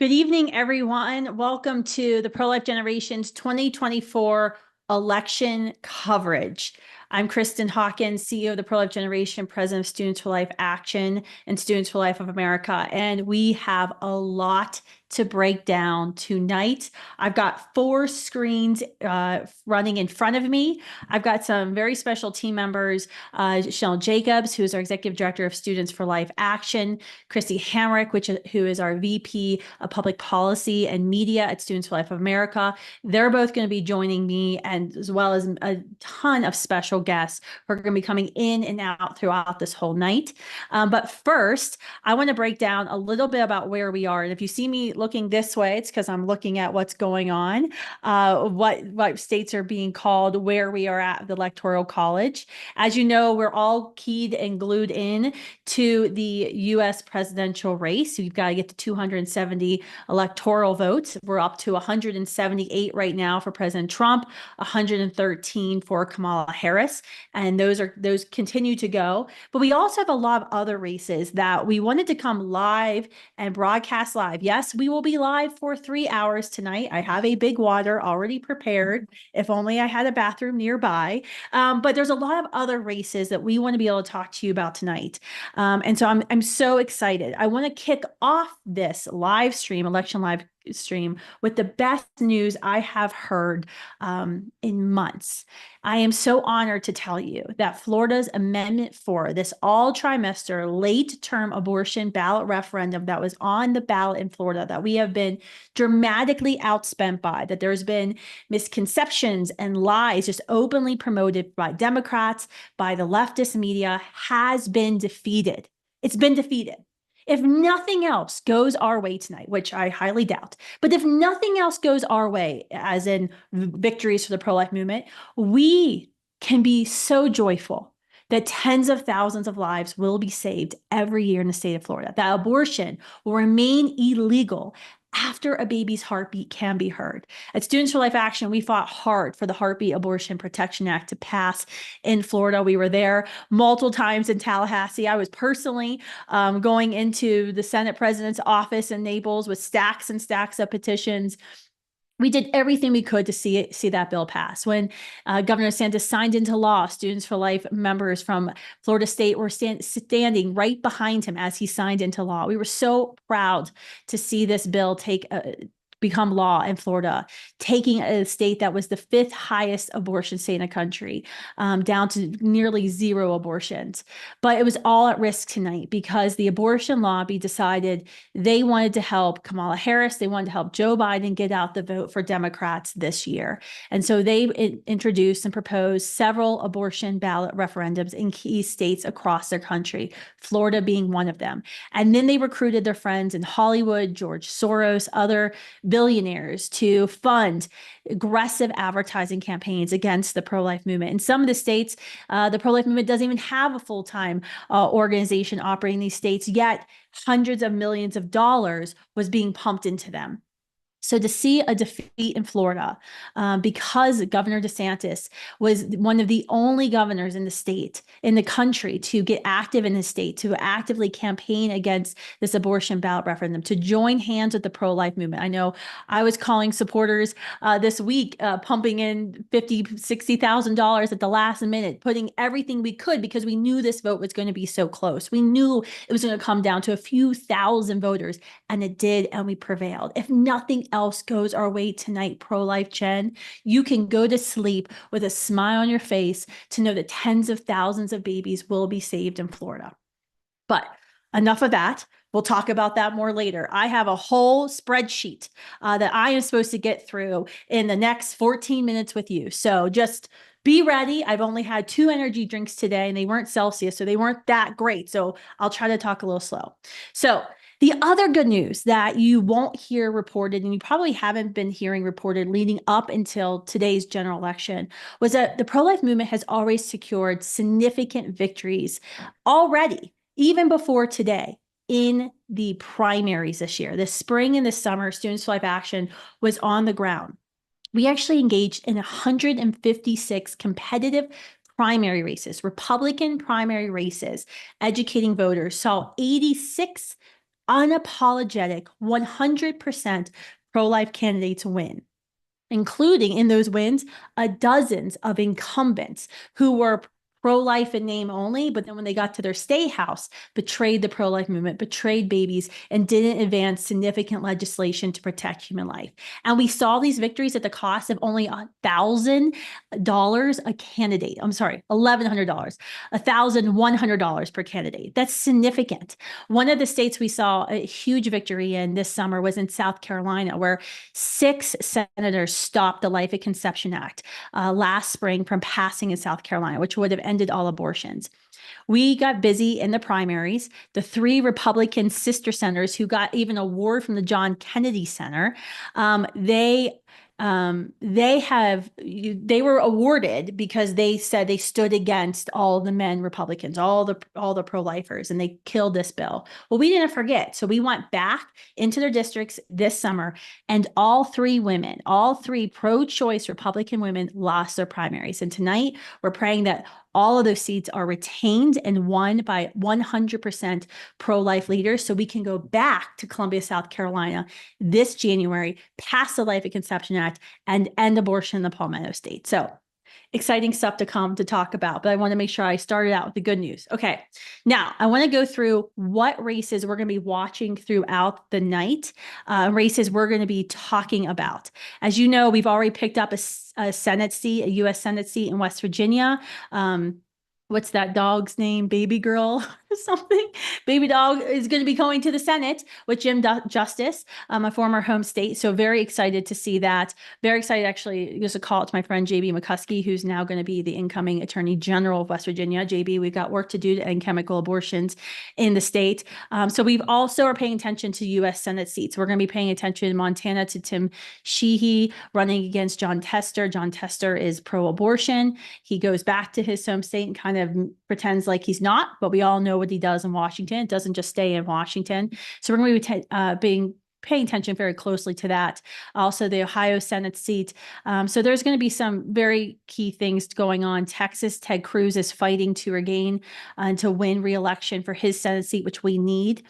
Good evening, everyone. Welcome to the Pro-Life Generation's 2024 election coverage. I'm Kristin Hawkins, CEO of the Pro-Life Generation, President of Students for Life Action and Students for Life of America. And we have a lot to break down tonight. I've got 4 screens running in front of me. I've got some very special team members, Shell Jacobs, who is our Executive Director of Students for Life Action, Kristi Hamrick, who is our VP of Public Policy and Media at Students for Life of America. They're both going to be joining me, and as well as a ton of special guests who are going to be coming in and out throughout this whole night. But first, I want to break down a little bit about where we are. And if you see me looking this way, it's because I'm looking at what's going on, what states are being called, where we are at the Electoral College. As you know, we're all keyed and glued in to the U.S. presidential race. We've got to get to 270 electoral votes. We're up to 178 right now for President Trump, 113 for Kamala Harris, and those continue to go. But we also have a lot of other races that we wanted to come live and broadcast live. Yes, we will be live for 3 hours tonight. I have a big water already prepared. If only I had a bathroom nearby. But there's a lot of other races that we want to be able to talk to you about tonight. And so I'm so excited. I want to kick off this live stream, election live stream, with the best news I have heard in months. I am so honored to tell you that Florida's Amendment 4, this all trimester late term abortion ballot referendum that was on the ballot in Florida, that we have been dramatically outspent by, that there's been misconceptions and lies just openly promoted by Democrats, by the leftist media, has been defeated. It's been defeated. If nothing else goes our way tonight, which I highly doubt, but if nothing else goes our way, as in victories for the pro-life movement, we can be so joyful that tens of thousands of lives will be saved every year in the state of Florida, that abortion will remain illegal after a baby's heartbeat can be heard. At Students for Life Action, we fought hard for the Heartbeat Abortion Protection Act to pass in Florida. We were there multiple times in Tallahassee. I was personally going into the Senate president's office in Naples with stacks and stacks of petitions. We did everything we could to see that bill pass. When Governor DeSantis signed into law, Students for Life members from Florida State were standing right behind him as he signed into law. We were so proud to see this bill become law in Florida, taking a state that was the 5th highest abortion state in the country down to nearly 0 abortions. But it was all at risk tonight because the abortion lobby decided they wanted to help Kamala Harris. They wanted to help Joe Biden get out the vote for Democrats this year. And so they introduced and proposed several abortion ballot referendums in key states across their country, Florida being one of them. And then they recruited their friends in Hollywood, George Soros, other billionaires to fund aggressive advertising campaigns against the pro-life movement. In some of the states, the pro-life movement doesn't even have a full-time organization operating in these states, yet hundreds of millions of dollars was being pumped into them. So to see a defeat in Florida, because Governor DeSantis was one of the only governors in the state, in the country, to get active in the state, to actively campaign against this abortion ballot referendum, to join hands with the pro-life movement. I know I was calling supporters this week, pumping in $50,000, $60,000 at the last minute, putting everything we could because we knew this vote was going to be so close. We knew it was going to come down to a few thousand voters, and it did, and we prevailed. If nothing else goes our way tonight, Pro-Life Gen, you can go to sleep with a smile on your face to know that tens of thousands of babies will be saved in Florida. But enough of that. We'll talk about that more later. I have a whole spreadsheet that I am supposed to get through in the next 14 minutes with you. So just be ready. I've only had 2 energy drinks today, and they weren't Celsius, so they weren't that great. So I'll try to talk a little slow. So the other good news that you won't hear reported, and you probably haven't been hearing reported leading up until today's general election, was that the pro-life movement has already secured significant victories already, even before today, in the primaries this year. This spring and this summer, Students for Life Action was on the ground. We actually engaged in 156 competitive primary races, Republican primary races, educating voters, saw 86 unapologetic, 100% pro-life candidates win, including in those wins, dozens of incumbents who were pro-life in name only, but then when they got to their state house, betrayed the pro-life movement, betrayed babies, and didn't advance significant legislation to protect human life. And we saw these victories at the cost of only $1,000 a candidate. I'm sorry, $1,100, $1,100 per candidate. That's significant. One of the states we saw a huge victory in this summer was in South Carolina, where 6 senators stopped the Life at Conception Act last spring from passing in South Carolina, which would have ended all abortions. We got busy in the primaries. The 3 Republican sister senators who got even an award from the John Kennedy Center, they were awarded because they said they stood against all the men Republicans, all the pro-lifers, and they killed this bill. Well, we didn't forget. So we went back into their districts this summer, and all 3 women, all 3 pro-choice Republican women lost their primaries. And tonight we're praying that all of those seats are retained and won by 100% pro-life leaders, so we can go back to Columbia, South Carolina this January, pass the Life at Conception Act, and end abortion in the Palmetto State. So exciting stuff to come to talk about, but I want to make sure I started out with the good news. Okay, now I want to go through what races we're going to be watching throughout the night, races we're going to be talking about. As you know, we've already picked up a Senate seat, a U.S. Senate seat in West Virginia. What's that dog's name? Baby girl or something? Baby dog is going to be going to the Senate with Jim Justice, a former home state. So very excited to see that. Very excited, actually, just a call to my friend JB McCuskey, who's now going to be the incoming Attorney General of West Virginia. JB, we've got work to do to end chemical abortions in the state. So we've also are paying attention to U.S. Senate seats. We're going to be paying attention in Montana to Tim Sheehy running against John Tester. John Tester is pro-abortion. He goes back to his home state and kind of pretends like he's not, but we all know what he does in Washington. It doesn't just stay in Washington. So we're going to be paying attention very closely to that. Also, the Ohio Senate seat. So there's going to be some very key things going on. Texas, Ted Cruz is fighting to regain and to win re-election for his Senate seat, which we need.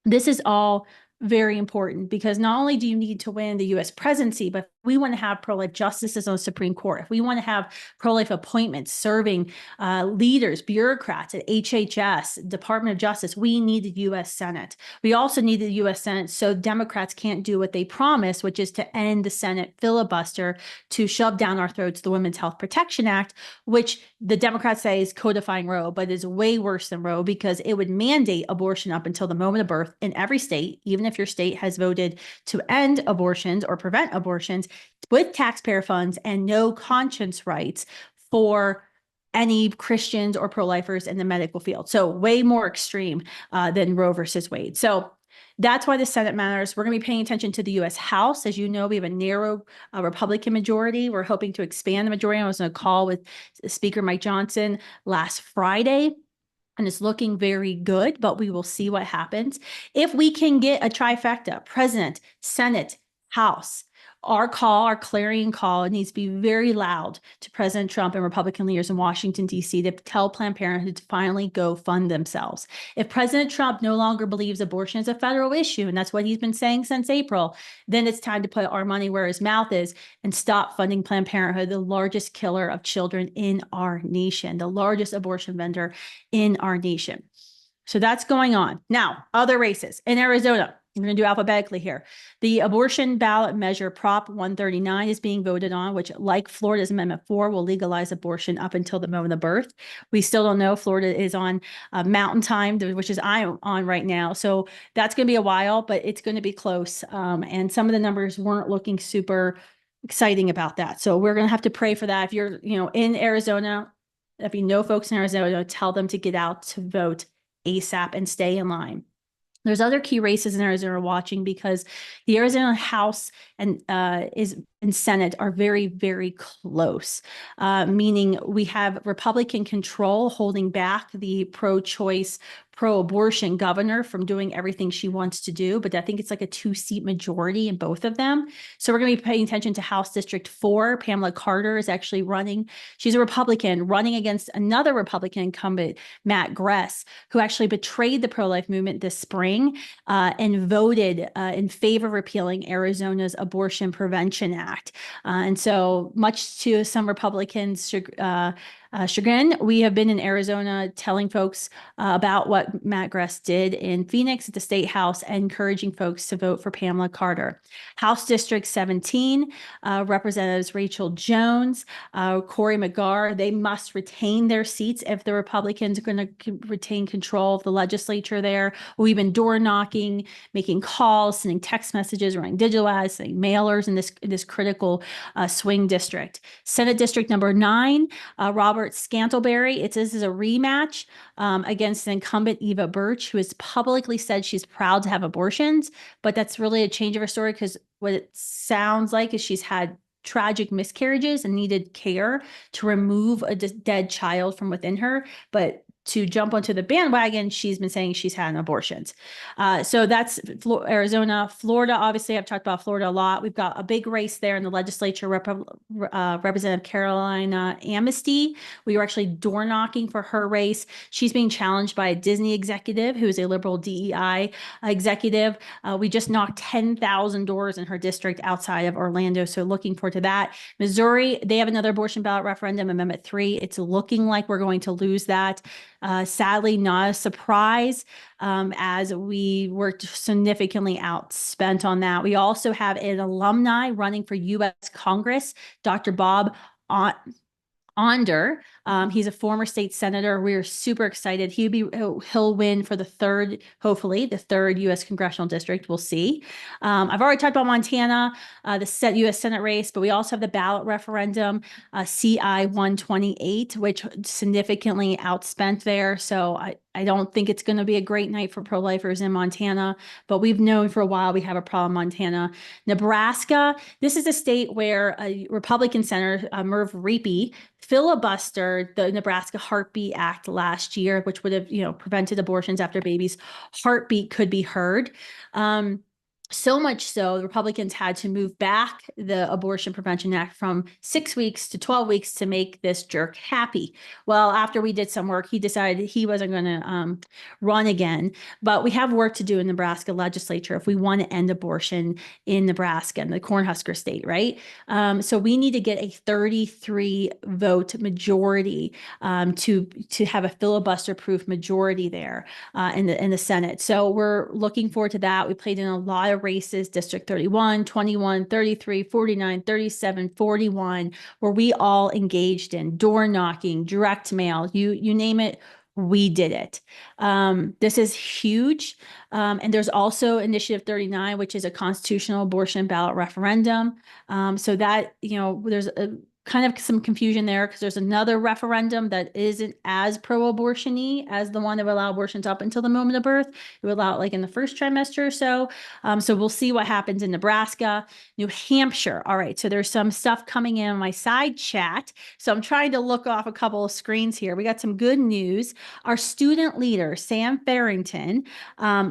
This is all very important because not only do you need to win the U.S. presidency, but we want to have pro-life justices on the Supreme Court. If we want to have pro-life appointments serving leaders, bureaucrats at HHS, Department of Justice, we need the U.S. Senate. We also need the U.S. Senate so Democrats can't do what they promised, which is to end the Senate filibuster to shove down our throats the Women's Health Protection Act, which the Democrats say is codifying Roe, but is way worse than Roe because it would mandate abortion up until the moment of birth in every state, even if your state has voted to end abortions or prevent abortions, with taxpayer funds and no conscience rights for any Christians or pro-lifers in the medical field. So way more extreme than Roe versus Wade. So that's why the Senate matters. We're going to be paying attention to the U.S. House. As you know, we have a narrow Republican majority. We're hoping to expand the majority. I was on a call with Speaker Mike Johnson last Friday, and it's looking very good, but we will see what happens. If we can get a trifecta, President, Senate, House, our call, our clarion call, it needs to be very loud to President Trump and Republican leaders in Washington, D.C. to tell Planned Parenthood to finally go fund themselves. If President Trump no longer believes abortion is a federal issue, and that's what he's been saying since April, then it's time to put our money where his mouth is and stop funding Planned Parenthood, the largest killer of children in our nation, the largest abortion vendor in our nation. So that's going on. Now, other races in Arizona. We're going to do alphabetically here. The abortion ballot measure Prop 139 is being voted on, which, like Florida's Amendment 4, will legalize abortion up until the moment of birth. We still don't know. Florida is on Mountain Time, which is I'm on right now. So that's going to be a while, but it's going to be close. And some of the numbers weren't looking super exciting about that. So we're going to have to pray for that. If you're, in Arizona, if you know folks in Arizona, tell them to get out to vote ASAP and stay in line. There's other key races in Arizona watching because the Arizona House and Senate are very, very close, meaning we have Republican control holding back the pro-choice, pro-abortion governor from doing everything she wants to do, but I think it's like a 2-seat majority in both of them. So we're going to be paying attention to House District 4. Pamela Carter is actually running. She's a Republican running against another Republican incumbent, Matt Gress, who actually betrayed the pro-life movement this spring and voted in favor of repealing Arizona's Abortion Prevention Act. And so much to some Republicans' chagrin, we have been in Arizona telling folks about what Matt Gress did in Phoenix at the State House, and encouraging folks to vote for Pamela Carter. House District 17, Representatives Rachel Jones, Cory McGarr, they must retain their seats if the Republicans are going to retain control of the legislature there. We've been door knocking, making calls, sending text messages, running digital ads, sending mailers in this critical swing district. Senate District number 9, Robert Scantlebury. This is a rematch against the incumbent Eva Birch, who has publicly said she's proud to have abortions, but that's really a change of her story, because what it sounds like is she's had tragic miscarriages and needed care to remove a dead child from within her. But to jump onto the bandwagon, she's been saying she's had abortions. So that's Arizona. Florida, obviously, I've talked about Florida a lot. We've got a big race there in the legislature. Representative Carolina Amnesty. We were actually door knocking for her race. She's being challenged by a Disney executive who is a liberal DEI executive. We just knocked 10,000 doors in her district outside of Orlando. So looking forward to that. Missouri, they have another abortion ballot referendum, Amendment 3. It's looking like we're going to lose that. Sadly, not a surprise, as we were significantly outspent on that. We also have an alumni running for U.S. Congress, Dr. Bob Onder. He's a former state senator. We're super excited. He'll win for the third, hopefully, the third U.S. congressional district. We'll see. I've already talked about Montana, the U.S. Senate race, but we also have the ballot referendum, CI 128, which significantly outspent there. So I don't think it's going to be a great night for pro-lifers in Montana, but we've known for a while we have a problem in Montana. Nebraska, this is a state where a Republican Senator, Merv Reapy, filibustered the Nebraska Heartbeat Act last year, which would have, prevented abortions after baby's heartbeat could be heard. So much so, the Republicans had to move back the Abortion Prevention Act from 6 weeks to 12 weeks to make this jerk happy. Well, after we did some work, he decided he wasn't going to run again. But we have work to do in Nebraska legislature if we want to end abortion in Nebraska, in the Cornhusker state, right? So we need to get a 33 vote majority to have a filibuster-proof majority there in the Senate. So we're looking forward to that. We played in a lot of races, District 31, 21, 33, 49, 37, 41, where we all engaged in door knocking, direct mail, you name it, we did it. This is huge. And there's also Initiative 39, which is a constitutional abortion ballot referendum. So that, there's kind of some confusion there, because there's another referendum that isn't as pro-abortion-y as the one that would allow abortions up until the moment of birth. It would allow it like in the first trimester or so. So we'll see what happens in Nebraska. New Hampshire. All right. So there's some stuff coming in on my side chat. So I'm trying to look off a couple of screens here. We got some good news. Our student leader, Sam Farrington,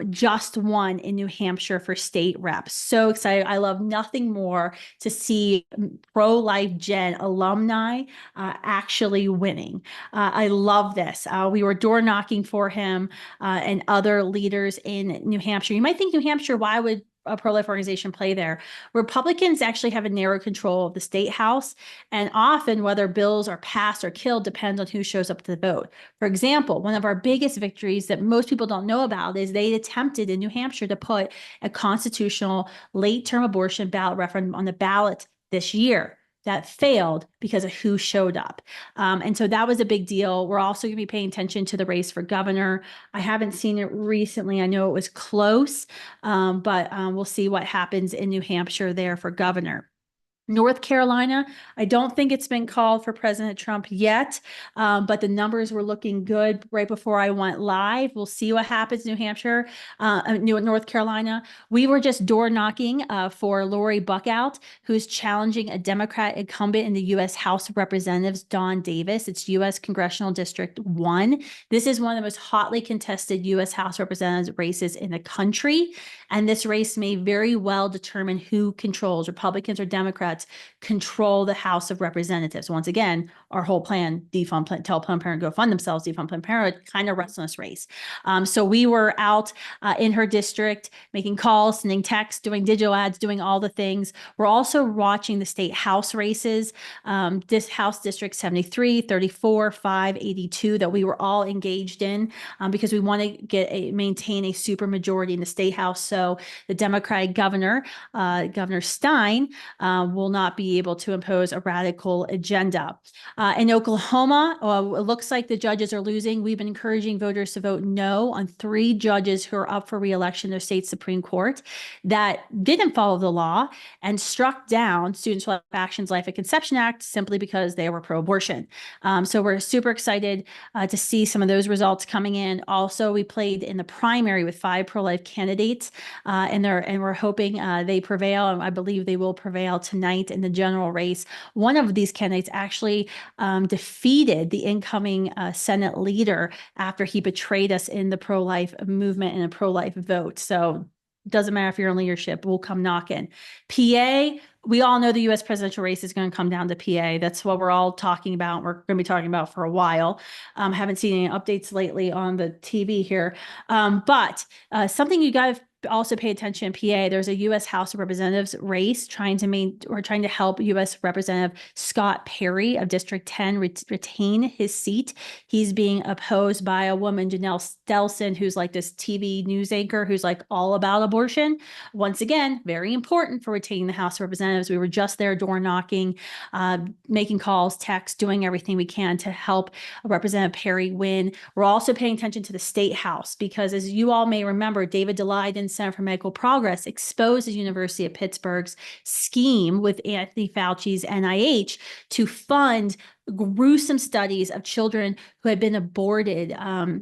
just won in New Hampshire for state rep. So excited. I love nothing more to see pro-life Gen alumni actually winning. I love this. We were door knocking for him and other leaders in New Hampshire. You might think New Hampshire, why would a pro-life organization play there? Republicans actually have a narrow control of the state house, and often whether bills are passed or killed depends on who shows up to the vote. For example, one of our biggest victories that most people don't know about is they attempted in New Hampshire to put a constitutional late-term abortion ballot referendum on the ballot this year. That failed because of who showed up. And so that was a big deal. We're also going to be paying attention to the race for governor. I haven't seen it recently. I know it was close, but we'll see what happens in New Hampshire there for governor. North Carolina, I don't think it's been called for President Trump yet, but the numbers were looking good right before I went live. We'll see what happens. New Hampshire, North Carolina. We were just door knocking for Lori Buckout, who's challenging a Democrat incumbent in the U.S. House of Representatives, Don Davis. It's U.S. Congressional District 1. This is one of the most hotly contested U.S. House of Representatives races in the country. And this race may very well determine who controls, Republicans or Democrats, control the House of Representatives. Once again, our whole plan, defund, tell Planned Parenthood, go fund themselves, defund Planned Parenthood, kind of rests on this race. So we were out in her district, making calls, sending texts, doing digital ads, doing all the things. We're also watching the state House races, this House District 73, 34, 5, 82, that we were all engaged in because we want to maintain a super majority in the state House. So the Democratic governor, Governor Stein, will not be able to impose a radical agenda. In Oklahoma, it looks like the judges are losing. We've been encouraging voters to vote no on 3 judges who are up for re-election in their state Supreme Court that didn't follow the law and struck down Students for Life Action's Life at Conception Act simply because they were pro-abortion. So we're super excited to see some of those results coming in. Also, we played in the primary with 5 pro-life candidates, and we're hoping they prevail. And I believe they will prevail tonight in the general race. One of these candidates actually defeated the incoming Senate leader after he betrayed us in the pro-life movement and a pro-life vote. So it doesn't matter if you're in leadership, we'll come knocking. PA, we all know the U.S. presidential race is going to come down to PA. That's what we're all talking about. We're going to be talking about for a while. Haven't seen any updates lately on the TV here. But something you got to also pay attention in PA. There's a U.S. House of Representatives race trying to help U.S. Representative Scott Perry of District 10 retain his seat. He's being opposed by a woman, Janelle Stelson, who's like this TV news anchor who's like all about abortion. Once again, very important for retaining the House of Representatives. We were just there door knocking, making calls, texts, doing everything we can to help Representative Perry win. We're also paying attention to the state House because, as you all may remember, David Daleiden, Center for Medical Progress, exposed the University of Pittsburgh's scheme with Anthony Fauci's NIH to fund gruesome studies of children who had been aborted,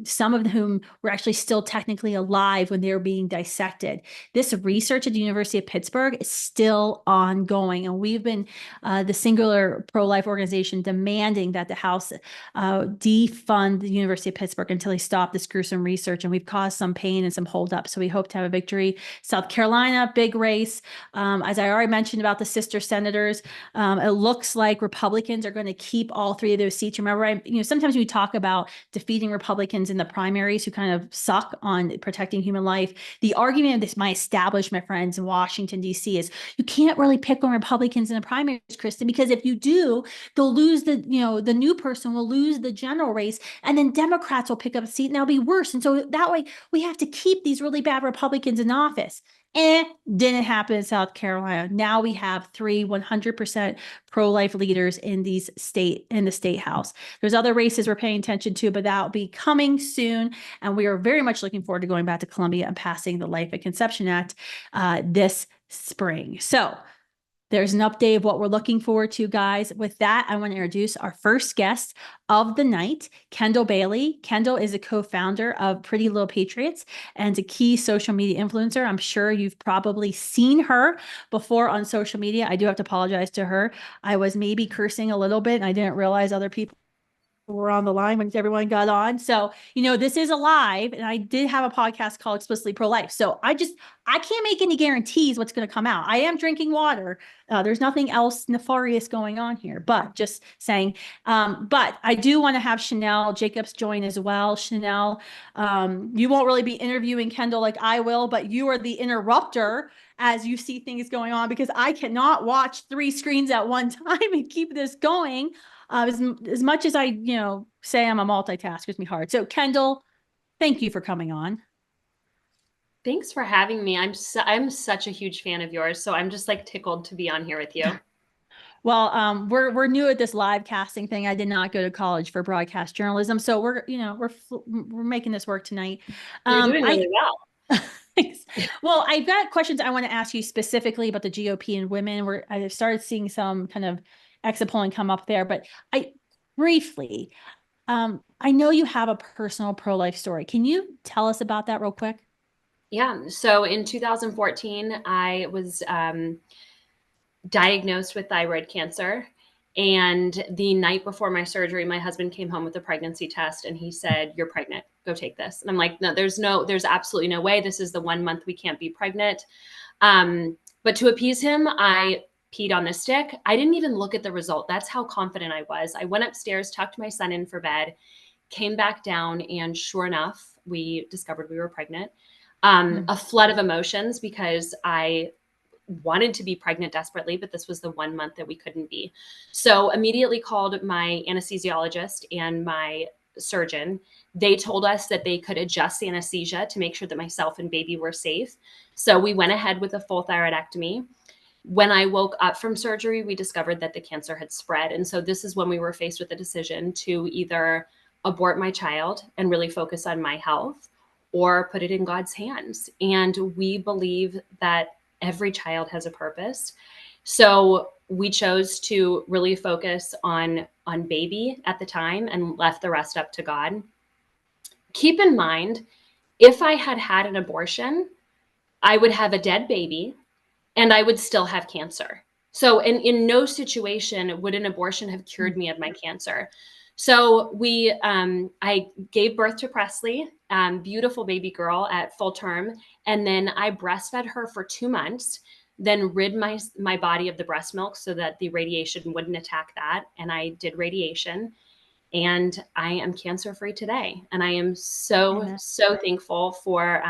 some of whom were actually still technically alive when they were being dissected. This research at the University of Pittsburgh is still ongoing, and we've been the singular pro-life organization demanding that the House defund the University of Pittsburgh until they stop this gruesome research, and we've caused some pain and some holdup, so we hope to have a victory. South Carolina, big race. As I already mentioned about the sister senators, it looks like Republicans are going to keep all 3 of those seats. Remember, sometimes we talk about defeating Republicans in the primaries who kind of suck on protecting human life. The argument of this, my establishment friends in Washington, D.C., is you can't really pick on Republicans in the primaries, Kristin, because if you do, they'll lose the new person will lose the general race, and then Democrats will pick up a seat, and that'll be worse. And so that way, we have to keep these really bad Republicans in office. Didn't happen in South Carolina. Now we have 3 100% pro-life leaders in the state House. There's other races we're paying attention to, but that'll be coming soon. And we are very much looking forward to going back to Columbia and passing the Life at Conception Act this spring. So there's an update of what we're looking forward to, guys. With that, I want to introduce our first guest of the night, Kendall Bailey. Kendall is a co-founder of Pretty Little Patriots and a key social media influencer. I'm sure you've probably seen her before on social media. I do have to apologize to her. I was maybe cursing a little bit, and I didn't realize other people were on the line when everyone got on. So, this is a live, and I did have a podcast called Explicitly Pro-Life. So I can't make any guarantees what's going to come out. I am drinking water. There's nothing else nefarious going on here, but just saying. But I do want to have Chanel Jacobs join as well. Chanel, you won't really be interviewing Kendall like I will, but you are the interrupter as you see things going on, because I cannot watch 3 screens at one time and keep this going. As much as I, say I'm a multitasker, it's me hard. So Kendall, thank you for coming on. Thanks for having me. I'm such a huge fan of yours, so I'm just like tickled to be on here with you. Well, we're new at this live casting thing. I did not go to college for broadcast journalism, so we're making this work tonight. You're doing really well. Thanks. Well, I've got questions I want to ask you specifically about the GOP and women, where I started seeing some kind of exit polling come up there, but I briefly, I know you have a personal pro-life story. Can you tell us about that real quick? Yeah. So in 2014, I was diagnosed with thyroid cancer. And the night before my surgery, my husband came home with a pregnancy test and he said, "You're pregnant. Go take this." And I'm like, "No, there's absolutely no way. This is the 1 month we can't be pregnant." But to appease him, I peed on the stick. I didn't even look at the result. That's how confident I was. I went upstairs, tucked my son in for bed, came back down, and sure enough, we discovered we were pregnant. Mm. A flood of emotions because I wanted to be pregnant desperately, but this was the 1 month that we couldn't be. So immediately called my anesthesiologist and my surgeon. They told us that they could adjust the anesthesia to make sure that myself and baby were safe. So we went ahead with a full thyroidectomy. When I woke up from surgery, we discovered that the cancer had spread. And so this is when we were faced with the decision to either abort my child and really focus on my health or put it in God's hands. And we believe that every child has a purpose. So we chose to really focus on baby at the time and left the rest up to God. Keep in mind, if I had had an abortion, I would have a dead baby and I would still have cancer. So in no situation would an abortion have cured me of my cancer. So I gave birth to Presley, beautiful baby girl at full term. And then I breastfed her for 2 months, then rid my body of the breast milk so that the radiation wouldn't attack that. And I did radiation and I am cancer free today. And I am so, Amen. so thankful for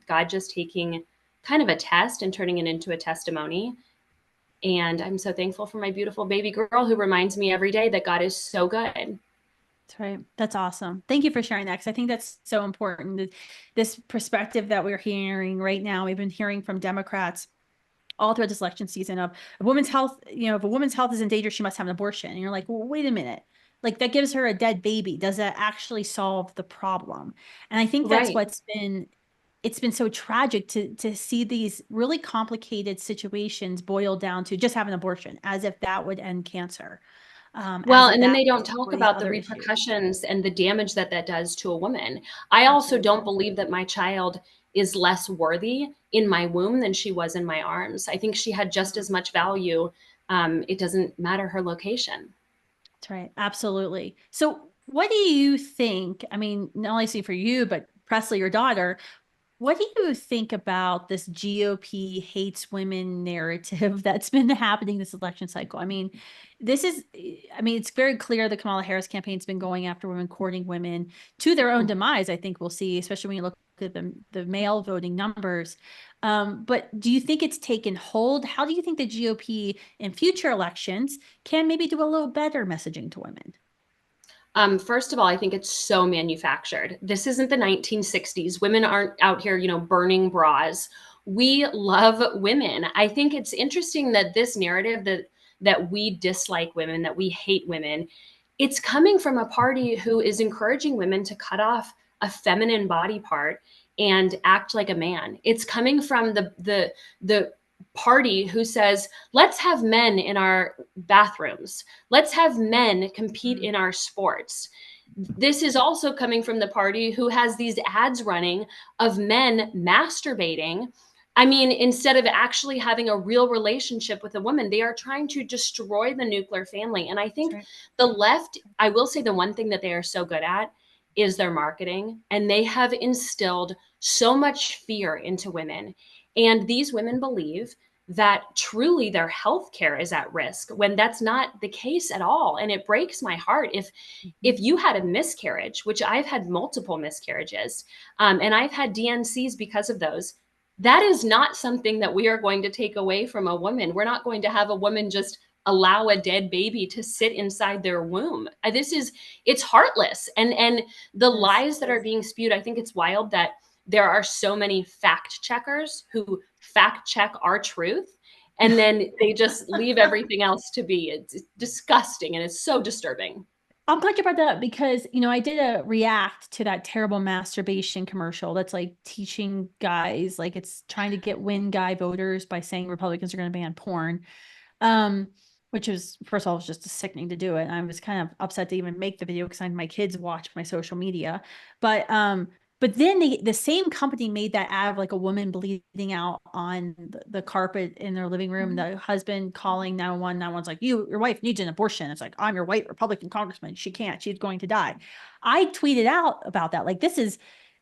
God just taking kind of a test and turning it into a testimony. And I'm so thankful for my beautiful baby girl who reminds me every day that God is so good. That's right. That's awesome. Thank you for sharing that, because I think that's so important. This perspective that we're hearing right now, we've been hearing from Democrats all throughout this election season of a woman's health. If a woman's health is in danger, she must have an abortion. And you're like, well, wait a minute. Like, that gives her a dead baby. Does that actually solve the problem? And I think that's Right. it's been so tragic to see these really complicated situations boiled down to just have an abortion, as if that would end cancer. As Well, if and then that they don't would take talk away these about the other issues. repercussions and the damage that that does to a woman. I also Absolutely. don't believe that my child is less worthy in my womb than she was in my arms. I think she had just as much value. It doesn't matter her location. That's right. Absolutely. So what do you think? I mean, not only see for you, but Presley, your daughter, what do you think about this GOP hates women narrative that's been happening this election cycle? I mean, it's very clear the Kamala Harris campaign's been going after women, courting women to their own demise. I think we'll see, especially when you look at the male voting numbers. But do you think it's taken hold? How do you think the GOP in future elections can maybe do a little better messaging to women? First of all, I think it's so manufactured. This isn't the 1960s. Women aren't out here, burning bras. We love women. I think it's interesting that this narrative that we dislike women, that we hate women, it's coming from a party who is encouraging women to cut off a feminine body part and act like a man. It's coming from the party who says, let's have men in our bathrooms. Let's have men compete in our sports. This is also coming from the party who has these ads running of men masturbating. I mean, instead of actually having a real relationship with a woman, they are trying to destroy the nuclear family. And I That's think right. the left, I will say the one thing that they are so good at is their marketing. And they have instilled so much fear into women. And these women believe that truly their health care is at risk when that's not the case at all. And it breaks my heart if you had a miscarriage, which I've had multiple miscarriages, and I've had DNCs because of those. That is not something that we are going to take away from a woman. We're not going to have a woman just allow a dead baby to sit inside their womb. It's heartless. And the Yes. lies that are being spewed, I think it's wild that there are so many fact checkers who fact check our truth and then they just leave everything else to be. It's disgusting and it's so disturbing. I'm glad you brought that up because, I did a react to that terrible masturbation commercial that's like teaching guys, like it's trying to win guy voters by saying Republicans are going to ban porn. Um, which is, first of all, it was just sickening to do it. I was kind of upset to even make the video because I had my kids watch my social media. But then the same company made that ad of like a woman bleeding out on the carpet in their living room. The husband calling 911. 911's like, your wife needs an abortion. It's like, I'm your white Republican congressman. She can't. She's going to die. I tweeted out about that. Like, this is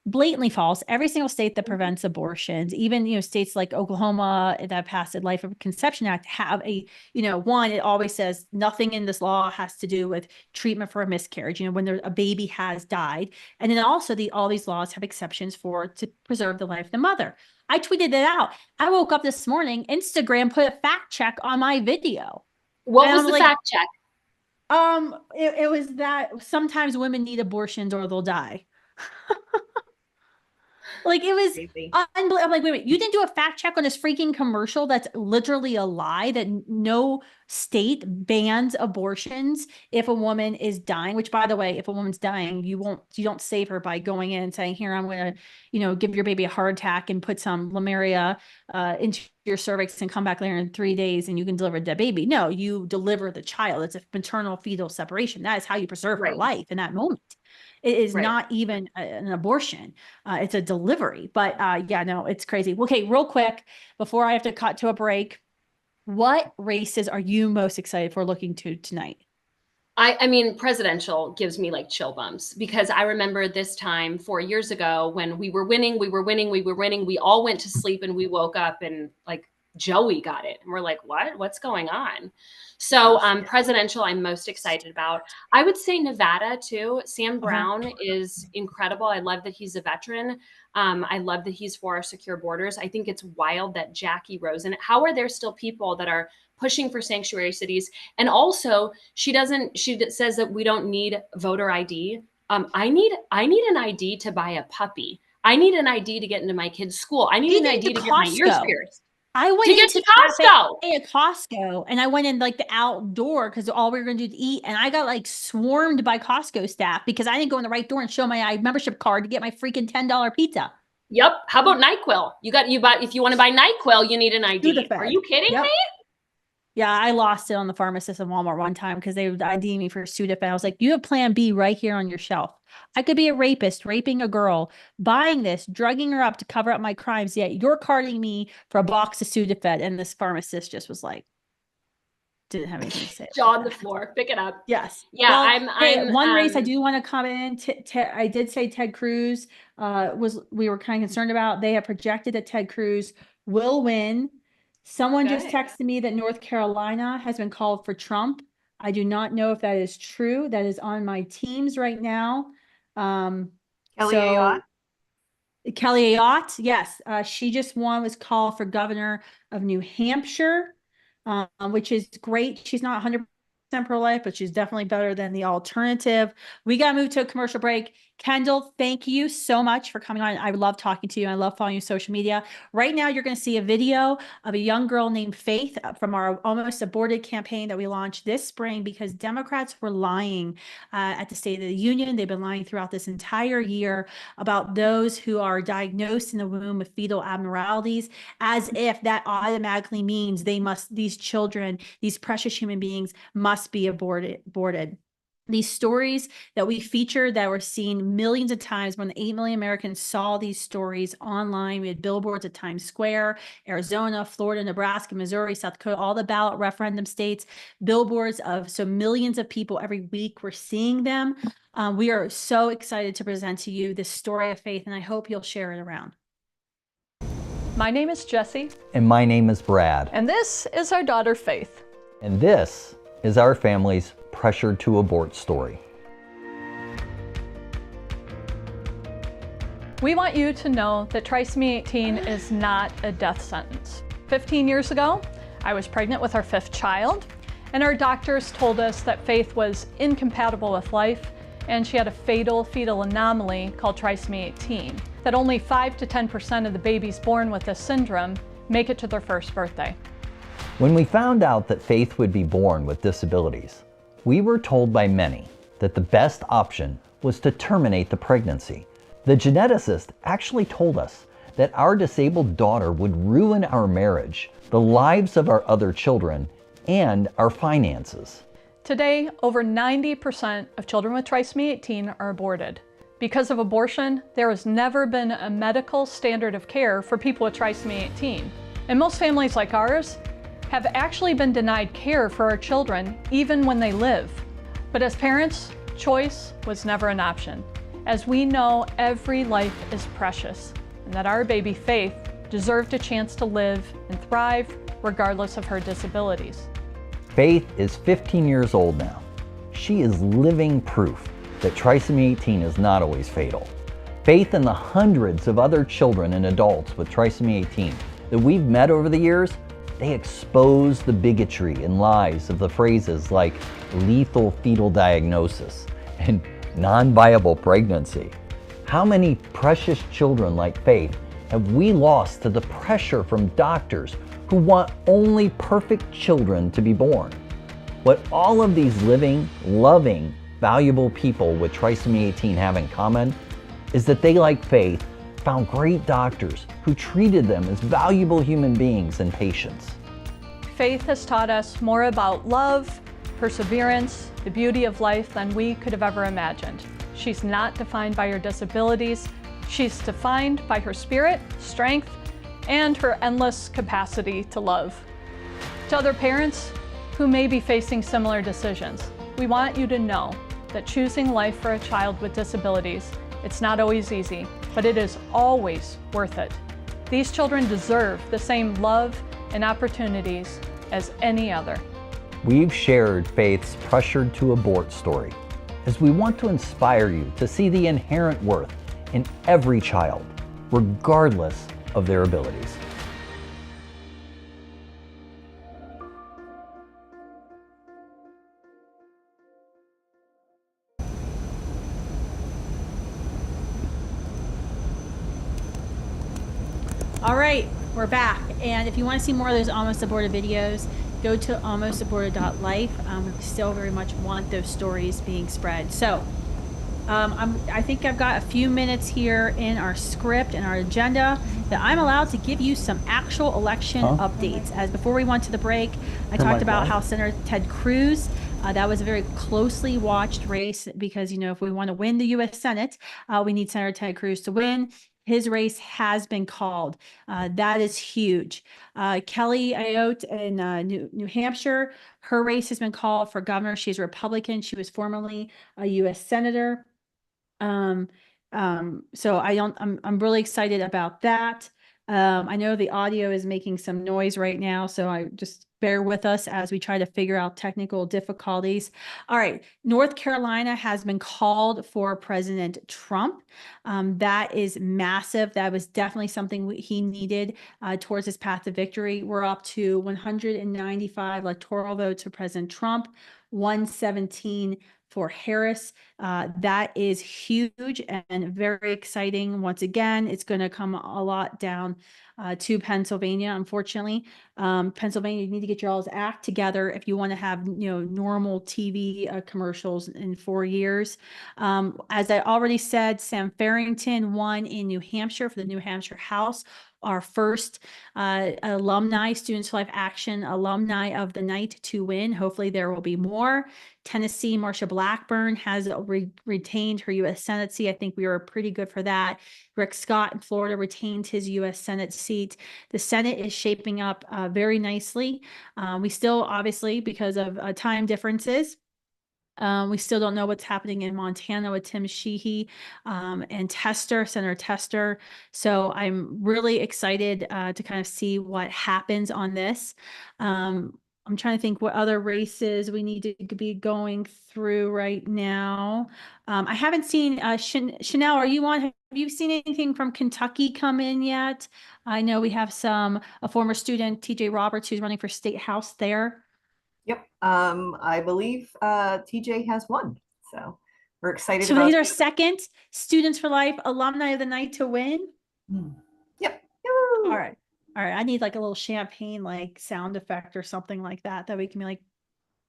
blatantly false. Every single state that prevents abortions, even, states like Oklahoma that passed the Life of Conception Act have a, one, it always says nothing in this law has to do with treatment for a miscarriage, when a baby has died. And then also all these laws have exceptions to preserve the life of the mother. I tweeted it out. I woke up this morning, Instagram put a fact check on my video. What was the fact check? It was that sometimes women need abortions or they'll die. Like, it was unbelievable. I'm like, wait, you didn't do a fact check on this freaking commercial that's literally a lie, that no state bans abortions if a woman is dying, which, by the way, if a woman's dying, you don't save her by going in and saying, here, I'm going to, give your baby a heart attack and put some Lemuria into your cervix and come back later in 3 days and you can deliver a dead baby. No, you deliver the child. It's a maternal fetal separation. That is how you preserve her life in that moment. It is not even an abortion. It's a delivery. But yeah, no, it's crazy. Okay, real quick, before I have to cut to a break, what races are you most excited for looking to tonight? I mean, presidential gives me like chill bumps because I remember this time 4 years ago when we were winning. We all went to sleep and we woke up and like Joey got it. And we're like, what's going on? So presidential, I'm most excited about. I would say Nevada too. Sam Brown is incredible. I love that he's a veteran. I love that he's for our secure borders. I think it's wild that Jackie Rosen, how are there still people that are pushing for sanctuary cities? And also she says that we don't need voter ID. I need an ID to buy a puppy. I need an ID to get into my kid's school. I need an ID to get my ears pierced. I went to get to Costco at Costco and I went in like the outdoor because all we were going to do to eat. And I got like swarmed by Costco staff because I didn't go in the right door and show my membership card to get my freaking $10 pizza. Yep. How about NyQuil? If you want to buy NyQuil, you need an ID. Are you kidding me? Yeah, I lost it on the pharmacist in Walmart one time because they would ID me for Sudafed. I was like, you have Plan B right here on your shelf. I could be a rapist, raping a girl, buying this, drugging her up to cover up my crimes, yet you're carding me for a box of Sudafed. And this pharmacist just was like, didn't have anything to say. Jaw on the floor, pick it up. Yes. Yeah, well, I'm one race I do want to comment in. I did say Ted Cruz we were kind of concerned about. They have projected that Ted Cruz will win. Someone just texted me that North Carolina has been called for Trump. I do not know if that is true. That is on my teams right now. Kelly Ayotte? Kelly Ayotte, yes. She just was called for governor of New Hampshire, which is great. She's not 100% pro-life, but she's definitely better than the alternative. We got to move to a commercial break. Kendall, thank you so much for coming on. I love talking to you. I love following you on social media. Right now, you're going to see a video of a young girl named Faith from our Almost Aborted campaign that we launched this spring because Democrats were lying at the State of the Union. They've been lying throughout this entire year about those who are diagnosed in the womb with fetal abnormalities, as if that automatically means these children, these precious human beings must be aborted. These stories that we featured that were seen millions of times, when 8 million Americans saw these stories online. We had billboards at Times Square, Arizona, Florida, Nebraska, Missouri, South Dakota, all the ballot referendum states, billboards so millions of people every week were seeing them. We are so excited to present to you this story of faith, and I hope you'll share it around. My name is Jessie. And my name is Brad. And this is our daughter, Faith. And this is our family's pressured to abort story. We want you to know that trisomy 18 is not a death sentence. 15 years ago, I was pregnant with our 5th child, and our doctors told us that Faith was incompatible with life, and she had a fatal fetal anomaly called trisomy 18, that only 5 to 10% of the babies born with this syndrome make it to their first birthday. When we found out that Faith would be born with disabilities, we were told by many that the best option was to terminate the pregnancy. The geneticist actually told us that our disabled daughter would ruin our marriage, the lives of our other children, and our finances. Today, over 90% of children with trisomy 18 are aborted. Because of abortion, there has never been a medical standard of care for people with trisomy 18. And most families like ours have actually been denied care for our children even when they live. But as parents, choice was never an option, as we know every life is precious and that our baby Faith deserved a chance to live and thrive regardless of her disabilities. Faith is 15 years old now. She is living proof that trisomy 18 is not always fatal. Faith and the hundreds of other children and adults with trisomy 18 that we've met over the years, they expose the bigotry and lies of the phrases like lethal fetal diagnosis and non-viable pregnancy. How many precious children like Faith have we lost to the pressure from doctors who want only perfect children to be born? What all of these living, loving, valuable people with trisomy 18 have in common is that they, like Faith, found great doctors who treated them as valuable human beings and patients. Faith has taught us more about love, perseverance, the beauty of life than we could have ever imagined. She's not defined by her disabilities. She's defined by her spirit, strength, and her endless capacity to love. To other parents who may be facing similar decisions, we want you to know that choosing life for a child with disabilities, it's not always easy, but it is always worth it. These children deserve the same love and opportunities as any other. We've shared Faith's pressured to abort story as we want to inspire you to see the inherent worth in every child, regardless of their abilities. All right, we're back. And if you want to see more of those almost aborted videos, go to almostaborted.life. We still very much want those stories being spread. So I think I've got a few minutes here in our script and our agenda that I'm allowed to give you some actual election updates. As before we went to the break, I talked about how Senator Ted Cruz, that was a very closely watched race because, you know, if we want to win the U.S. Senate, we need Senator Ted Cruz to win. His race has been called. That is huge. Kelly Ayotte in New Hampshire, her race has been called for governor. She's a Republican. She was formerly a U.S. Senator. So I'm really excited about that. I know the audio is making some noise right now, so I just bear with us as we try to figure out technical difficulties. All right, North Carolina has been called for President Trump. That is massive. That was definitely something he needed towards his path to victory. We're up to 195 electoral votes for President Trump, 117 for Harris. That is huge and very exciting. Once again, it's going to come a lot down to Pennsylvania, unfortunately. Pennsylvania, you need to get your all's act together if you want to have, you know, normal TV commercials in 4 years. As I already said, Sam Farrington won in New Hampshire for the New Hampshire House. Our first alumni, Students for Life Action alumni of the night to win. Hopefully there will be more. Tennessee, Marsha Blackburn has retained her U.S. Senate seat. I think we were pretty good for that. Rick Scott in Florida retained his U.S. Senate seat. The Senate is shaping up very nicely. We still, obviously, because of time differences, we still don't know what's happening in Montana with Tim Sheehy and Senator Tester. So I'm really excited to kind of see what happens on this. I'm trying to think what other races we need to be going through right now. I haven't seen, Chanel, are you on? Have you seen anything from Kentucky come in yet? I know we have a former student, TJ Roberts, who's running for state house there. Yep. I believe TJ has won. So we're excited. So he's our second Students for Life alumni of the night to win. Yep. All right. All right. I need like a little champagne like sound effect or something like that we can be like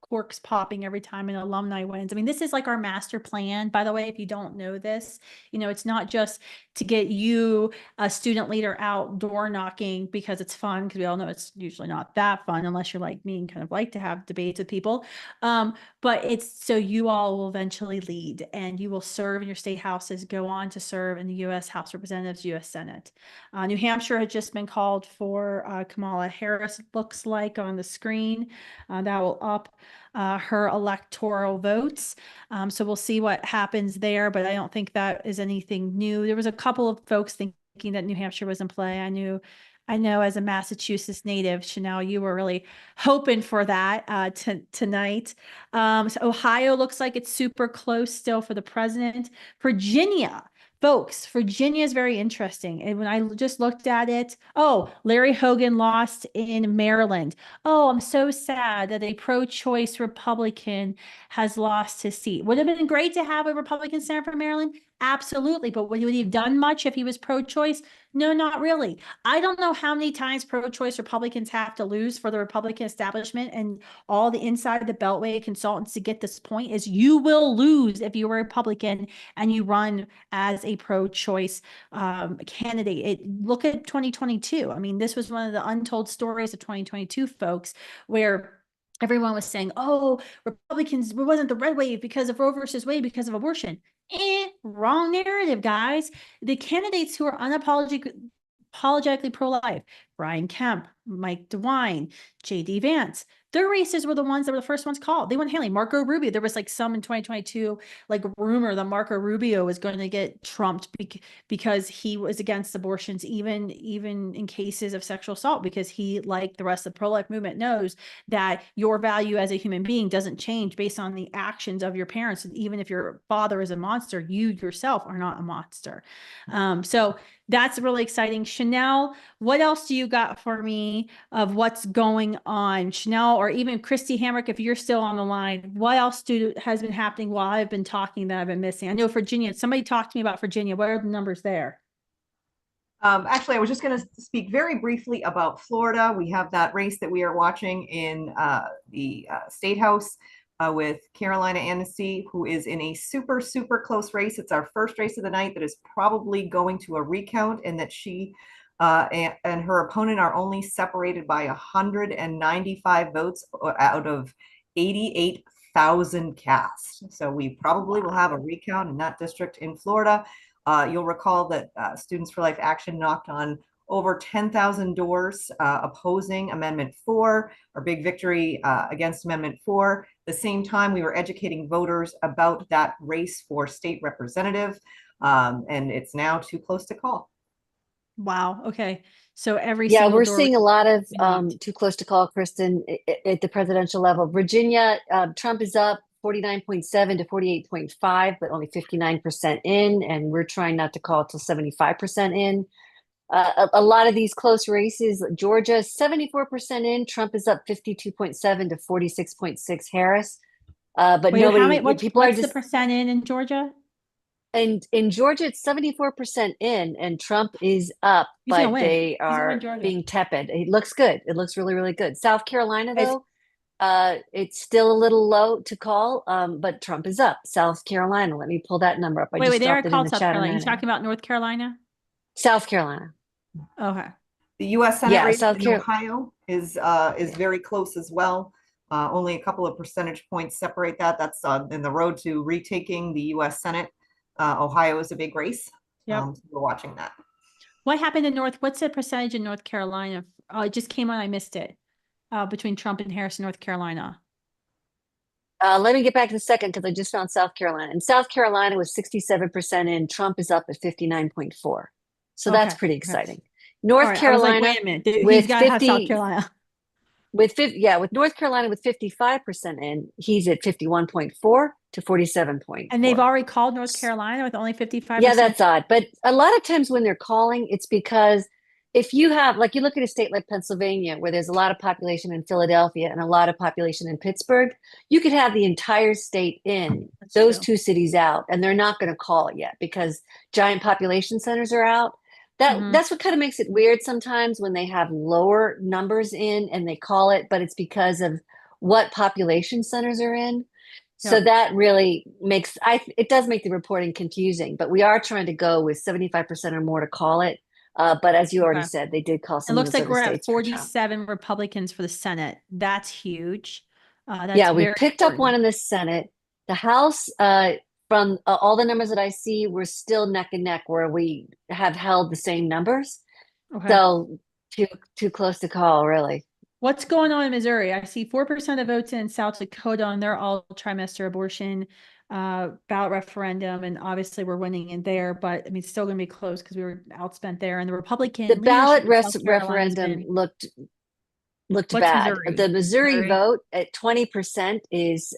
corks popping every time an alumni wins. I mean, this is like our master plan, by the way, if you don't know this. It's not just to get you, a student leader, out door knocking because it's fun, because we all know it's usually not that fun unless you're like me and kind of like to have debates with people. But it's so you all will eventually lead, and you will serve in your state houses, go on to serve in the U.S. House of Representatives, U.S. Senate. New Hampshire has just been called for Kamala Harris, looks like on the screen. That will up her electoral votes. So we'll see what happens there, but I don't think that is anything new. There was a couple of folks thinking that New Hampshire was in play. I know as a Massachusetts native, Chanel, you were really hoping for that tonight. So Ohio looks like it's super close still for the president. Virginia. Folks, Virginia is very interesting. And when I just looked at it, Larry Hogan lost in Maryland. I'm so sad that a pro-choice Republican has lost his seat. Would have been great to have a Republican senator from Maryland. Absolutely. But would he have done much if he was pro-choice? No, not really. I don't know how many times pro-choice Republicans have to lose for the Republican establishment and all the inside the Beltway consultants to get this point. Is you will lose if you're a Republican and you run as a pro-choice candidate. Look at 2022. I mean, this was one of the untold stories of 2022, folks, where everyone was saying, Republicans, it wasn't the red wave because of Roe versus Wade, because of abortion. Wrong narrative, guys. The candidates who are unapologetically pro-life, Brian Kemp, Mike DeWine, J.D. Vance, their races were the ones that were the first ones called. They went handling. Marco Rubio, there was like some in 2022, like rumor that Marco Rubio was going to get trumped because he was against abortions, even in cases of sexual assault, because he, like the rest of the pro-life movement, knows that your value as a human being doesn't change based on the actions of your parents. And even if your father is a monster, you yourself are not a monster. So that's really exciting. Chanel, what else do you got for me of what's going on? Chanel, or even Kristi Hamrick, if you're still on the line, what else has been happening while I've been talking that I've been missing? I know Virginia, somebody talked to me about Virginia. What are the numbers there? Actually, I was just going to speak very briefly about Florida. We have that race that we are watching in the State House with Carolina Annecy, who is in a super, super close race. It's our first race of the night that is probably going to a recount, and that she and her opponent are only separated by 195 votes out of 88,000 cast. So we probably will have a recount in that district in Florida. You'll recall that Students for Life Action knocked on over 10,000 doors opposing Amendment 4, our big victory against Amendment 4. The same time, we were educating voters about that race for state representative, and it's now too close to call. Wow. Okay. So we're seeing a lot of too close to call, Kristin, at the presidential level. Virginia, Trump is up 49.7 to 48.5, but only 59% in, and we're trying not to call till 75% in. A lot of these close races, Georgia, 74% in, Trump is up 52.7 to 46.6 Harris. But nobody, people are just the percent in Georgia? And in Georgia, it's 74% in, and Trump is up, but they are being tepid. It looks good. It looks really, really good. South Carolina, though, it's still a little low to call, but Trump is up. South Carolina, let me pull that number up. Wait, they are called South Carolina. You're talking about North Carolina? South Carolina. Okay. The U.S. Senate race in Ohio is very close as well. Only a couple of percentage points separate that. That's in the road to retaking the U.S. Senate. Ohio is a big race. So we're watching that. What happened in what's the percentage in North Carolina? It just came on, I missed it. Between Trump and Harris in North Carolina. Let me get back in a second, because I just found South Carolina. And South Carolina was 67% in. Trump is up at 59.4. So that's pretty exciting. North Carolina, wait a minute. He's got to have South Carolina. With North Carolina with 55% in, he's at 51.4 to 47.4. And they've already called North Carolina with only 55%. Yeah, that's odd. But a lot of times when they're calling, it's because if you have, like, you look at a state like Pennsylvania, where there's a lot of population in Philadelphia and a lot of population in Pittsburgh, you could have the entire state in, those two cities out, and they're not going to call it yet because giant population centers are out. That's what kind of makes it weird sometimes when they have lower numbers in and they call it, but it's because of what population centers are in. So Yeah. that really makes, it does make the reporting confusing, but we are trying to go with 75% or more to call it. But as you already Okay. said, they did call It some of looks those like other we're at states for Trump. 47 Republicans for the Senate. That's huge. That's Yeah, we very picked up one important. in the Senate. The House, from all the numbers that I see, we're still neck and neck where we have held the same numbers. Okay. So too close to call, really. What's going on in Missouri? I see 4% of votes in South Dakota, and they're all trimester abortion ballot referendum. And obviously we're winning in there, but I mean, it's still going to be close because we were outspent there. And the Republican The ballot leadership in South Carolina has referendum been, looked what's bad. Missouri? The Missouri Missouri? vote at 20% is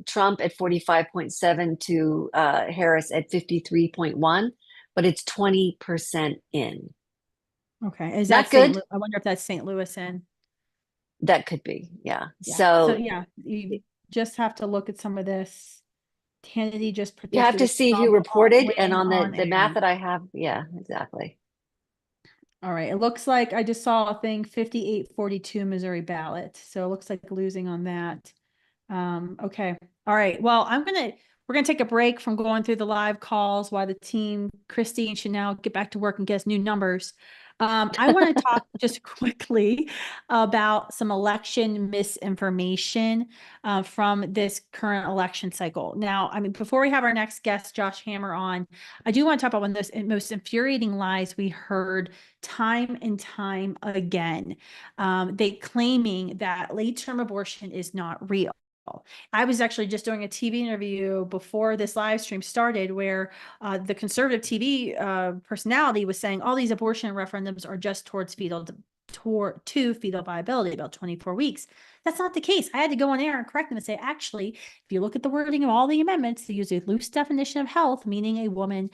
Trump at 45.7 to Harris at 53.1, but it's 20% in. Okay. Is Not that St. good. I wonder if that's St. Louis in? That could be, yeah. Yeah. So Yeah, you just have to look at some of this. Hannity just you have predicted to a see who Trump reported, and win on on the math air. that I have, yeah, exactly. All right. It looks like I just saw a thing 58-42 Missouri ballot. So it looks like losing on that. Okay. All right. Well, we're gonna take a break from going through the live calls while the team, Kristi, should now get back to work and get us new numbers. I want to talk just quickly about some election misinformation from this current election cycle. Now, I mean, before we have our next guest, Josh Hammer, on, I do want to talk about one of those most infuriating lies we heard time and time again. They claiming that late-term abortion is not real. I was actually just doing a TV interview before this live stream started where the conservative TV personality was saying all these abortion referendums are just towards to fetal viability, about 24 weeks. That's not the case. I had to go on air and correct them and say, actually, if you look at the wording of all the amendments, they use a loose definition of health, meaning a woman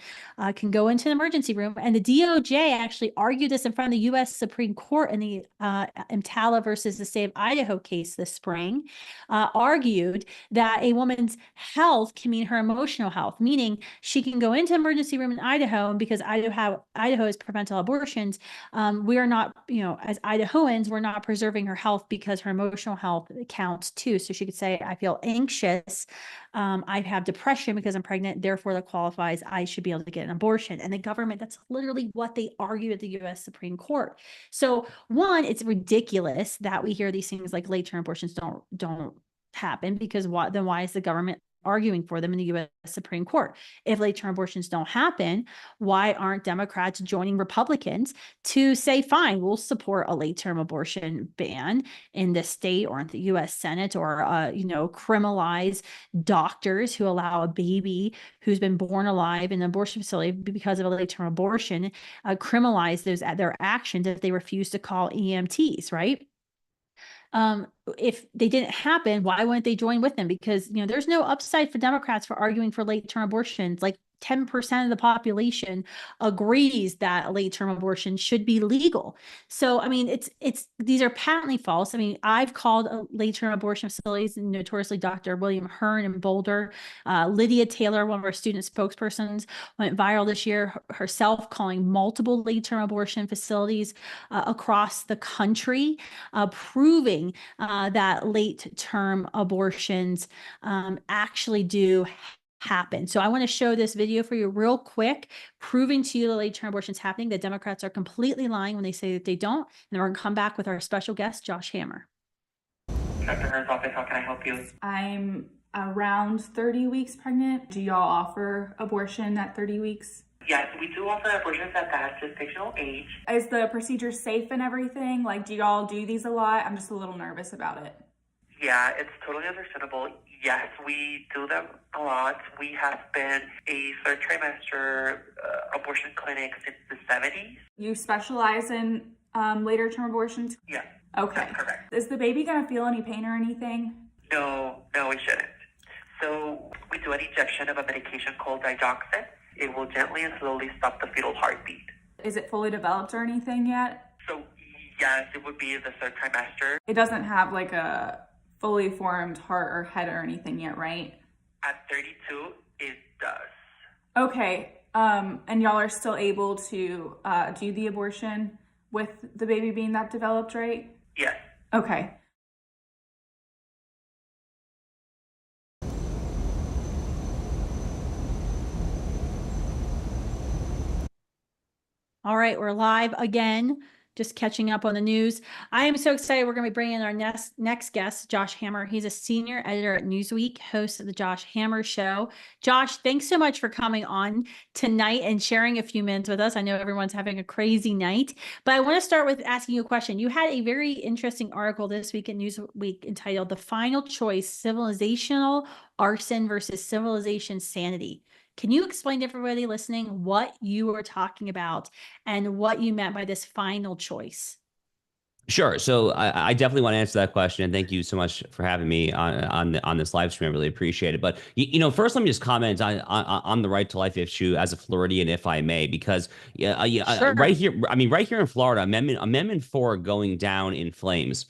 can go into an emergency room. And the DOJ actually argued this in front of the U.S. Supreme Court in the EMTALA versus the state of Idaho case this spring, argued that a woman's health can mean her emotional health, meaning she can go into emergency room in Idaho, and because Idaho has preventable abortions, we are not, as Idahoans, we're not preserving her health because her emotional health counts too. So she could say, I feel anxious, I have depression because I'm pregnant, therefore that qualifies, I should be able to get an abortion. And the government, that's literally what they argued at the U.S. Supreme Court. So one, it's ridiculous that we hear these things like late-term abortions don't happen, because then why is the government arguing for them in the U.S. Supreme Court? If late-term abortions don't happen, why aren't Democrats joining Republicans to say, fine, we'll support a late-term abortion ban in the state or in the U.S. Senate, or criminalize doctors who allow a baby who's been born alive in an abortion facility because of a late-term abortion, criminalize their actions if they refuse to call EMTs, right? If they didn't happen, why wouldn't they join with them? Because, there's no upside for Democrats for arguing for late-term abortions. Like 10% of the population agrees that late-term abortion should be legal. So, I mean, these are patently false. I mean, I've called late-term abortion facilities, notoriously Dr. William Hearn in Boulder. Lydia Taylor, one of our student spokespersons, went viral this year herself, calling multiple late-term abortion facilities across the country, proving that late-term abortions actually do happen. So I want to show this video for you real quick, proving to you that late-term abortions happening. The Democrats are completely lying when they say that they don't. And then we're going to come back with our special guest, Josh Hammer. Dr. Hearn's office, how can I help you? I'm around 30 weeks pregnant. Do y'all offer abortion at 30 weeks? Yes, we do offer abortions at that gestational age. Is the procedure safe and everything? Like, do y'all do these a lot? I'm just a little nervous about it. Yeah, it's totally understandable. Yes, we do them a lot. We have been a third trimester abortion clinic since the 70s. You specialize in later term abortions? Yeah, Okay. that's correct. Is the baby gonna feel any pain or anything? No, it shouldn't. So we do an injection of a medication called digoxin. It will gently and slowly stop the fetal heartbeat. Is it fully developed or anything yet? So yes, it would be the third trimester. It doesn't have like a fully formed heart or head or anything yet, right? At 32, it does. Okay, and y'all are still able to do the abortion with the baby being that developed, right? Yes. Okay. All right, we're live again, just catching up on the news. I am so excited. We're going to be bringing in our next guest, Josh Hammer. He's a senior editor at Newsweek, host of the Josh Hammer Show. Josh, thanks so much for coming on tonight and sharing a few minutes with us. I know everyone's having a crazy night, but I want to start with asking you a question. You had a very interesting article this week in Newsweek entitled "The Final Choice: Civilizational Arson versus Civilization Sanity." Can you explain to everybody listening what you were talking about and what you meant by this final choice? Sure. So I definitely want to answer that question, and thank you so much for having me on this live stream. I really appreciate it. But first, let me just comment on the right to life issue as a Floridian, if I may, because Sure. right here, right here in Florida, Amendment 4 going down in flames.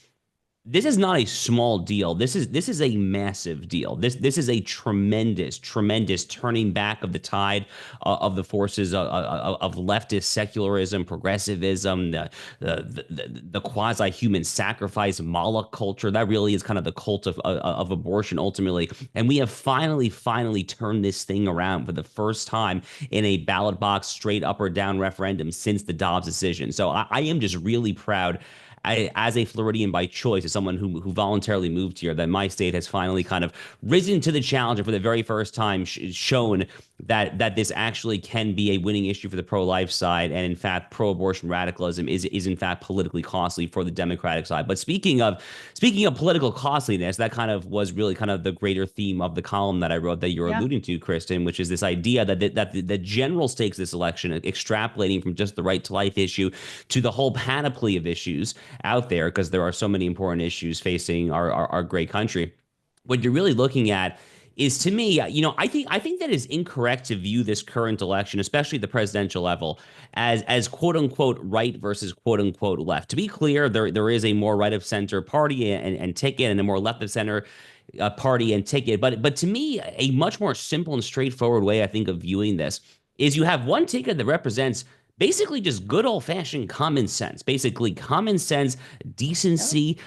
This is not a small deal. This is a massive deal. This is a tremendous turning back of the tide of the forces of leftist secularism, progressivism, the quasi-human sacrifice Moloch culture. That really is kind of the cult of abortion ultimately. And we have finally turned this thing around for the first time in a ballot box straight up or down referendum since the Dobbs decision. So I am just really proud. As a Floridian by choice, as someone who voluntarily moved here, that my state has finally kind of risen to the challenge and for the very first time shown that this actually can be a winning issue for the pro-life side, and in fact, pro-abortion radicalism is in fact politically costly for the Democratic side. But speaking of political costliness, that kind of was really kind of the greater theme of the column that I wrote that you're alluding to, Kristin, which is this idea that the general stakes of this election, extrapolating from just the right to life issue to the whole panoply of issues out there, because there are so many important issues facing our great country. What you're really looking at is, to me, I think that is incorrect to view this current election, especially the presidential level, as quote unquote right versus quote unquote left. To be clear, there is a more right of center party and ticket, and a more left of center party and ticket. But to me, a much more simple and straightforward way, I think, of viewing this is you have one ticket that represents basically just good old-fashioned common sense, basically common sense, decency,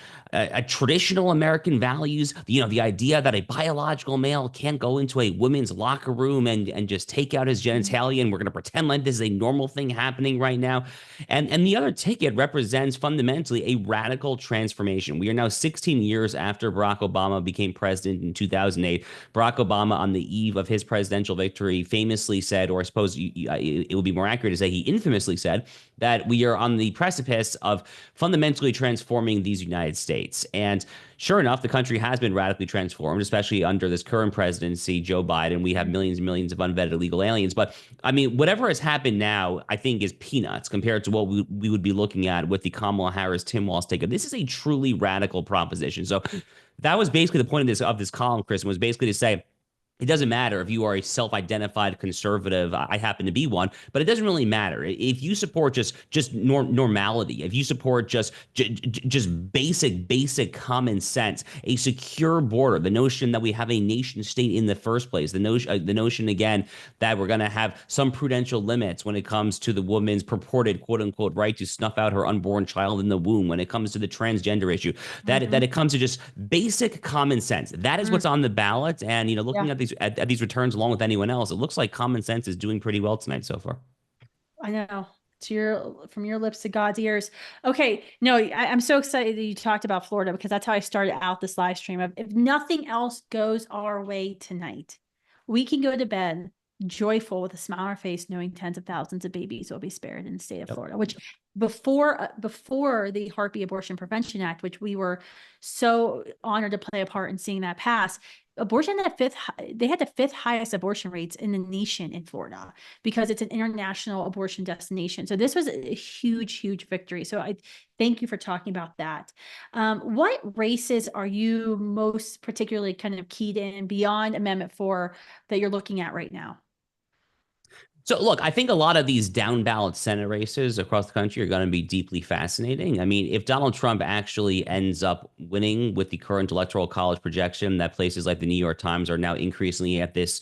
traditional American values, the idea that a biological male can't go into a women's locker room and just take out his genitalia, and we're going to pretend like this is a normal thing happening right now. And the other ticket represents fundamentally a radical transformation. We are now 16 years after Barack Obama became president in 2008. Barack Obama, on the eve of his presidential victory, famously said, or I suppose it would be more accurate to say he infamously said, that we are on the precipice of fundamentally transforming these United States. And sure enough, the country has been radically transformed, especially under this current presidency, Joe Biden. We have millions and millions of unvetted illegal aliens. But I mean, whatever has happened now, I think, is peanuts compared to what we would be looking at with the Kamala Harris, Tim Walz ticket. This is a truly radical proposition. So that was basically the point of this column, Kristin, was basically to say, it doesn't matter if you are a self-identified conservative. I happen to be one, but it doesn't really matter if you support just normality. If you support just basic common sense, a secure border, the notion that we have a nation state in the first place, the notion again that we're going to have some prudential limits when it comes to the woman's purported quote unquote right to snuff out her unborn child in the womb, when it comes to the transgender issue, that it comes to just basic common sense. That is what's on the ballot, and looking at these returns along with anyone else, it looks like common sense is doing pretty well tonight so far. I know. From your lips to God's ears. Okay. No, I'm so excited that you talked about Florida, because that's how I started out this live stream of, if nothing else goes our way tonight, we can go to bed joyful with a smile on our face, knowing tens of thousands of babies will be spared in the state of Florida, which before the Heartbeat Abortion Prevention Act, which we were so honored to play a part in seeing that pass, abortion they had the fifth highest abortion rates in the nation in Florida, because it's an international abortion destination. So this was a huge victory. So I thank you for talking about that. What races are you most particularly kind of keyed in beyond Amendment 4 that you're looking at right now? So look, I think a lot of these down ballot Senate races across the country are going to be deeply fascinating. I mean, if Donald Trump actually ends up winning with the current Electoral College projection that places like the New York Times are now increasingly at this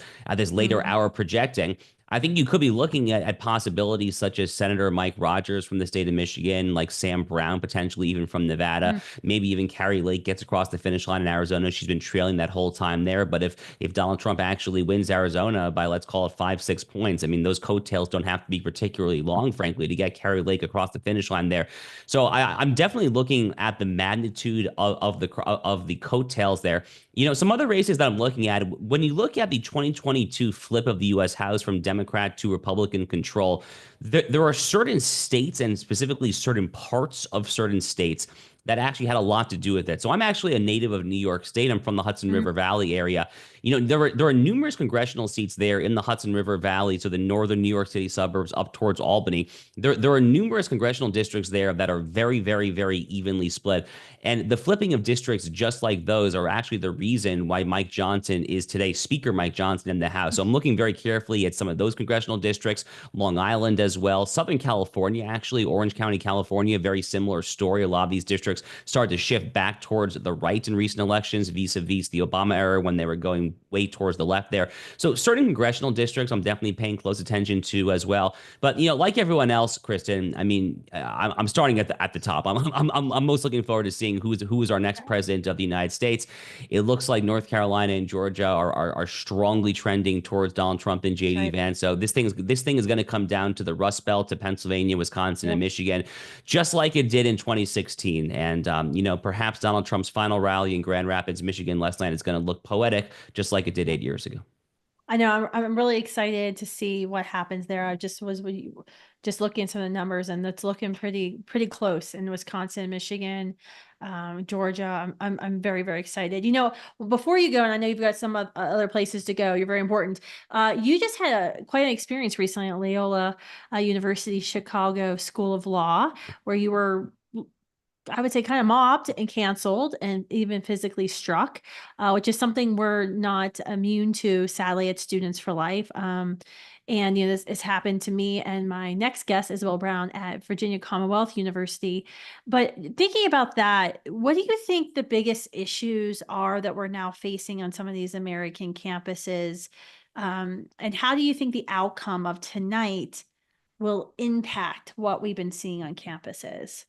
later hour projecting, I think you could be looking at possibilities such as Senator Mike Rogers from the state of Michigan, like Sam Brown, potentially even from Nevada. Maybe even Carrie Lake gets across the finish line in Arizona. She's been trailing that whole time there. But if Donald Trump actually wins Arizona by, let's call it 5-6 points, I mean, those coattails don't have to be particularly long, frankly, to get Carrie Lake across the finish line there. So I'm definitely looking at the magnitude of the coattails there. You know, some other races that I'm looking at, when you look at the 2022 flip of the U.S. House from Democrat to Republican control, there are certain states and specifically certain parts of certain states that actually had a lot to do with it. So I'm actually a native of New York State. I'm from the Hudson River Valley area. You know, there are numerous congressional seats there in the Hudson River Valley, so the northern New York City suburbs up towards Albany. There are numerous congressional districts there that are very, very, very evenly split. And the flipping of districts just like those are actually the reason why Mike Johnson is today Speaker Mike Johnson in the House. So I'm looking very carefully at some of those congressional districts, Long Island as well, Southern California, actually, Orange County, California, very similar story. A lot of these districts started to shift back towards the right in recent elections, vis-a-vis the Obama era when they were going way towards the left there. So certain congressional districts I'm definitely paying close attention to as well. But, you know, like everyone else, Kristin, I mean, I'm starting at the top. I'm most looking forward to seeing who is our next president of the United States. It looks like North Carolina and Georgia are strongly trending towards Donald Trump and JD Vance. So this thing is going to come down to the Rust Belt, to Pennsylvania, Wisconsin, and Michigan, just like it did in 2016. And you know, perhaps Donald Trump's final rally in Grand Rapids, Michigan last night is going to look poetic, just like it did 8 years ago. I know I'm really excited to see what happens there. I just was just looking at some of the numbers, and it's looking pretty close in Wisconsin, Michigan, Georgia. I'm very, very excited. You know, before you go, and I know you've got some other places to go, you're very important. You just had quite an experience recently at Loyola University Chicago School of Law, where you were, I would say, kind of mobbed and canceled and even physically struck, which is something we're not immune to, sadly, at Students for Life. And, you know, this has happened to me and my next guest, Isabel Brown, at Virginia Commonwealth University. But thinking about that, what do you think the biggest issues are that we're now facing on some of these American campuses? And how do you think the outcome of tonight will impact what we've been seeing on campuses?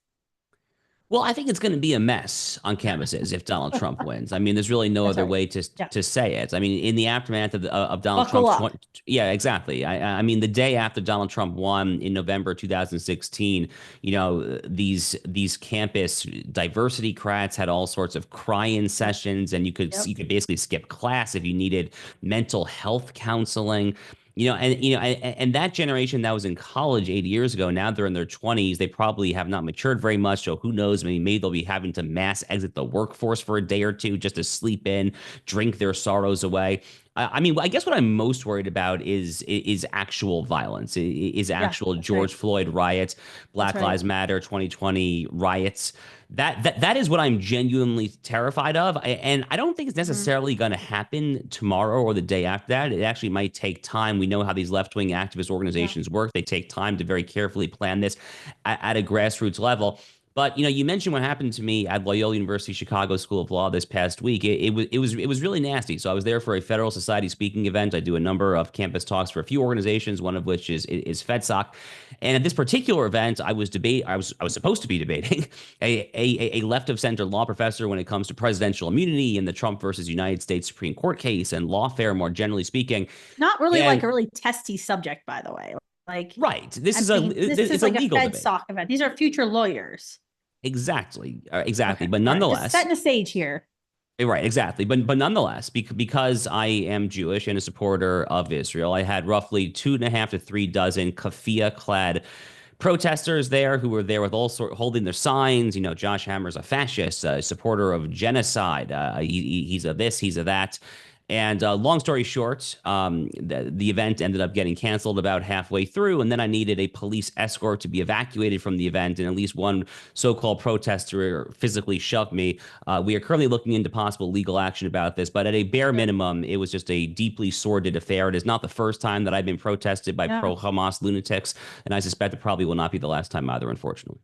Well, I think it's going to be a mess on campuses if Donald Trump wins. I mean, there's really no other way to say it. I mean, in the aftermath of Donald Trump, yeah, exactly. I mean, the day after Donald Trump won in November 2016, you know, these campus diversity crats had all sorts of cry-in sessions, and you could basically skip class if you needed mental health counseling. And that generation that was in college 8 years ago, now they're in their 20s. They probably have not matured very much. So who knows? Maybe they'll be having to mass exit the workforce for a day or two just to sleep in, drink their sorrows away. I mean, I guess what I'm most worried about is actual violence, is actual George Floyd riots, Black Lives Matter 2020 riots. That is what I'm genuinely terrified of. And I don't think it's necessarily going to happen tomorrow or the day after that. It actually might take time. We know how these left-wing activist organizations work. They take time to very carefully plan this at a grassroots level. But, you know, you mentioned what happened to me at Loyola University Chicago School of Law this past week. It was really nasty. So I was there for a Federal Society speaking event. I do a number of campus talks for a few organizations, one of which is FedSoc. And at this particular event, I was supposed to be debating a left of center law professor when it comes to presidential immunity and the Trump versus United States Supreme Court case and lawfare, more generally speaking. Not really like a really testy subject, by the way. Like, right. This is like a FedSoc event. These are future lawyers. Exactly. But nonetheless, just setting the stage here. Right, exactly. But nonetheless, because I am Jewish and a supporter of Israel, I had roughly 2.5 to 3 dozen keffiyeh-clad protesters there who were there with all sorts, holding their signs. You know, Josh Hammer's a fascist, a supporter of genocide. He's a this, he's a that. And long story short, the event ended up getting canceled about halfway through. And then I needed a police escort to be evacuated from the event. And at least one so-called protester physically shoved me. We are currently looking into possible legal action about this. But at a bare minimum, it was just a deeply sordid affair. It is not the first time that I've been protested by pro-Hamas lunatics. And I suspect it probably will not be the last time either, unfortunately.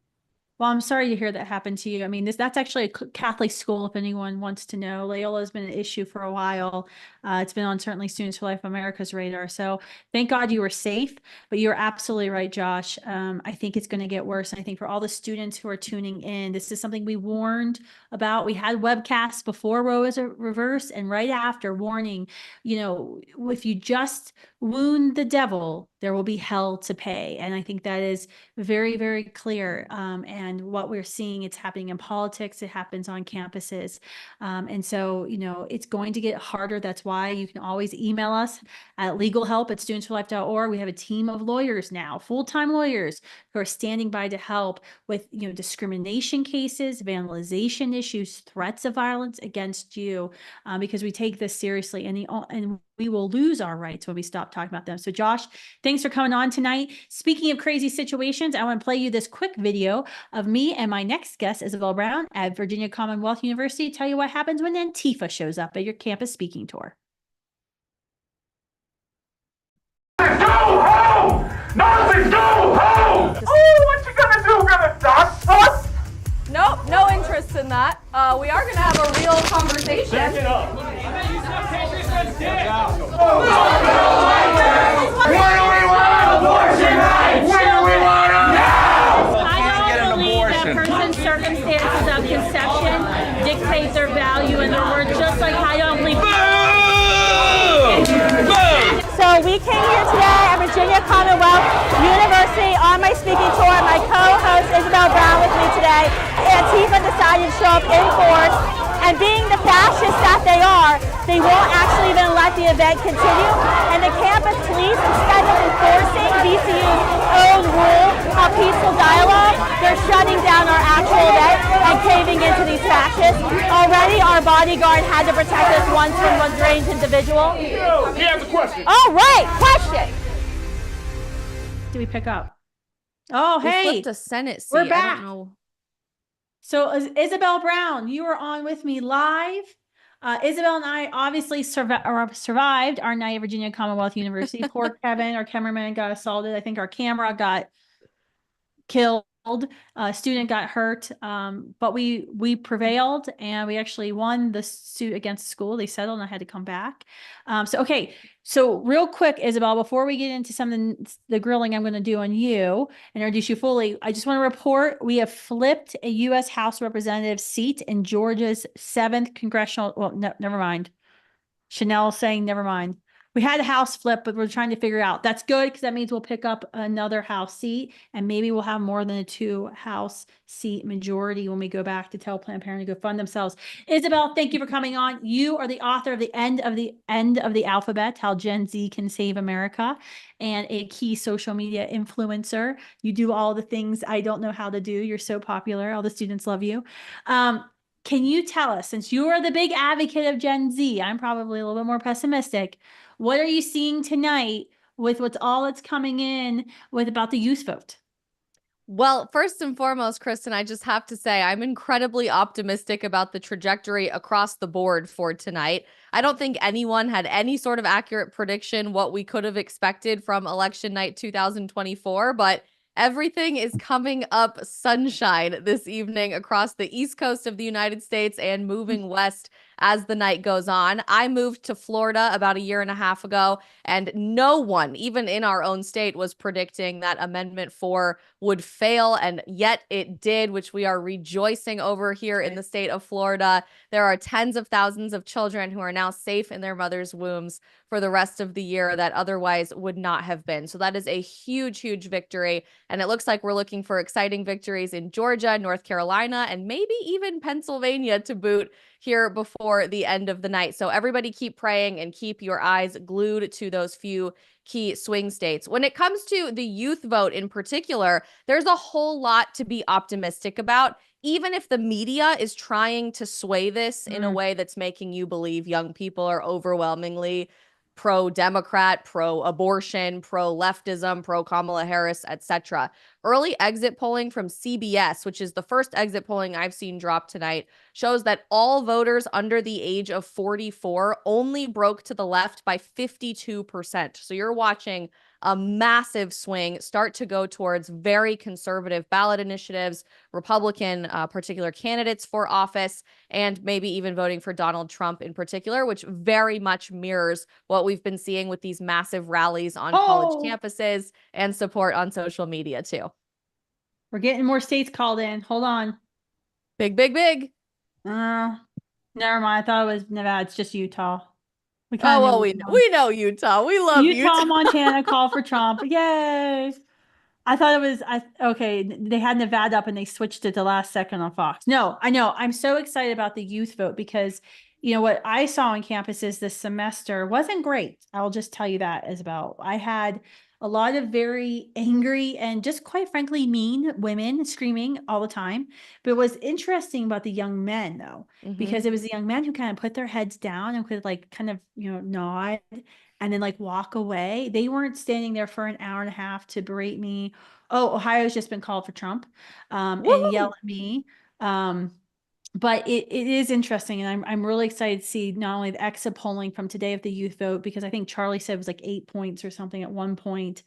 Well, I'm sorry to hear that happened to you. I mean, that's actually a Catholic school, if anyone wants to know. Loyola has been an issue for a while. It's been on certainly Students for Life America's radar. So thank God you were safe, but you're absolutely right, Josh. I think it's going to get worse. And I think for all the students who are tuning in, this is something we warned about. We had webcasts before Roe is reversed and right after, warning, if you just wound the devil, there will be hell to pay. And I think that is very, very clear. And what we're seeing, it's happening in politics, it happens on campuses. And so, it's going to get harder. That's why you can always email us at legalhelp@studentsforlife.org. We have a team of lawyers now, full-time lawyers who are standing by to help with, discrimination cases, vandalization issues, threats of violence against you, because we take this seriously, and we will lose our rights when we stop talking about them. So Josh, thanks for coming on tonight. Speaking of crazy situations, I want to play you this quick video of me and my next guest, Isabel Brown at Virginia Commonwealth University, tell you what happens when Antifa shows up at your campus speaking tour. Go home! Nazis, go home! Oh, what you gonna do? Gonna stop us? Nope, no interest in that. We are gonna have a real conversation. Back it up. When do we want abortion rights? When do we want them now? I don't believe that person's circumstances of conception dictate their value in their worth, just like I don't believe. So we came here today at Virginia Commonwealth University on my speaking tour. My co-host Isabel Brown with me today. Antifa decided to show up in force, and being the fascists that they are, they won't actually even let the event continue. And the campus police, instead of enforcing VCU's own rule of peaceful dialogue, they're shutting down our actual event and caving into these fascists. Already our bodyguard had to protect us once from one strange individual. He has a question. All right, question. Do we pick up? Oh, We hey, flipped a Senate seat. we're back. I don't know. So Isabel Brown, you are on with me live. Isabel and I obviously survived our night at Virginia Commonwealth University. Poor Kevin, our cameraman, got assaulted. I think our camera got killed. A student got hurt, but we prevailed, and we actually won the suit against the school. They settled, and I had to come back. So real quick, Isabel, before we get into some of the grilling I'm going to do on you, introduce you fully, I just want to report we have flipped a U.S. House Representative seat in Georgia's 7th congressional. Well, no, never mind. Chanel saying never mind. We had a House flip, but we're trying to figure out. That's good because that means we'll pick up another House seat, and maybe we'll have more than a 2 House seat majority when we go back to tell Planned Parenthood to go fund themselves. Isabel, thank you for coming on. You are the author of the End of the Alphabet: How Gen Z Can Save America, and a key social media influencer. You do all the things I don't know how to do. You're so popular. All the students love you. Can you tell us, since you are the big advocate of Gen Z, I'm probably a little bit more pessimistic, what are you seeing tonight with that's coming in with about the youth vote? Well, first and foremost, Kristan, I just have to say I'm incredibly optimistic about the trajectory across the board for tonight. I don't think anyone had any sort of accurate prediction what we could have expected from election night 2024, but everything is coming up sunshine this evening across the East Coast of the United States and moving west as the night goes on. I moved to Florida about a year and a half ago, and no one, even in our own state, was predicting that Amendment 4 would fail, and yet it did, which we are rejoicing over here in the state of Florida. There are tens of thousands of children who are now safe in their mothers' wombs for the rest of the year that otherwise would not have been. So that is a huge, huge victory. And it looks like we're looking for exciting victories in Georgia, North Carolina, and maybe even Pennsylvania to boot here before the end of the night. So everybody keep praying and keep your eyes glued to those few key swing states. When it comes to the youth vote in particular, there's a whole lot to be optimistic about, even if the media is trying to sway this in a way that's making you believe young people are overwhelmingly pro-Democrat, pro-abortion, pro-leftism, pro-Kamala Harris, etc. Early exit polling from CBS, which is the first exit polling I've seen drop tonight, shows that all voters under the age of 44 only broke to the left by 52%. So you're watching a massive swing start to go towards very conservative ballot initiatives, Republican particular candidates for office, and maybe even voting for Donald Trump in particular, which very much mirrors what we've been seeing with these massive rallies on college campuses and support on social media too. We're getting more states called in. Hold on. Big, big, big. Never mind. I thought it was Nevada. It's just Utah. We know Utah. We love Utah. Montana call for Trump. Yay. I thought it was, okay, they had Nevada up and they switched it the last second on Fox. No, I know. I'm so excited about the youth vote because, you know, what I saw on campuses this semester wasn't great. I'll just tell you that, Isabel. I had a lot of very angry and just quite frankly mean women screaming all the time. But what's interesting about the young men, though, because it was the young men who kind of put their heads down and could like kind of, you know, nod and then like walk away. They weren't standing there for an hour and a half to berate me. Oh, Ohio's just been called for Trump and yell at me. But it is interesting, and I'm really excited to see not only the exit polling from today of the youth vote, because I think Charlie said it was like 8 points or something at one point.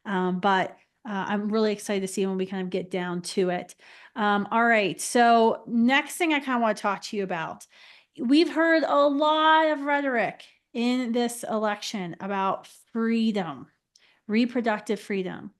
But I'm really excited to see when we kind of get down to it. All right, so next thing I kind of want to talk to you about. We've heard a lot of rhetoric in this election about freedom, reproductive freedom.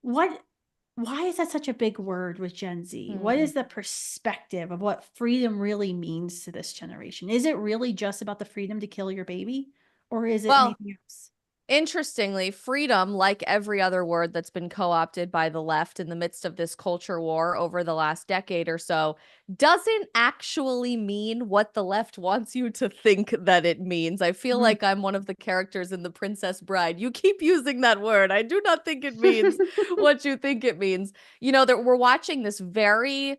Why is that such a big word with Gen Z? What is the perspective of what freedom really means to this generation? Is it really just about the freedom to kill your baby, or is it anything else? Interestingly, freedom, like every other word that's been co-opted by the left in the midst of this culture war over the last decade or so, doesn't actually mean what the left wants you to think that it means. I feel like I'm one of the characters in The Princess Bride. You keep using that word. I do not think it means what you think it means. You know, that we're watching this very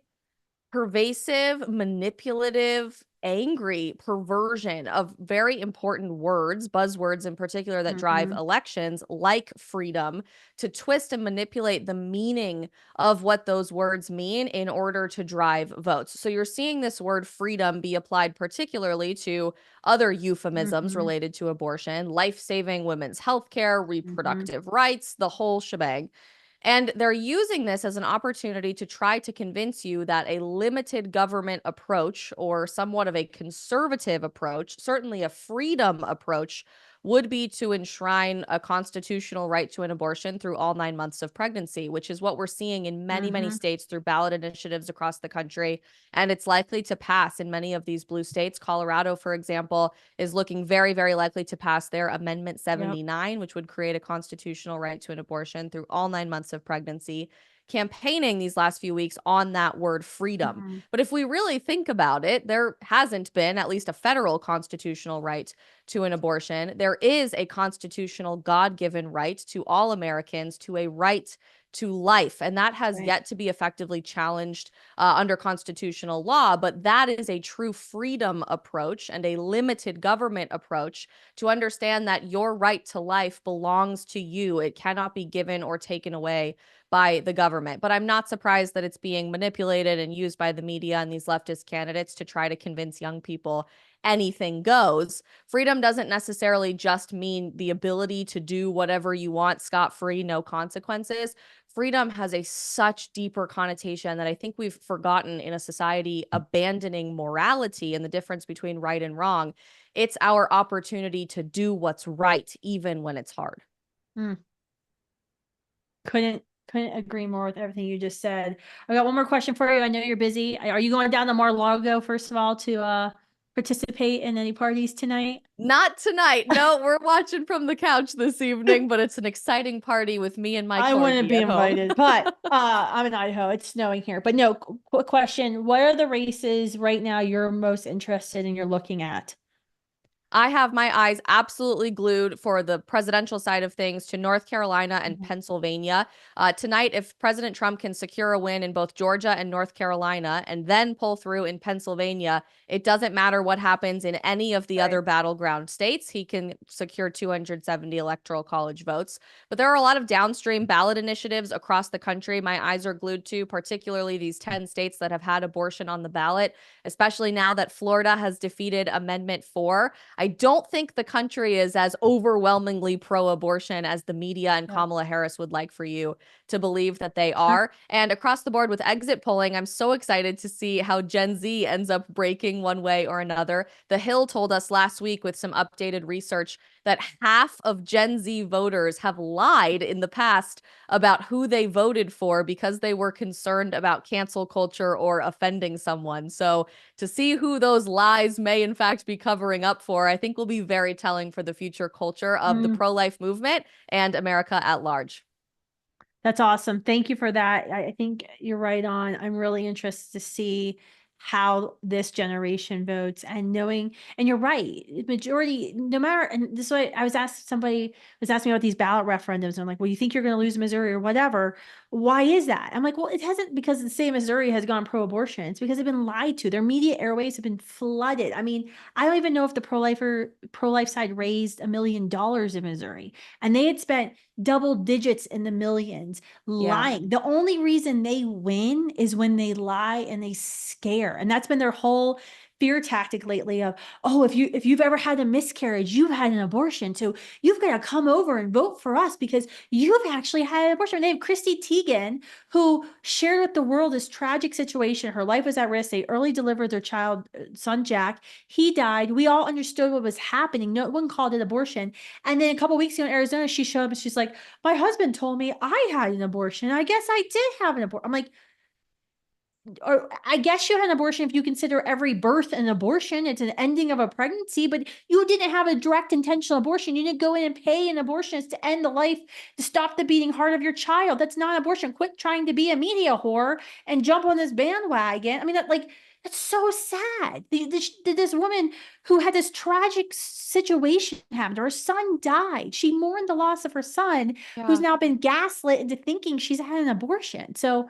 pervasive, manipulative, angry perversion of very important words, buzzwords in particular that drive elections, like freedom, to twist and manipulate the meaning of what those words mean in order to drive votes. So you're seeing this word freedom be applied particularly to other euphemisms related to abortion, life-saving women's health care, reproductive rights, the whole shebang. And they're using this as an opportunity to try to convince you that a limited government approach, or somewhat of a conservative approach, certainly a freedom approach, would be to enshrine a constitutional right to an abortion through all 9 months of pregnancy, which is what we're seeing in many, many states through ballot initiatives across the country. And it's likely to pass in many of these blue states. Colorado, for example, is looking very, very likely to pass their Amendment 79, which would create a constitutional right to an abortion through all 9 months of pregnancy, campaigning these last few weeks on that word freedom. But if we really think about it, there hasn't been at least a federal constitutional right to an abortion. There is a constitutional God-given right to all Americans to a right to life, and that has yet to be effectively challenged under constitutional law. But that is a true freedom approach and a limited government approach to understand that your right to life belongs to you. It cannot be given or taken away by the government. But I'm not surprised that it's being manipulated and used by the media and these leftist candidates to try to convince young people anything goes. Freedom doesn't necessarily just mean the ability to do whatever you want scot-free, no consequences. Freedom has a such deeper connotation that I think we've forgotten in a society abandoning morality and the difference between right and wrong. It's our opportunity to do what's right, even when it's hard. Couldn't agree more with everything you just said. I got one more question for you. I know you're busy. Are you going down to Mar-a-Lago, first of all, to participate in any parties tonight? Not tonight. No, we're watching from the couch this evening, but it's an exciting party with me and my I wouldn't be invited, but I'm in Idaho. It's snowing here. But no, quick question. What are the races right now you're most interested in, you're looking at? I have my eyes absolutely glued for the presidential side of things to North Carolina and Pennsylvania. Tonight, if President Trump can secure a win in both Georgia and North Carolina and then pull through in Pennsylvania, it doesn't matter what happens in any of the other battleground states. He can secure 270 electoral college votes. But there are a lot of downstream ballot initiatives across the country my eyes are glued to, particularly these 10 states that have had abortion on the ballot, especially now that Florida has defeated Amendment 4. I don't think the country is as overwhelmingly pro-abortion as the media and Kamala Harris would like for you to believe that they are. And across the board with exit polling, I'm so excited to see how Gen Z ends up breaking one way or another. The Hill told us last week with some updated research that half of Gen Z voters have lied in the past about who they voted for because they were concerned about cancel culture or offending someone. So to see who those lies may in fact be covering up for, I think will be very telling for the future culture of the pro-life movement and America at large. That's awesome. Thank you for that. I think you're right on. I'm really interested to see how this generation votes and knowing, and you're right, majority, no matter, and this way I was asked, somebody was asking me about these ballot referendums. And I'm like, well, you think you're going to lose Missouri or whatever. Why is that? I'm like, well, it hasn't because the state of Missouri has gone pro-abortion. It's because they've been lied to. Their media airways have been flooded. I mean, I don't even know if the pro-life side raised $1 million in Missouri, and they had spent double digits in the millions lying. The only reason they win is when they lie and they scare. And that's been their whole fear tactic lately of, oh, if you've ever had a miscarriage, you've had an abortion. So you've got to come over and vote for us because you've actually had an abortion. They have Kristi Teigen, who shared with the world this tragic situation. Her life was at risk. They early delivered their child, son Jack. He died. We all understood what was happening. No one called it abortion. And then a couple of weeks ago in Arizona, she showed up and she's like, my husband told me I had an abortion. I guess I did have an abortion. I'm like, or I guess you had an abortion if you consider every birth an abortion. It's an ending of a pregnancy, but you didn't have a direct intentional abortion. You didn't go in and pay an abortionist to end the life, to stop the beating heart of your child. That's not abortion. Quit trying to be a media whore and jump on this bandwagon. I mean, that's so sad. This woman who had this tragic situation happen, her son died. She mourned the loss of her son, who's now been gaslit into thinking she's had an abortion. So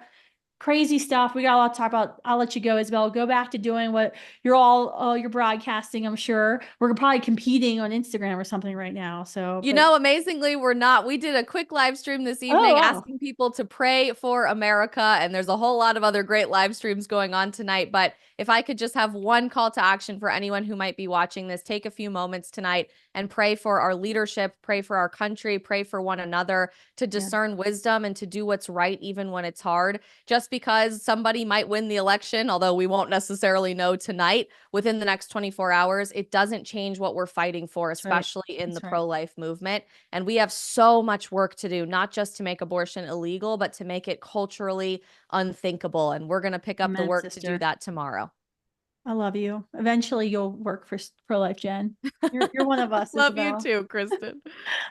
crazy stuff. We got a lot to talk about. I'll let you go, Isabel. Go back to doing what you're broadcasting. I'm sure we're probably competing on Instagram or something right now. So, amazingly, we're not. We did a quick live stream this evening asking people to pray for America. And there's a whole lot of other great live streams going on tonight. But if I could just have one call to action for anyone who might be watching this, take a few moments tonight and pray for our leadership, pray for our country, pray for one another to discern wisdom and to do what's right, even when it's hard. Just because somebody might win the election, although we won't necessarily know tonight, within the next 24 hours, it doesn't change what we're fighting for, especially in the pro-life movement. And we have so much work to do, not just to make abortion illegal, but to make it culturally unthinkable. And we're going to pick up the work to do that tomorrow. I love you. Eventually you'll work for pro-life, Jen. You're one of us. Love Isabel. you too, Kristen.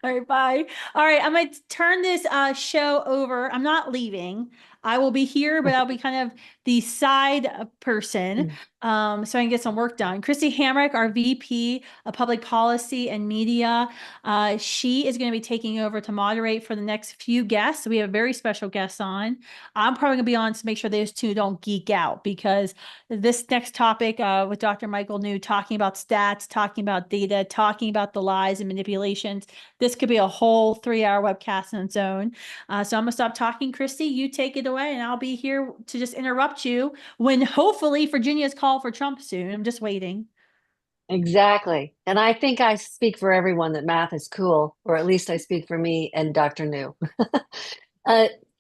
All right, bye. All right, I'm going to turn this show over. I'm not leaving. I will be here, but I'll be kind of the side person so I can get some work done. Kristi Hamrick, our VP of Public Policy and Media, she is going to be taking over to moderate for the next few guests. We have a very special guest on. I'm probably going to be on to make sure those two don't geek out, because this next topic with Dr. Michael New, talking about stats, talking about data, talking about the lies and manipulations, this could be a whole 3-hour webcast on its own. So I'm going to stop talking. Kristi, you take it away, and I'll be here to just interrupt you when hopefully Virginia's call for Trump soon. I'm just waiting. Exactly. And I think I speak for everyone that math is cool, or at least I speak for me and Dr. New.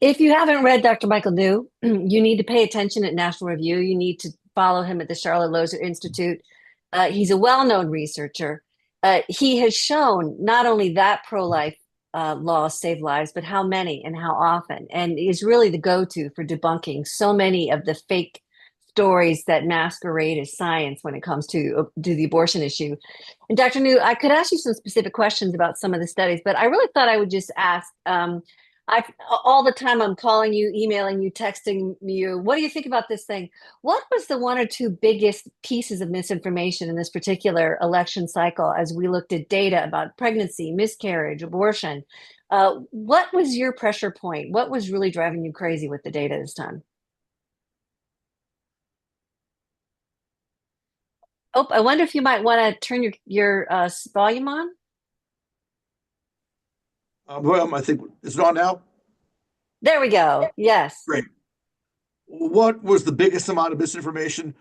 If you haven't read Dr. Michael New, you need to pay attention at National Review. You need to follow him at the Charlotte Lozer Institute. He's a well-known researcher. He has shown not only that pro-life laws save lives, but how many and how often, and is really the go-to for debunking so many of the fake stories that masquerade as science when it comes to the abortion issue. And Dr. New, I could ask you some specific questions about some of the studies, but I really thought I would just ask, all the time I'm calling you, emailing you, texting you, what do you think about this thing? What was the one or two biggest pieces of misinformation in this particular election cycle as we looked at data about pregnancy, miscarriage, abortion? What was your pressure point? What was really driving you crazy with the data this time? Oh, I wonder if you might want to turn your volume on. Well, I think it's on now. There we go. Yes. Great. What was the biggest amount of misinformation?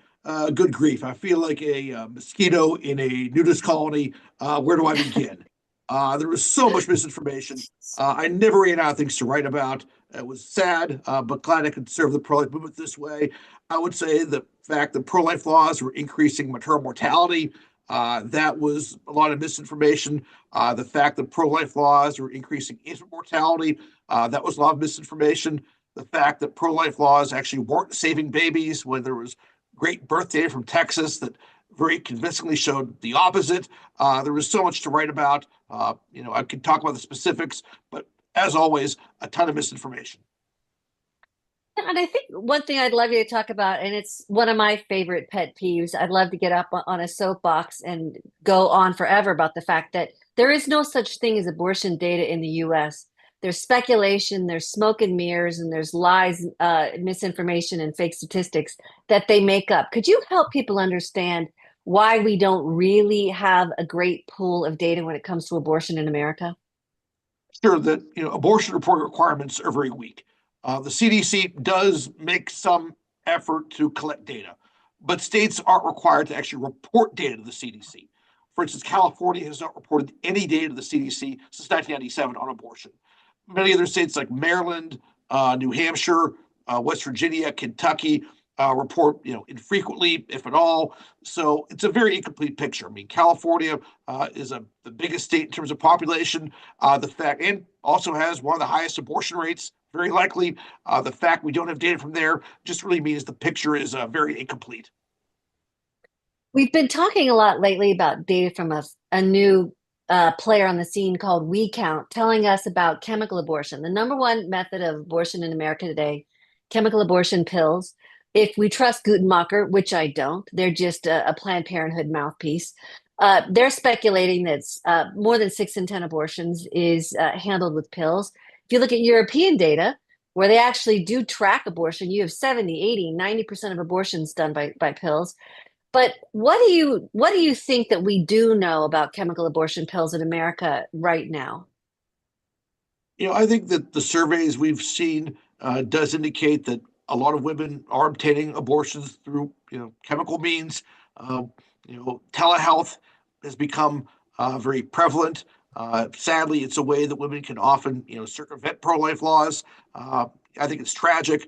good grief. I feel like a mosquito in a nudist colony. Where do I begin? There was so much misinformation. I never ran out of things to write about. It was sad, but glad I could serve the pro-life movement this way. I would say the fact that pro-life laws were increasing maternal mortality, that was a lot of misinformation. The fact that pro-life laws were increasing infant mortality, that was a lot of misinformation. The fact that pro-life laws actually weren't saving babies when there was great birth data from Texas that very convincingly showed the opposite. There was so much to write about. I could talk about the specifics, but as always, a ton of misinformation. And I think one thing I'd love you to talk about, and it's one of my favorite pet peeves, I'd love to get up on a soapbox and go on forever about the fact that there is no such thing as abortion data in the US. There's speculation, there's smoke and mirrors, and there's lies, misinformation, and fake statistics that they make up. Could you help people understand why we don't really have a great pool of data when it comes to abortion in America? Sure, that abortion reporting requirements are very weak. The CDC does make some effort to collect data, but states aren't required to actually report data to the CDC. For instance, California has not reported any data to the CDC since 1997 on abortion. Many other states like Maryland, New Hampshire, West Virginia, Kentucky report, infrequently, if at all. So it's a very incomplete picture. I mean, California is the biggest state in terms of population. And also has one of the highest abortion rates. Very likely, the fact we don't have data from there just really means the picture is very incomplete. We've been talking a lot lately about data from a new player on the scene called WeCount, telling us about chemical abortion, the number one method of abortion in America today, chemical abortion pills. If we trust Guttmacher, which I don't, they're just a Planned Parenthood mouthpiece. They're speculating that more than 6 in 10 abortions is handled with pills. If you look at European data, where they actually do track abortion, you have 70, 80, 90% of abortions done by pills. But what do you think that we do know about chemical abortion pills in America right now? I think that the surveys we've seen does indicate that a lot of women are obtaining abortions through chemical means. Telehealth has become very prevalent. Sadly, it's a way that women can often circumvent pro-life laws. I think it's tragic.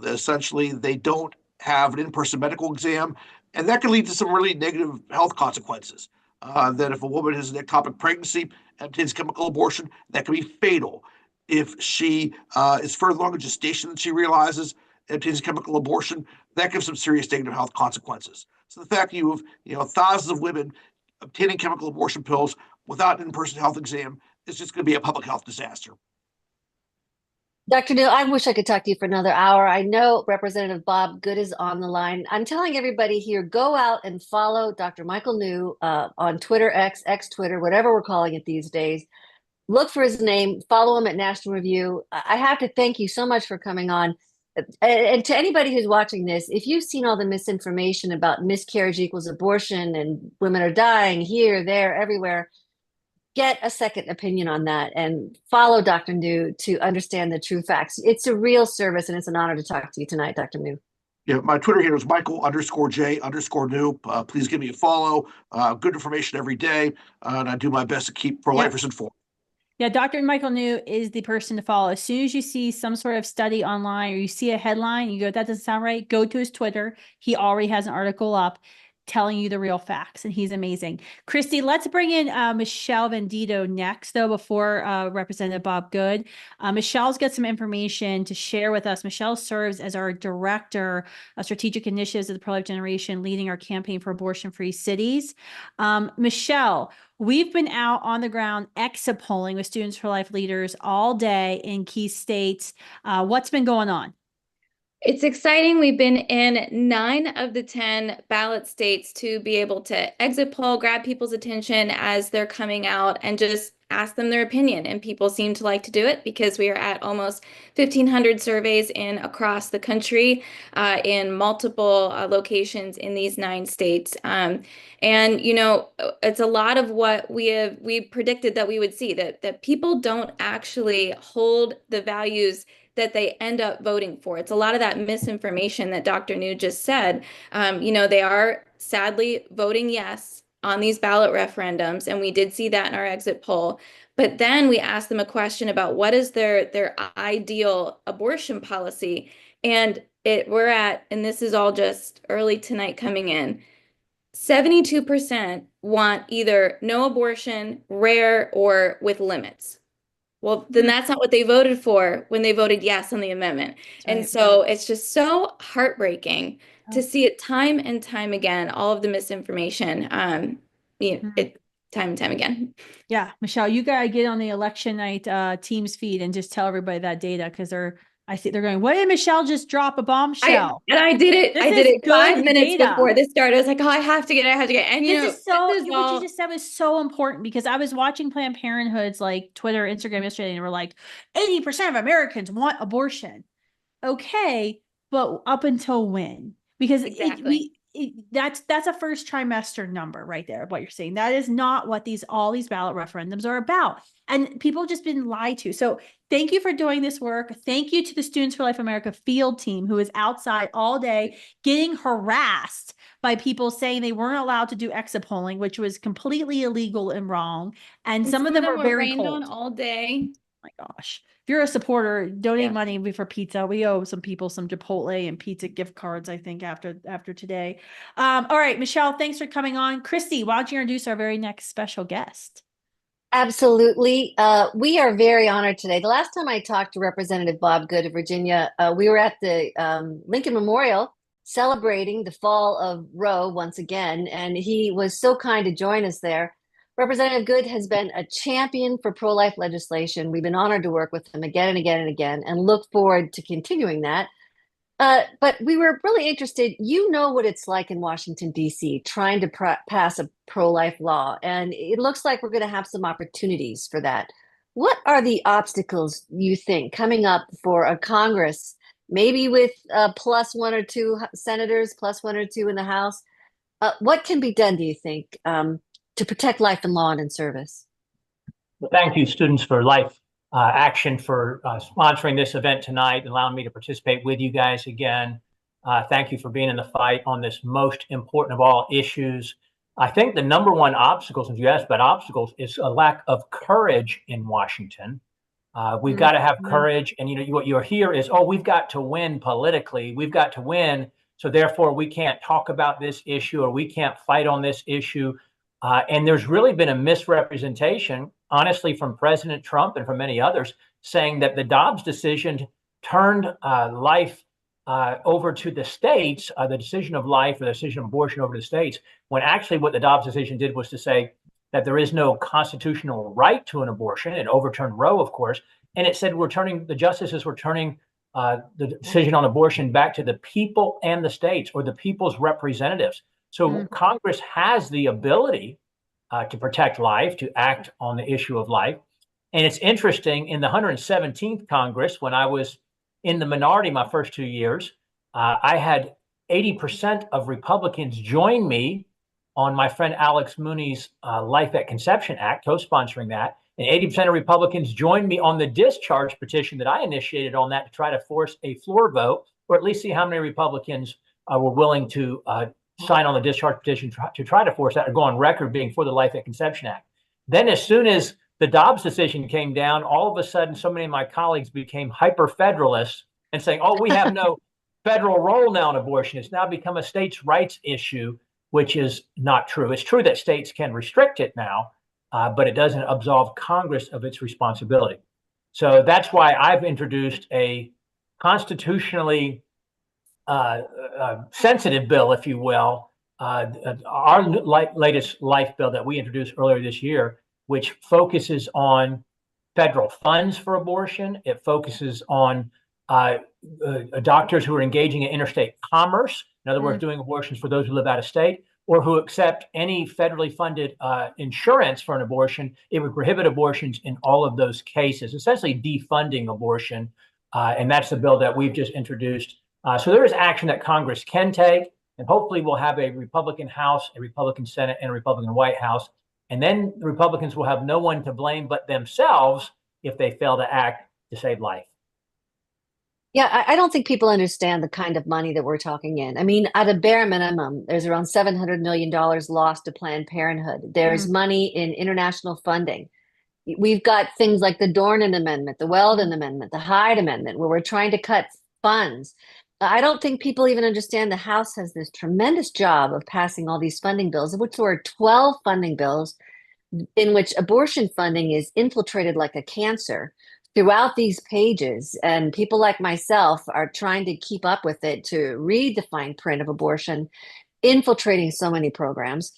Essentially they don't have an in-person medical exam, and that can lead to some really negative health consequences. That if a woman has an ectopic pregnancy and obtains chemical abortion, that can be fatal. If she is further along in gestation than she realizes and obtains chemical abortion, that gives some serious negative health consequences. So the fact that you have thousands of women obtaining chemical abortion pills without an in-person health exam is just going to be a public health disaster. Dr. New, I wish I could talk to you for another hour. I know Representative Bob Good is on the line. I'm telling everybody here, go out and follow Dr. Michael New on Twitter, X Twitter, whatever we're calling it these days. Look for his name, follow him at National Review. I have to thank you so much for coming on. And to anybody who's watching this, if you've seen all the misinformation about miscarriage equals abortion and women are dying here, there, everywhere, get a second opinion on that and follow Dr. New to understand the true facts. It's a real service, and it's an honor to talk to you tonight, Dr. New. Yeah, my Twitter handle is Michael_J_New. Please give me a follow. Good information every day, and I do my best to keep pro-lifers informed. Yeah, Dr. Michael New is the person to follow. As soon as you see some sort of study online or you see a headline, you go, that doesn't sound right, go to his Twitter. He already has an article up telling you the real facts, and he's amazing. Kristi, let's bring in Michelle Vendito next, though, before Representative Bob Good. Michelle's got some information to share with us. Michelle serves as our Director of Strategic Initiatives of the Pro-Life Generation, leading our campaign for abortion-free cities. Michelle, we've been out on the ground exit polling with Students for Life leaders all day in key states. What's been going on? It's exciting. We've been in 9 of the 10 ballot states to be able to exit poll, grab people's attention as they're coming out, and just ask them their opinion. And people seem to like to do it because we are at almost 1,500 surveys across the country in multiple locations in these 9 states. And it's a lot of what we predicted that we would see, that people don't actually hold the values that they end up voting for. It's a lot of that misinformation that Dr. New just said. They are sadly voting yes on these ballot referendums, and we did see that in our exit poll. But then we asked them a question about what is their ideal abortion policy, and we're at, and this is all just early tonight coming in, 72% want either no abortion, rare, or with limits. Well, then that's not what they voted for when they voted yes on the amendment. And so it's just so heartbreaking to see it time and time again, all of the misinformation, time and time again. Yeah, Michelle, you gotta get on the election night Teams feed and just tell everybody that data, because I see they're going, what did Michelle just drop a bombshell? I did it. This I did is it 5 good minutes data. before this started. I was like, oh, I have to get it. And this is so, what you just said was so important, because I was watching Planned Parenthood's like Twitter, Instagram yesterday, and they were like, 80% of Americans want abortion. Okay, but up until when? Because that's a first trimester number right there, what you're saying. That is not what all these ballot referendums are about. And people have just been lied to. So thank you for doing this work. Thank you to the Students for Life America field team, who is outside all day getting harassed by people saying they weren't allowed to do exit polling, which was completely illegal and wrong. And some of them were very rained cold. on all day. Oh my gosh. If you're a supporter, donate money for pizza. We owe some people some Chipotle and pizza gift cards, I think, after today. All right, Michelle, thanks for coming on. Kristi, why don't you introduce our very next special guest? Absolutely. We are very honored today. The last time I talked to Representative Bob Good of Virginia, we were at the Lincoln Memorial celebrating the fall of Roe once again, and he was so kind to join us there. Representative Good has been a champion for pro-life legislation. We've been honored to work with him again and again and again, and look forward to continuing that. But we were really interested, what it's like in Washington, D.C., trying to pass a pro-life law, and it looks like we're going to have some opportunities for that. What are the obstacles, you think, coming up for a Congress, maybe with plus 1 or 2 senators, plus 1 or 2 in the House? What can be done, do you think, to protect life and law and in service? Well, thank you, Students for Life Action, for sponsoring this event tonight and allowing me to participate with you guys again. Thank you for being in the fight on this most important of all issues. I think the number one obstacle, since you asked about obstacles, is a lack of courage in Washington. We've got to have courage. And what you're here is, we've got to win politically. We've got to win. So therefore, we can't talk about this issue, or we can't fight on this issue. And there's really been a misrepresentation, honestly, from President Trump and from many others, saying that the Dobbs decision turned life over to the states, the decision of life or the decision of abortion over to the states, when actually what the Dobbs decision did was to say that there is no constitutional right to an abortion. It overturned Roe, of course, and it said the justices were turning the decision on abortion back to the people and the states, or the people's representatives. So Congress has the ability to protect life, to act on the issue of life. And it's interesting, in the 117th Congress, when I was in the minority my first 2 years, I had 80% of Republicans join me on my friend Alex Mooney's Life at Conception Act, co-sponsoring that. And 80% of Republicans joined me on the discharge petition that I initiated on that, to try to force a floor vote, or at least see how many Republicans were willing to sign on the discharge petition to try to force that, or go on record being for the Life at Conception Act. Then as soon as the Dobbs decision came down, all of a sudden, so many of my colleagues became hyper-federalists and saying, we have no federal role now in abortion. It's now become a states' rights issue, which is not true. It's true that states can restrict it now, but it doesn't absolve Congress of its responsibility. So that's why I've introduced a constitutionally sensitive bill, if you will, our latest life bill that we introduced earlier this year, which focuses on federal funds for abortion. It focuses on doctors who are engaging in interstate commerce, in other words, doing abortions for those who live out of state, or who accept any federally funded insurance for an abortion, it would prohibit abortions in all of those cases, essentially defunding abortion. And that's the bill that we've just introduced. So there is action that Congress can take, and hopefully we'll have a Republican House, a Republican Senate, and a Republican White House. And then the Republicans will have no one to blame but themselves if they fail to act to save life. Yeah, I don't think people understand the kind of money that we're talking in. I mean, at a bare minimum, there's around $700 million lost to Planned Parenthood. There's money in international funding. We've got things like the Dornan Amendment, the Weldon Amendment, the Hyde Amendment, where we're trying to cut funds. I don't think people even understand the House has this tremendous job of passing all these funding bills, of which there are 12 funding bills in which abortion funding is infiltrated like a cancer throughout these pages, and people like myself are trying to keep up with it, to read the fine print of abortion, infiltrating so many programs.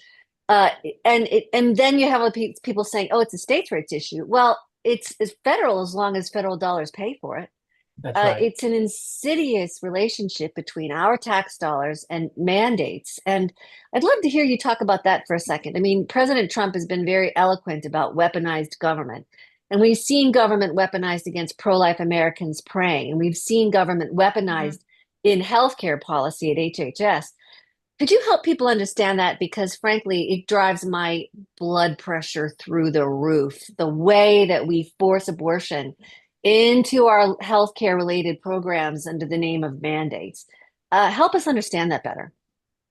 And then you have people saying, oh, it's a states' rights issue. Well, it's federal as long as federal dollars pay for it. That's right. It's an insidious relationship between our tax dollars and mandates. And I'd love to hear you talk about that for a second. I mean, President Trump has been very eloquent about weaponized government. And we've seen government weaponized against pro-life Americans praying. And we've seen government weaponized in healthcare policy at HHS. Could you help people understand that? Because frankly, it drives my blood pressure through the roof. The way that we force abortion into our healthcare related programs under the name of mandates. Help us understand that better.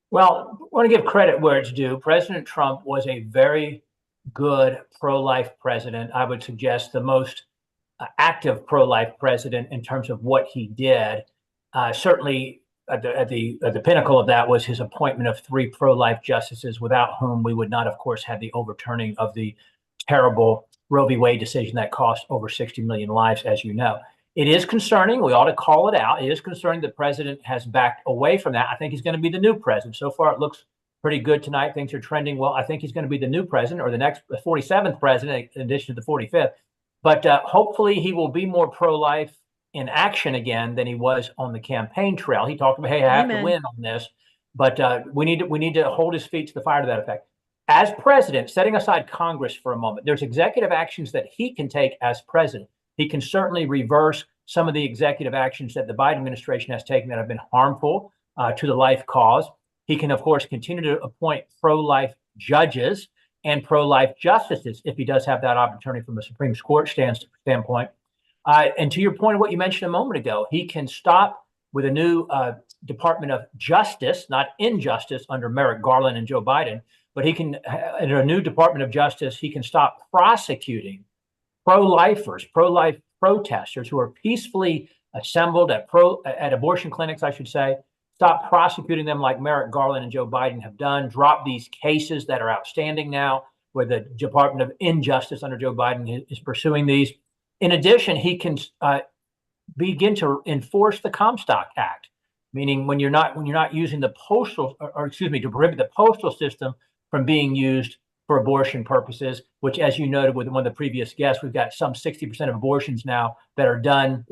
Well, I want to give credit where it's due. President Trump was a very good pro-life president. I would suggest the most active pro-life president in terms of what he did. Certainly at the pinnacle of that was his appointment of 3 pro-life justices, without whom we would not, of course, have the overturning of the terrible Roe v. Wade decision that cost over 60 million lives, as you know. It is concerning. We ought to call it out. It is concerning the president has backed away from that. I think he's going to be the new president. So far, it looks pretty good tonight. Things are trending well. I think he's going to be the new president, or the next 47th president, in addition to the 45th. But hopefully he will be more pro-life in action again than he was on the campaign trail. He talked about, hey, I have to win on this. But we need to hold his feet to the fire to that effect. As president, setting aside Congress for a moment, there's executive actions that he can take as president. He can certainly reverse some of the executive actions that the Biden administration has taken that have been harmful to the life cause. He can, of course, continue to appoint pro-life judges and pro-life justices if he does have that opportunity from a Supreme Court standpoint. And to your point of what you mentioned a moment ago, he can stop with a new Department of Justice, not injustice under Merrick Garland and Joe Biden, but he can, in a new Department of Justice, he can stop prosecuting pro-lifers, pro-life protesters who are peacefully assembled at abortion clinics, I should say. Stop prosecuting them like Merrick Garland and Joe Biden have done. Drop these cases that are outstanding now, where the Department of Injustice under Joe Biden is pursuing these. In addition, he can begin to enforce the Comstock Act, meaning when you're not using the postal, or excuse me, to prohibit the postal system from being used for abortion purposes, which, as you noted with one of the previous guests, we've got some 60% of abortions now that are done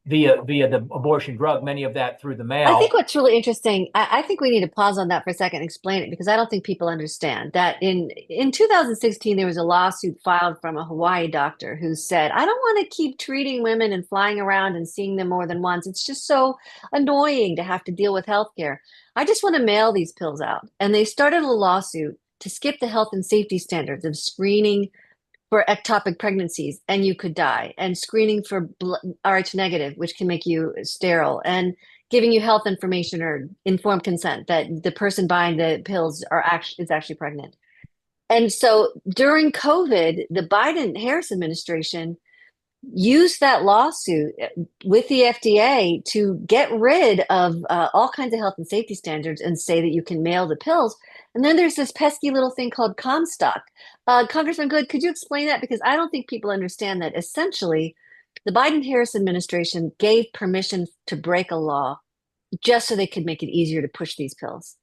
via the abortion drug, many of that through the mail. I think what's really interesting, I think we need to pause on that for a second and explain it, because I don't think people understand that in 2016, there was a lawsuit filed from a Hawaii doctor who said, I don't want to keep treating women and flying around and seeing them more than once. It's just so annoying to have to deal with healthcare. I just want to mail these pills out. And they started a lawsuit to skip the health and safety standards of screening for ectopic pregnancies, and you could die, and screening for Rh negative, which can make you sterile, and giving you health information or informed consent that the person buying the pills is actually pregnant. And so during COVID, the Biden-Harris administration used that lawsuit with the FDA to get rid of all kinds of health and safety standards and say that you can mail the pills. And then there's this pesky little thing called Comstock. Congressman Good, could you explain that? Because I don't think people understand that essentially the Biden-Harris administration gave permission to break a law just so they could make it easier to push these pills.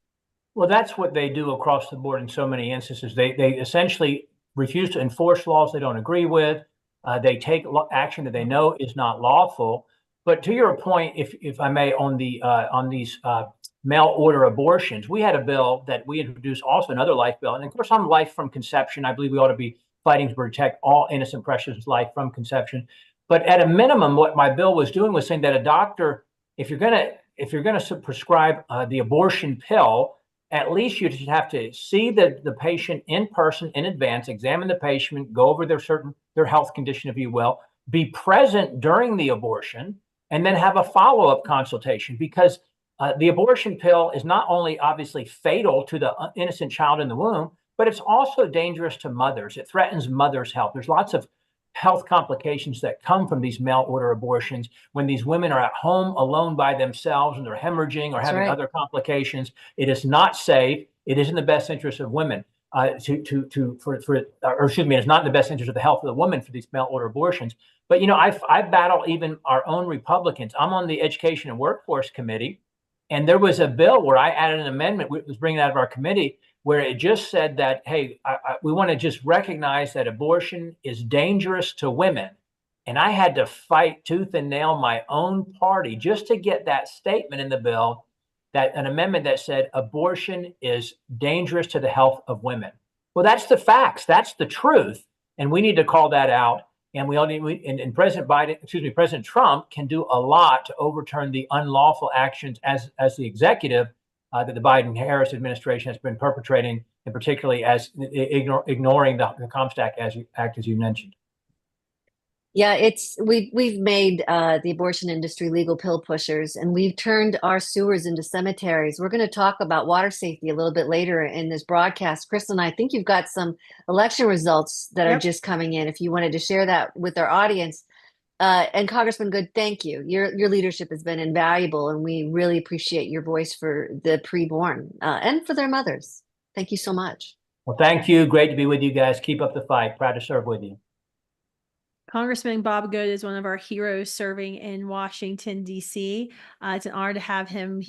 Well, that's what they do across the board in so many instances. They essentially refuse to enforce laws they don't agree with. They take action that they know is not lawful. But to your point, if I may, on these mail order abortions. We had a bill that we introduced, also another life bill. And of course, on life from conception, I believe we ought to be fighting to protect all innocent, precious life from conception. But at a minimum, what my bill was doing was saying that a doctor, if you're going to prescribe the abortion pill, at least you should have to see the patient in person in advance, examine the patient, go over their health condition, if you will, be present during the abortion, and then have a follow-up consultation, because the abortion pill is not only obviously fatal to the innocent child in the womb, but it's also dangerous to mothers. It threatens mothers' health. There's lots of health complications that come from these mail order abortions when these women are at home alone by themselves and they're hemorrhaging or having other complications. It is not safe. It is in the best interest of women it's not in the best interest of the health of the woman for these mail order abortions. But, I battle even our own Republicans. I'm on the Education and Workforce Committee, and there was a bill where I added an amendment, it was bringing out of our committee, where it just said that, hey, we want to just recognize that abortion is dangerous to women. And I had to fight tooth and nail my own party just to get that statement in the bill, that an amendment that said abortion is dangerous to the health of women. Well, that's the facts. That's the truth. And we need to call that out. And and President Trump can do a lot to overturn the unlawful actions as the executive that the Biden-Harris administration has been perpetrating, and particularly as ignoring the Comstock Act, as you mentioned. Yeah, we've made the abortion industry legal pill pushers, and we've turned our sewers into cemeteries. We're going to talk about water safety a little bit later in this broadcast. Kristan, I think you've got some election results that are just coming in. If you wanted to share that with our audience, and Congressman Good, thank you. Your leadership has been invaluable, and we really appreciate your voice for the preborn and for their mothers. Thank you so much. Well, thank you. Great to be with you guys. Keep up the fight. Proud to serve with you. Congressman Bob Good is one of our heroes serving in Washington, D.C. It's an honor to have him.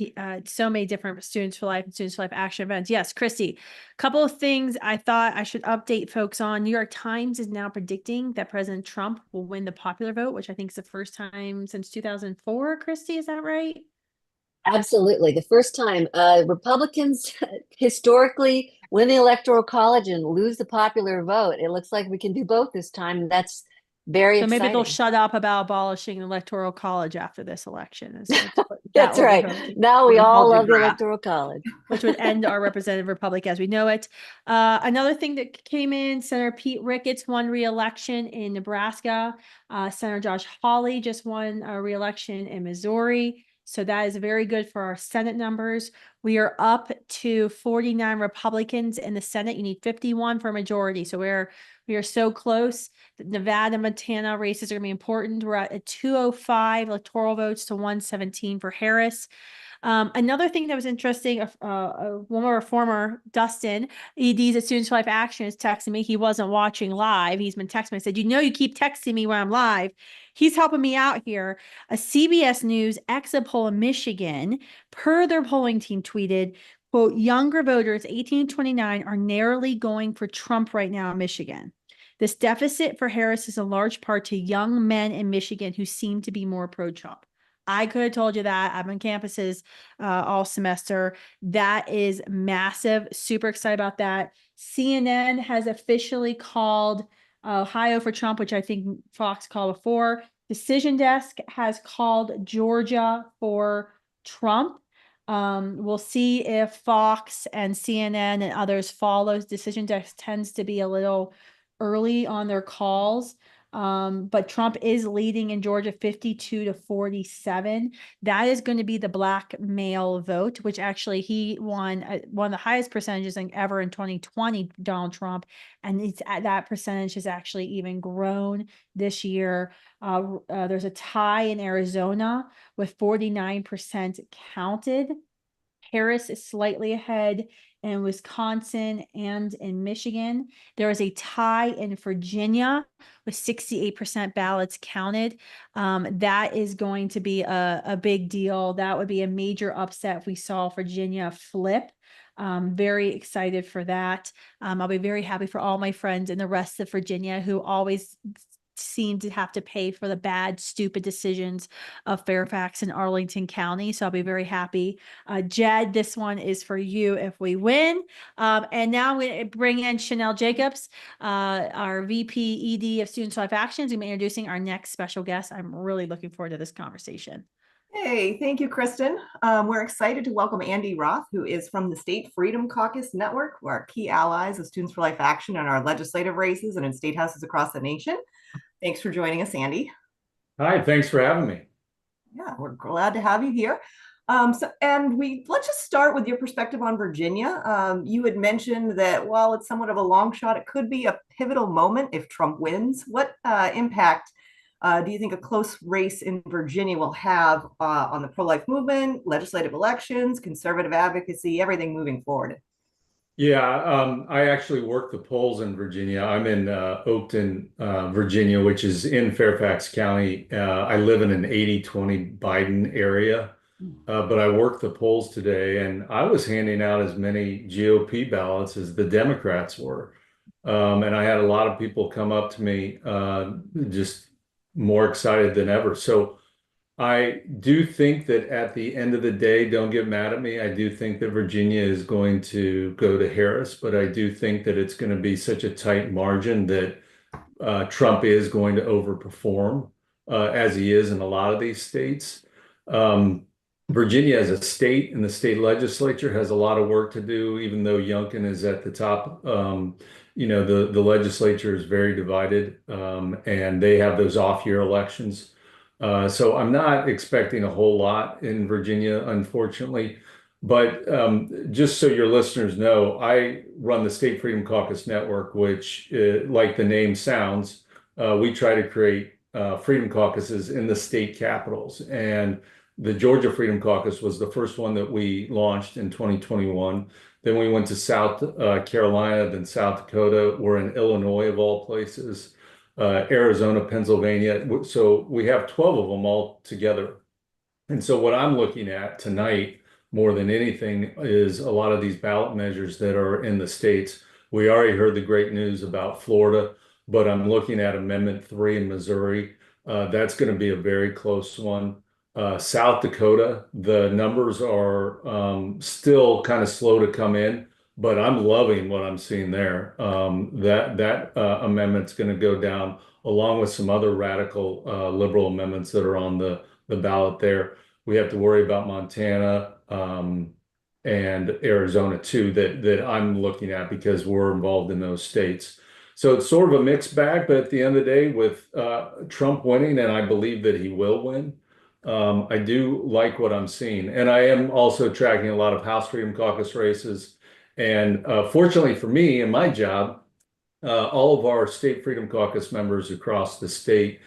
So many different Students for Life and Students for Life action events. Yes, Kristi, a couple of things I thought I should update folks on. New York Times is now predicting that President Trump will win the popular vote, which I think is the first time since 2004. Kristi, is that right? Absolutely. The first time Republicans historically win the Electoral College and lose the popular vote. It looks like we can do both this time. That's very exciting. Maybe they'll shut up about abolishing the Electoral College after this election. That's right. Now we all love the Electoral College. Which would end our representative republic as we know it. Another thing that came in, Senator Pete Ricketts won re-election in Nebraska. Senator Josh Hawley just won a re-election in Missouri. So that is very good for our Senate numbers. We are up to 49 Republicans in the Senate. You need 51 for a majority. So we are so close. The Nevada, Montana races are going to be important. We're at 205 electoral votes to 117 for Harris. Another thing that was interesting, one of our former Dustin, EDs at Students for Life Action, is texting me. He wasn't watching live. He's been texting me. I said, you keep texting me when I'm live. He's helping me out here. A CBS News exit poll in Michigan, per their polling team, tweeted, quote, younger voters 18 to 29 are narrowly going for Trump right now in Michigan. This deficit for Harris is in large part to young men in Michigan who seem to be more pro-Trump. I could have told you that. I'm on campuses all semester. That is massive. Super excited about that. CNN has officially called Ohio for Trump, which I think Fox called before. Decision Desk has called Georgia for Trump. We'll see if Fox and CNN and others follow. Decision Desk tends to be a little early on their calls. But Trump is leading in Georgia 52 to 47. That is going to be the black male vote, which actually he won one of the highest percentages ever in 2020, Donald Trump. And that percentage has actually even grown this year. There's a tie in Arizona with 49% counted. Harris is slightly ahead in Wisconsin and in Michigan. There is a tie in Virginia with 68% ballots counted. That is going to be a big deal. That would be a major upset if we saw Virginia flip. Very excited for that. I'll be very happy for all my friends in the rest of Virginia who always seem to have to pay for the bad, stupid decisions of Fairfax and Arlington County. So I'll be very happy. Jed, this one is for you if we win. And now I'm going to bring in Chanel Jacobs, our VP ED of Students for Life Actions. We'll be introducing our next special guest. I'm really looking forward to this conversation. Hey, thank you, Kristin. We're excited to welcome Andy Roth, who is from the State Freedom Caucus Network, who are key allies of Students for Life Action in our legislative races and in state houses across the nation. Thanks for joining us, Andy. Hi, thanks for having me. Yeah, we're glad to have you here. Let's just start with your perspective on Virginia. You had mentioned that while it's somewhat of a long shot, it could be a pivotal moment if Trump wins. What impact do you think a close race in Virginia will have on the pro-life movement, legislative elections, conservative advocacy, everything moving forward? Yeah, I actually work the polls in Virginia. I'm in Oakton, Virginia, which is in Fairfax County. I live in an 80-20 Biden area, but I worked the polls today, and I was handing out as many GOP ballots as the Democrats were. And I had a lot of people come up to me just more excited than ever. So I do think that at the end of the day, don't get mad at me, I do think that Virginia is going to go to Harris, but I do think that it's going to be such a tight margin that Trump is going to overperform as he is in a lot of these states. Virginia as a state and the state legislature has a lot of work to do, even though Youngkin is at the top. The legislature is very divided, and they have those off-year elections. So I'm not expecting a whole lot in Virginia, unfortunately. But just so your listeners know, I run the State Freedom Caucus Network, which, like the name sounds, we try to create freedom caucuses in the state capitals. And the Georgia Freedom Caucus was the first one that we launched in 2021. Then we went to South Carolina, then South Dakota. We're in Illinois, of all places, Arizona, Pennsylvania. So we have 12 of them all together. And so what I'm looking at tonight, more than anything, is a lot of these ballot measures that are in the states. We already heard the great news about Florida, but I'm looking at Amendment 3 in Missouri. That's going to be a very close one. South Dakota, the numbers are still kind of slow to come in, but I'm loving what I'm seeing there. That amendment's going to go down along with some other radical liberal amendments that are on the ballot there. We have to worry about Montana and Arizona too, that I'm looking at because we're involved in those states. So it's sort of a mixed bag, but at the end of the day, with Trump winning, and I believe that he will win, I do like what I'm seeing. And I am also tracking a lot of House Freedom Caucus races. And fortunately for me and my job, all of our State Freedom Caucus members across the state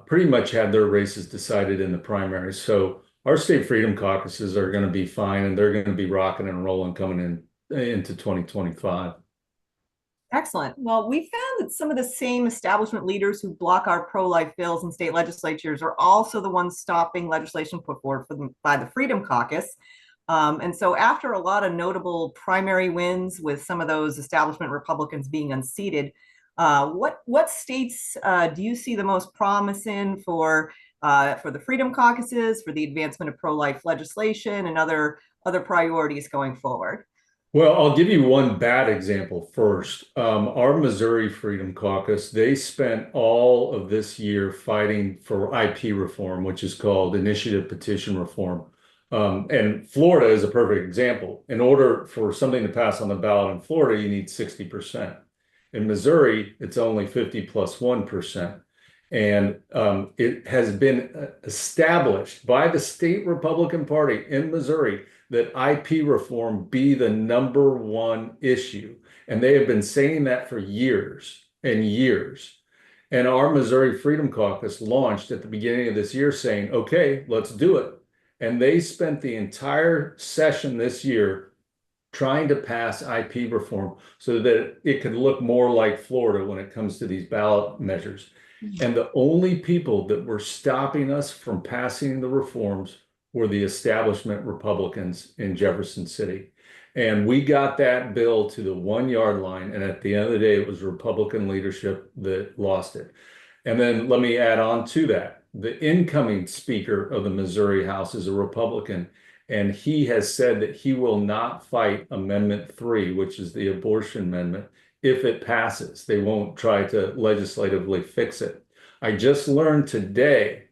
pretty much had their races decided in the primaries. So our State Freedom Caucuses are going to be fine, and they're going to be rocking and rolling coming into 2025. Excellent. Well, we found that some of the same establishment leaders who block our pro-life bills in state legislatures are also the ones stopping legislation put forward by the Freedom Caucus. And so after a lot of notable primary wins with some of those establishment Republicans being unseated, what states do you see the most promise in for the Freedom Caucuses, for the advancement of pro-life legislation and other priorities going forward? Well, I'll give you one bad example first. Our Missouri Freedom Caucus, they spent all of this year fighting for IP reform, which is called initiative petition reform. And Florida is a perfect example. In order for something to pass on the ballot in Florida, you need 60%. In Missouri, it's only 50 plus 1%. And it has been established by the state Republican Party in Missouri that IP reform be the #1 issue. And they have been saying that for years and years. And our Missouri Freedom Caucus launched at the beginning of this year saying, okay, let's do it. And they spent the entire session this year trying to pass IP reform so that it could look more like Florida when it comes to these ballot measures. And the only people that were stopping us from passing the reforms were the establishment Republicans in Jefferson City. And we got that bill to the 1 yard line. And at the end of the day, it was Republican leadership that lost it. And then let me add on to that. The incoming Speaker of the Missouri House is a Republican, and he has said that he will not fight Amendment 3, which is the abortion amendment, if it passes. They won't try to legislatively fix it. I just learned today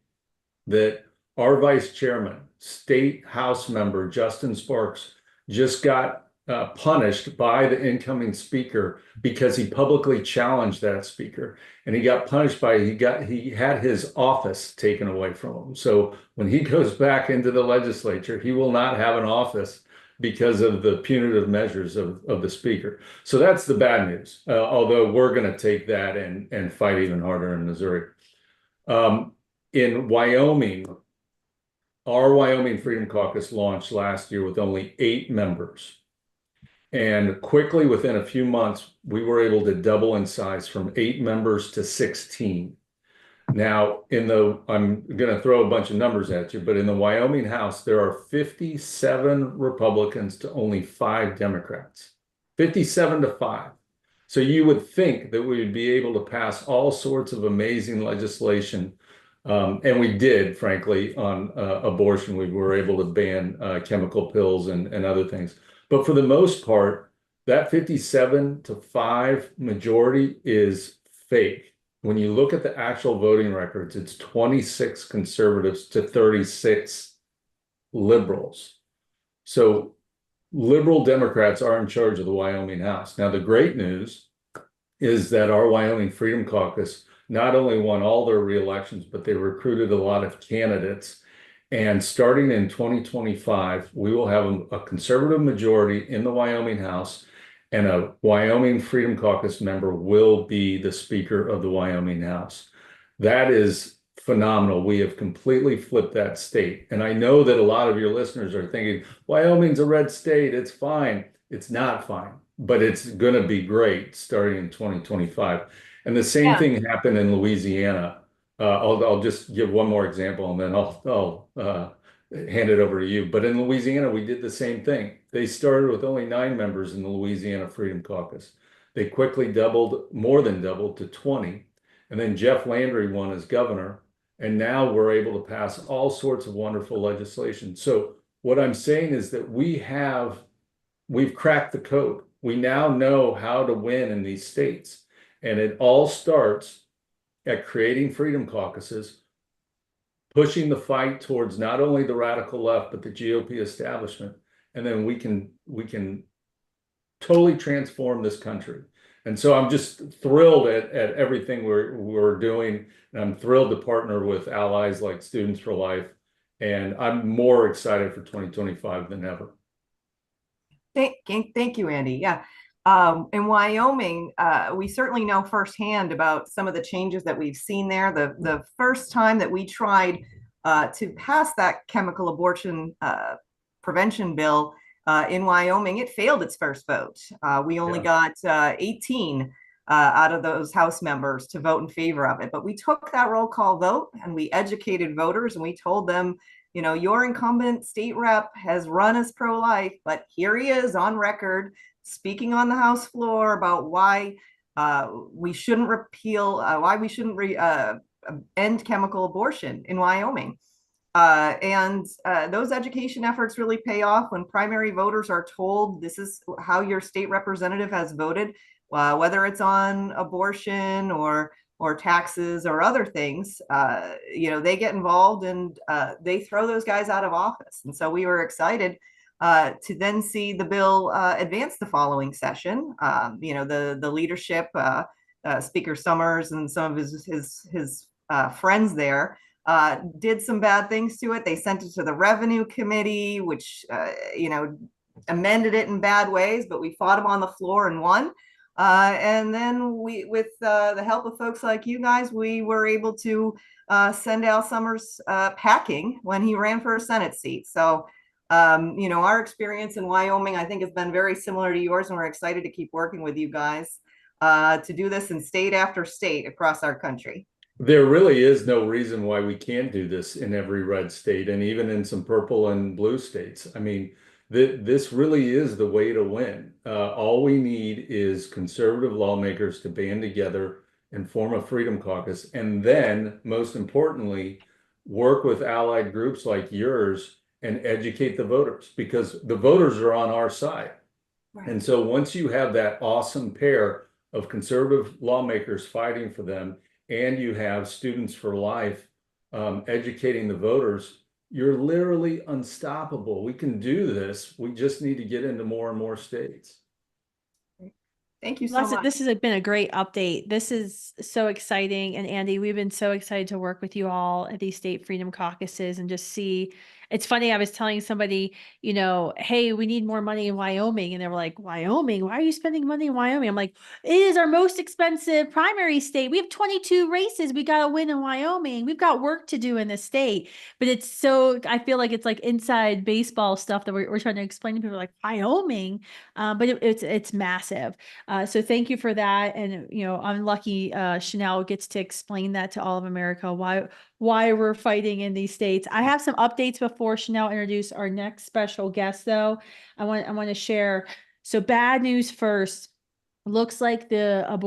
that our vice chairman, state House member Justin Sparks, just got punished by the incoming speaker because he publicly challenged that speaker, and he got punished by he had his office taken away from him. So when he goes back into the legislature, he will not have an office because of the punitive measures of the speaker. So that's the bad news. Although we're going to take that and fight even harder in Missouri. In Wyoming, our Wyoming Freedom Caucus launched last year with only 8 members. And quickly, within a few months, we were able to double in size from 8 members to 16. Now, I'm going to throw a bunch of numbers at you, but in the Wyoming House, there are 57 Republicans to only 5 Democrats. 57 to 5. So you would think that we would be able to pass all sorts of amazing legislation. And we did, frankly, on abortion. We were able to ban chemical pills and other things. But for the most part, that 57 to 5 majority is fake. When you look at the actual voting records, it's 26 conservatives to 36 liberals. So liberal Democrats are in charge of the Wyoming House. Now, the great news is that our Wyoming Freedom Caucus not only won all their re-elections, but they recruited a lot of candidates. And starting in 2025, we will have a conservative majority in the Wyoming House, and a Wyoming Freedom Caucus member will be the Speaker of the Wyoming House. That is phenomenal. We have completely flipped that state. And I know that a lot of your listeners are thinking, Wyoming's a red state, it's fine. It's not fine, but it's going to be great starting in 2025. And the same thing happened in Louisiana. I'll just give one more example, and then I'll hand it over to you. But in Louisiana, we did the same thing. They started with only 9 members in the Louisiana Freedom Caucus. They quickly more than doubled to 20. And then Jeff Landry won as governor. And now we're able to pass all sorts of wonderful legislation. So what I'm saying is that we've cracked the code. We now know how to win in these states. And it all starts at creating freedom caucuses, pushing the fight towards not only the radical left, but the GOP establishment. And then we can totally transform this country. And so I'm just thrilled at everything we're doing. And I'm thrilled to partner with allies like Students for Life. And I'm more excited for 2025 than ever. Thank you, Andy. Yeah. In Wyoming, we certainly know firsthand about some of the changes that we've seen there. The first time that we tried to pass that chemical abortion prevention bill in Wyoming, it failed its first vote. We only got 18 out of those House members to vote in favor of it. But we took that roll call vote and we educated voters, and we told them, you know, your incumbent state rep has run as pro-life, but here he is on record speaking on the House floor about why we shouldn't end chemical abortion in Wyoming. And those education efforts really pay off when primary voters are told this is how your state representative has voted, whether it's on abortion or taxes or other things. You know, they get involved and they throw those guys out of office. And so we were excited to then see the bill advance the following session. You know, the leadership, Speaker Summers and some of his friends there did some bad things to it. They sent it to the Revenue Committee, which, you know, amended it in bad ways, but we fought them on the floor and won. And then with the help of folks like you guys, we were able to send Al Summers packing when he ran for a Senate seat. So, you know, our experience in Wyoming, I think, has been very similar to yours, and we're excited to keep working with you guys to do this in state after state across our country. There really is no reason why we can't do this in every red state and even in some purple and blue states. I mean, this really is the way to win. All we need is conservative lawmakers to band together and form a Freedom Caucus. And then, most importantly, work with allied groups like yours and educate the voters, because the voters are on our side. Right. And so once you have that awesome pair of conservative lawmakers fighting for them, and you have Students for Life educating the voters, you're literally unstoppable. We can do this. We just need to get into more and more states. Thank you so much. This has been a great update. This is so exciting. And Andy, we've been so excited to work with you all at these state freedom caucuses and just see. It's funny, I was telling somebody, you know, hey, we need more money in Wyoming. And they were like, Wyoming? Why are you spending money in Wyoming? I'm like, it is our most expensive primary state. We have 22 races. We got to win in Wyoming. We've got work to do in the state. But it's so, I feel like it's like inside baseball stuff that we're trying to explain to people, like Wyoming. But it's massive. So thank you for that. And, you know, I'm lucky Chanel gets to explain that to all of America, why we're fighting in these states. I have some updates before Chanel introduce our next special guest, though. I want to share. So bad news first. Looks like the all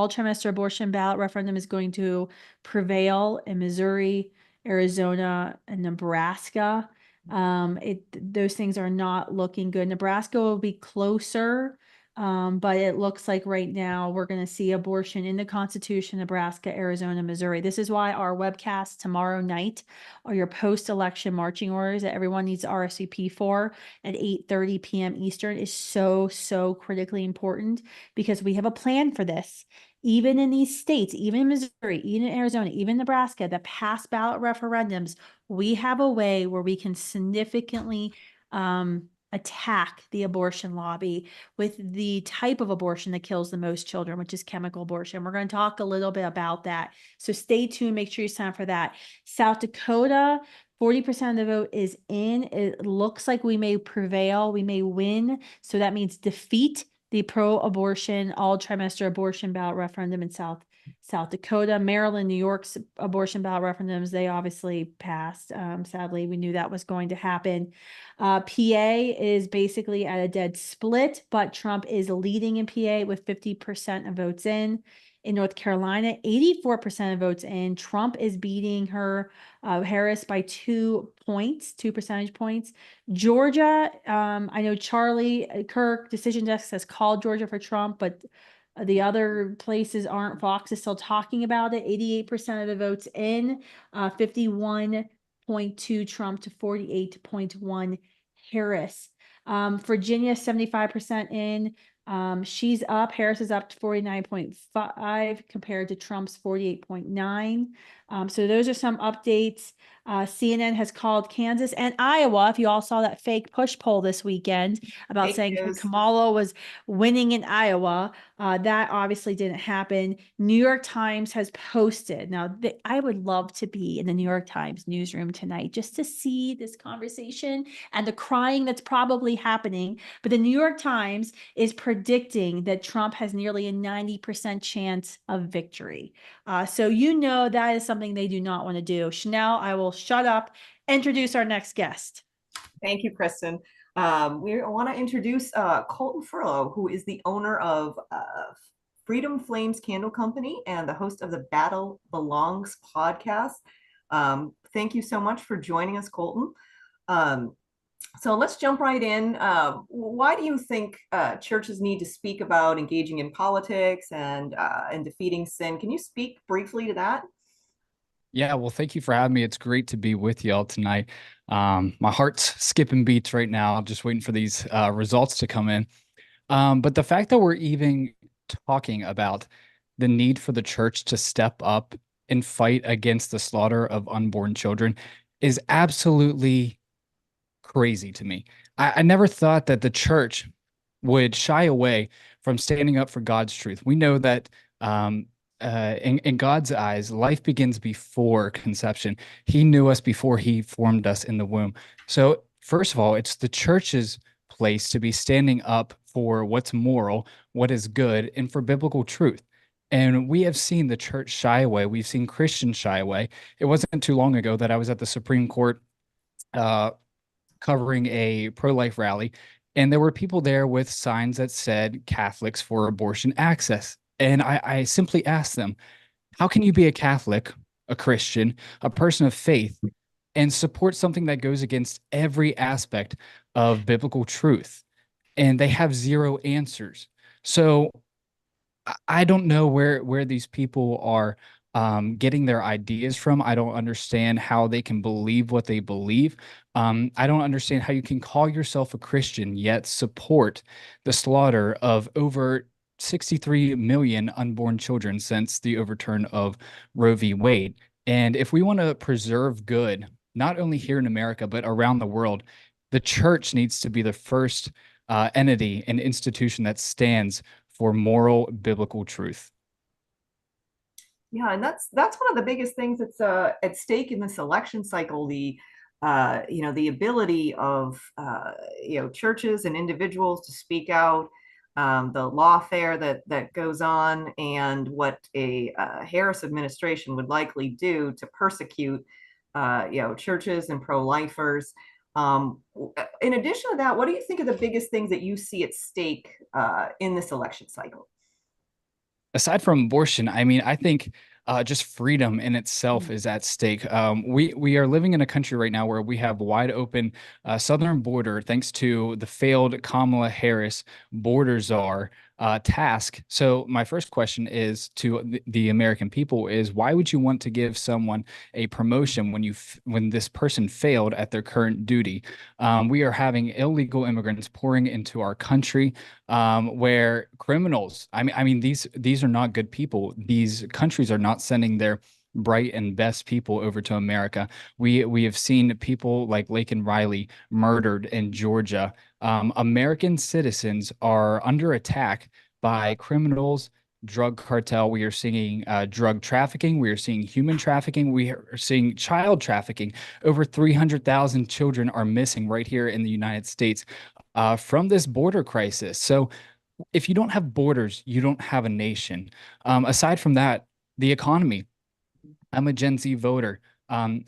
trimester abortion ballot referendum is going to prevail in Missouri, Arizona, and Nebraska. Those things are not looking good. Nebraska will be closer. But it looks like right now we're going to see abortion in the Constitution, Nebraska, Arizona, Missouri. This is why our webcast tomorrow night are your post-election marching orders that everyone needs to RSVP for at 8:30 p.m. Eastern is so critically important, because we have a plan for this. Even in these states, even in Missouri, even in Arizona, even Nebraska, that pass ballot referendums, we have a way where we can significantly attack the abortion lobby with the type of abortion that kills the most children, which is chemical abortion. We're going to talk a little bit about that. So stay tuned. Make sure you sign up for that. South Dakota, 40% of the vote is in. It looks like we may prevail. We may win. So that means defeat the pro-abortion, all trimester abortion ballot referendum in South Dakota. Maryland, New York's abortion ballot referendums, they obviously passed. Sadly, we knew that was going to happen. PA is basically at a dead split, but Trump is leading in PA with 50% of votes in. In North Carolina, 84% of votes in. Trump is beating Harris by 2 percentage points. Georgia, I know Charlie Kirk, Decision Desk, has called Georgia for Trump, but the other places aren't. Fox is still talking about it. 88% of the votes in, 51.2 Trump to 48.1 Harris. Virginia, 75% in. She's up. Harris is up to 49.5 compared to Trump's 48.9. So those are some updates. CNN has called Kansas and Iowa. If you all saw that fake push poll this weekend about Fake saying news. Kamala was winning in Iowa, that obviously didn't happen. New York Times has posted. Now, I would love to be in the New York Times newsroom tonight just to see this conversation and the crying that's probably happening. But the New York Times is predicting that Trump has nearly a 90% chance of victory. So you know that is something they do not want to do. Chanel, I will shut up. Introduce our next guest. Thank you, Kristen. We want to introduce Colton Furlow, who is the owner of Freedom Flames Candle Company and the host of the Battle Belongs podcast. Thank you so much for joining us, Colton. So let's jump right in. Why do you think churches need to speak about engaging in politics and defeating sin? Can you speak briefly to that? Yeah, well, thank you for having me. It's great to be with y'all tonight. My heart's skipping beats right now. I'm just waiting for these results to come in. But the fact that we're even talking about the need for the church to step up and fight against the slaughter of unborn children is absolutely crazy to me. I never thought that the church would shy away from standing up for God's truth. We know that in God's eyes, life begins before conception. He knew us before he formed us in the womb. So first of all, it's the church's place to be standing up for what's moral, what is good, and for biblical truth. And we have seen the church shy away. We've seen Christians shy away. It wasn't too long ago that I was at the Supreme Court covering a pro-life rally, and there were people there with signs that said Catholics for abortion access. And I simply asked them, how can you be a Catholic, a Christian, a person of faith, and support something that goes against every aspect of biblical truth? And they have zero answers. So I don't know where these people are getting their ideas from. I don't understand how they can believe what they believe. I don't understand how you can call yourself a Christian yet support the slaughter of over 63 million unborn children since the overturn of Roe v. Wade. And if we want to preserve good, not only here in America, but around the world, the church needs to be the first entity and institution that stands for moral biblical truth. Yeah, and that's one of the biggest things that's at stake in this election cycle. The the ability of churches and individuals to speak out, the lawfare that goes on, and what a Harris administration would likely do to persecute churches and pro-lifers. In addition to that, what do you think are the biggest things that you see at stake in this election cycle? Aside from abortion, I mean, I think just freedom in itself is at stake. We are living in a country right now where we have wide open southern border thanks to the failed Kamala Harris border czar task. So my first question is to the American people is, why would you want to give someone a promotion when this person failed at their current duty? We are having illegal immigrants pouring into our country, where criminals, I mean these are not good people. These countries are not sending their bright and best people over to America. We have seen people like Laken Riley murdered in Georgia. American citizens are under attack by criminals, drug cartel. We are seeing drug trafficking. We are seeing human trafficking. We are seeing child trafficking. Over 300,000 children are missing right here in the United States from this border crisis. So if you don't have borders, you don't have a nation. Aside from that, the economy. I'm a Gen Z voter.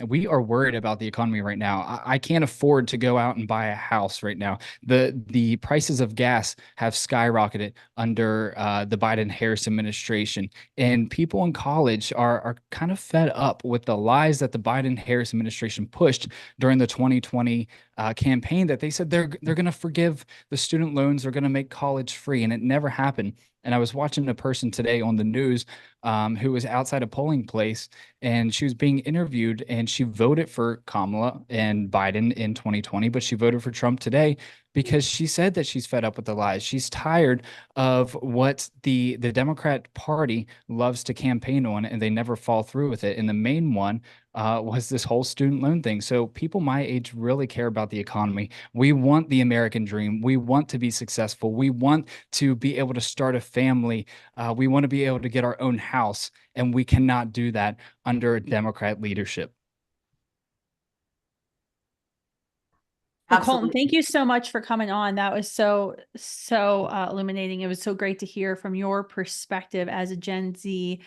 We are worried about the economy right now. I can't afford to go out and buy a house right now. The prices of gas have skyrocketed under the Biden-Harris administration, and people in college are kind of fed up with the lies that the Biden-Harris administration pushed during the 2020 campaign, that they said they're going to forgive the student loans, they're going to make college free, and it never happened. And I was watching a person today on the news who was outside a polling place, and she was being interviewed, and she voted for Kamala and Biden in 2020, but she voted for Trump today because she said that she's fed up with the lies. She's tired of what the Democrat Party loves to campaign on, and they never fall through with it. And the main one was this whole student loan thing. So people my age really care about the economy. We want the American dream. We want to be successful. We want to be able to start a family. We want to be able to get our own house, and we cannot do that under a Democrat leadership. Well, Colton, thank you so much for coming on. That was so illuminating. It was so great to hear from your perspective as a Gen Z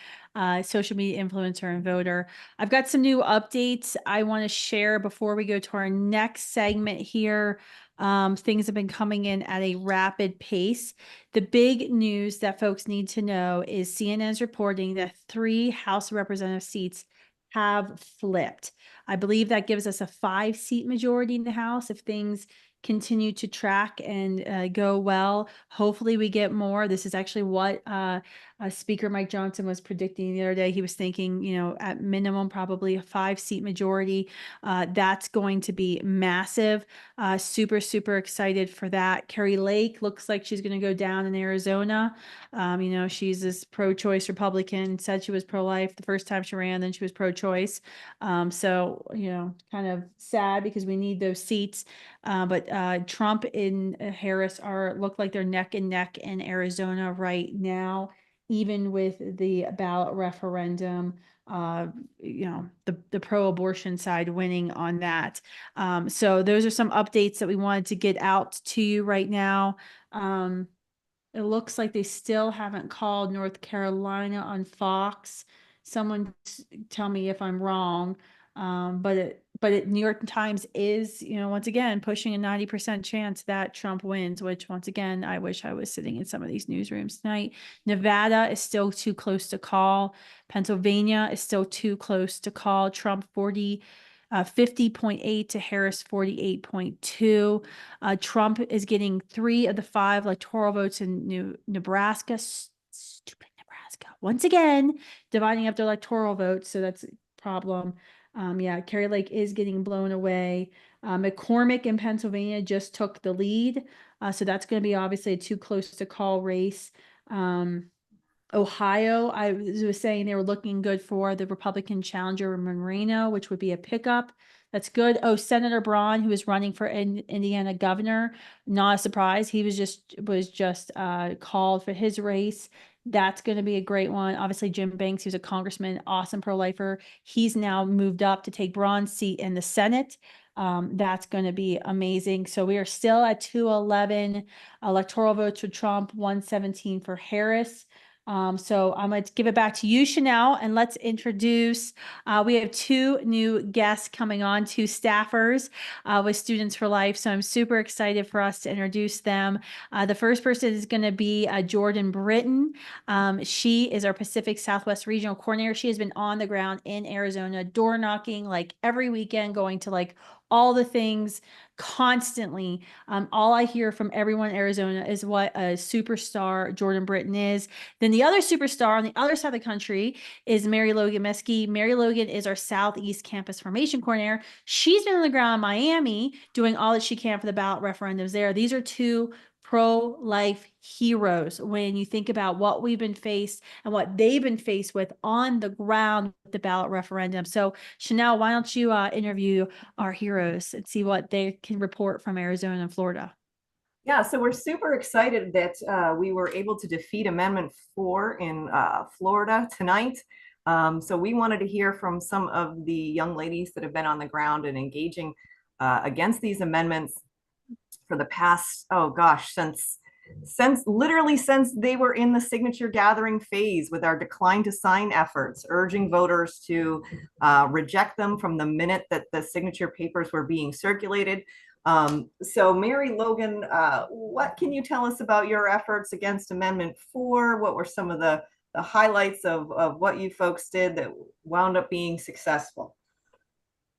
social media influencer and voter. I've got some new updates I want to share before we go to our next segment here. Things have been coming in at a rapid pace. The big news that folks need to know is CNN's reporting that 3 House of Representative seats have flipped. I believe that gives us a 5-seat majority in the House if things continue to track and go well. Hopefully we get more. This is actually what Speaker Mike Johnson was predicting the other day. He was thinking, at minimum, probably a 5-seat majority. That's going to be massive. Super, super excited for that. Carrie Lake looks like she's going to go down in Arizona. She's this pro-choice Republican, said she was pro-life the first time she ran, then she was pro-choice. So, kind of sad because we need those seats. But Trump and Harris look like they're neck and neck in Arizona right now, even with the ballot referendum, the pro-abortion side winning on that. So those are some updates that we wanted to get out to you right now. It looks like they still haven't called North Carolina on Fox. Someone tell me if I'm wrong. But New York Times is, once again, pushing a 90% chance that Trump wins, which once again, I wish I was sitting in some of these newsrooms tonight. Nevada is still too close to call. Pennsylvania is still too close to call. Trump 50.8 to Harris 48.2. Trump is getting 3 of the 5 electoral votes in Nebraska. Stupid Nebraska. Once again, dividing up the electoral votes. So that's a problem. Kerry Lake is getting blown away. McCormick in Pennsylvania just took the lead. So that's going to be obviously a too close to call race. Ohio, I was saying they were looking good for the Republican challenger Moreno, which would be a pickup. That's good. Oh, Senator Braun, who is running for Indiana governor, not a surprise. He was just called for his race. That's going to be a great one. Obviously, Jim Banks, who's a congressman, awesome pro-lifer. He's now moved up to take Braun's seat in the Senate. That's going to be amazing. So we are still at 211 electoral votes for Trump, 117 for Harris. So I'm going to give it back to you, Chanel, and let's introduce, we have 2 new guests coming on, 2 staffers with Students for Life. So I'm super excited for us to introduce them. The first person is going to be Jordan Britton. She is our Pacific Southwest Regional Coordinator. She has been on the ground in Arizona, door knocking like every weekend, going to like all the things constantly. All I hear from everyone in Arizona is what a superstar Jordan Britton is. Then the other superstar on the other side of the country is Mary Logan Miskey. Mary Logan is our Southeast Campus Formation Coordinator. She's been on the ground in Miami doing all that she can for the ballot referendums there. These are 2 pro-life heroes when you think about what we've been faced and what they've been faced with on the ground with the ballot referendum. So Chanel, why don't you interview our heroes and see what they can report from Arizona and Florida? Yeah, so we're super excited that we were able to defeat Amendment 4 in Florida tonight. So we wanted to hear from some of the young ladies that have been on the ground and engaging against these amendments for the past, oh gosh, since they were in the signature gathering phase with our decline to sign efforts, urging voters to reject them from the minute that the signature papers were being circulated. So Mary Logan, what can you tell us about your efforts against Amendment 4? What were some of the highlights of what you folks did that wound up being successful?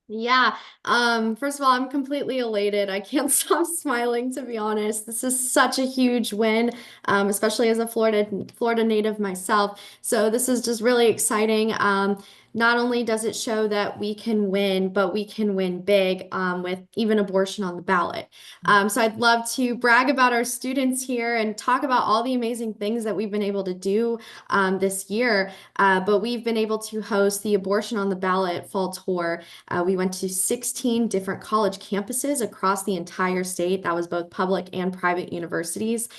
Yeah. First of all, I'm completely elated. I can't stop smiling, to be honest. This is such a huge win, especially as a Florida native myself. So this is just really exciting. Not only does it show that we can win, but we can win big with even abortion on the ballot. So I'd love to brag about our students here and talk about all the amazing things that we've been able to do this year. But we've been able to host the Abortion on the Ballot Fall Tour. We went to 16 different college campuses across the entire state. That was both public and private universities.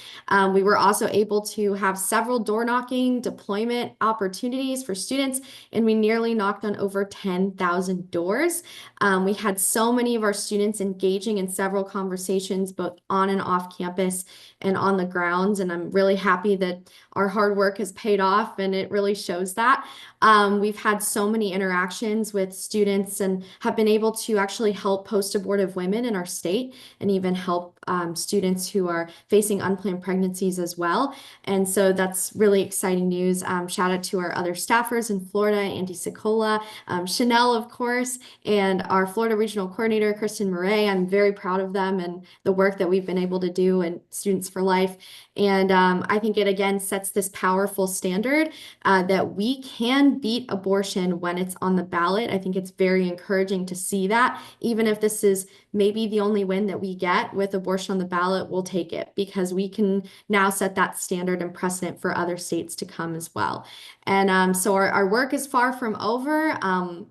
We were also able to have several door knocking deployment opportunities for students, and we nearly knocked on over 10,000 doors. We had so many of our students engaging in several conversations, both on and off campus and on the grounds. And I'm really happy that our hard work has paid off, and it really shows that. We've had so many interactions with students and have been able to actually help post-abortive women in our state and even help students who are facing unplanned pregnancies as well. And so that's really exciting news. Shout out to our other staffers in Florida, Andy Sicola, Chanel, of course, and our Florida Regional Coordinator, Kristen Murray. I'm very proud of them and the work that we've been able to do in Students for Life. And I think it again sets this powerful standard that we can beat abortion when it's on the ballot. I think it's very encouraging to see that. Even if this is maybe the only win that we get with abortion on the ballot, we'll take it, because we can now set that standard and precedent for other states to come as well. And so our work is far from over.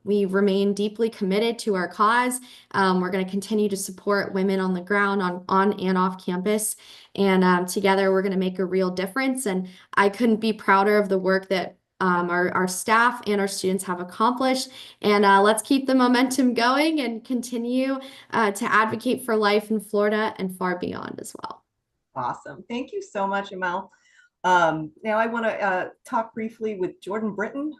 We remain deeply committed to our cause. We're going to continue to support women on the ground, on and off campus. And together we're going to make a real difference. And I couldn't be prouder of the work that our staff and our students have accomplished. And let's keep the momentum going and continue to advocate for life in Florida and far beyond as well. Awesome. Thank you so much, Amel. Now I want to talk briefly with Jordan Britton.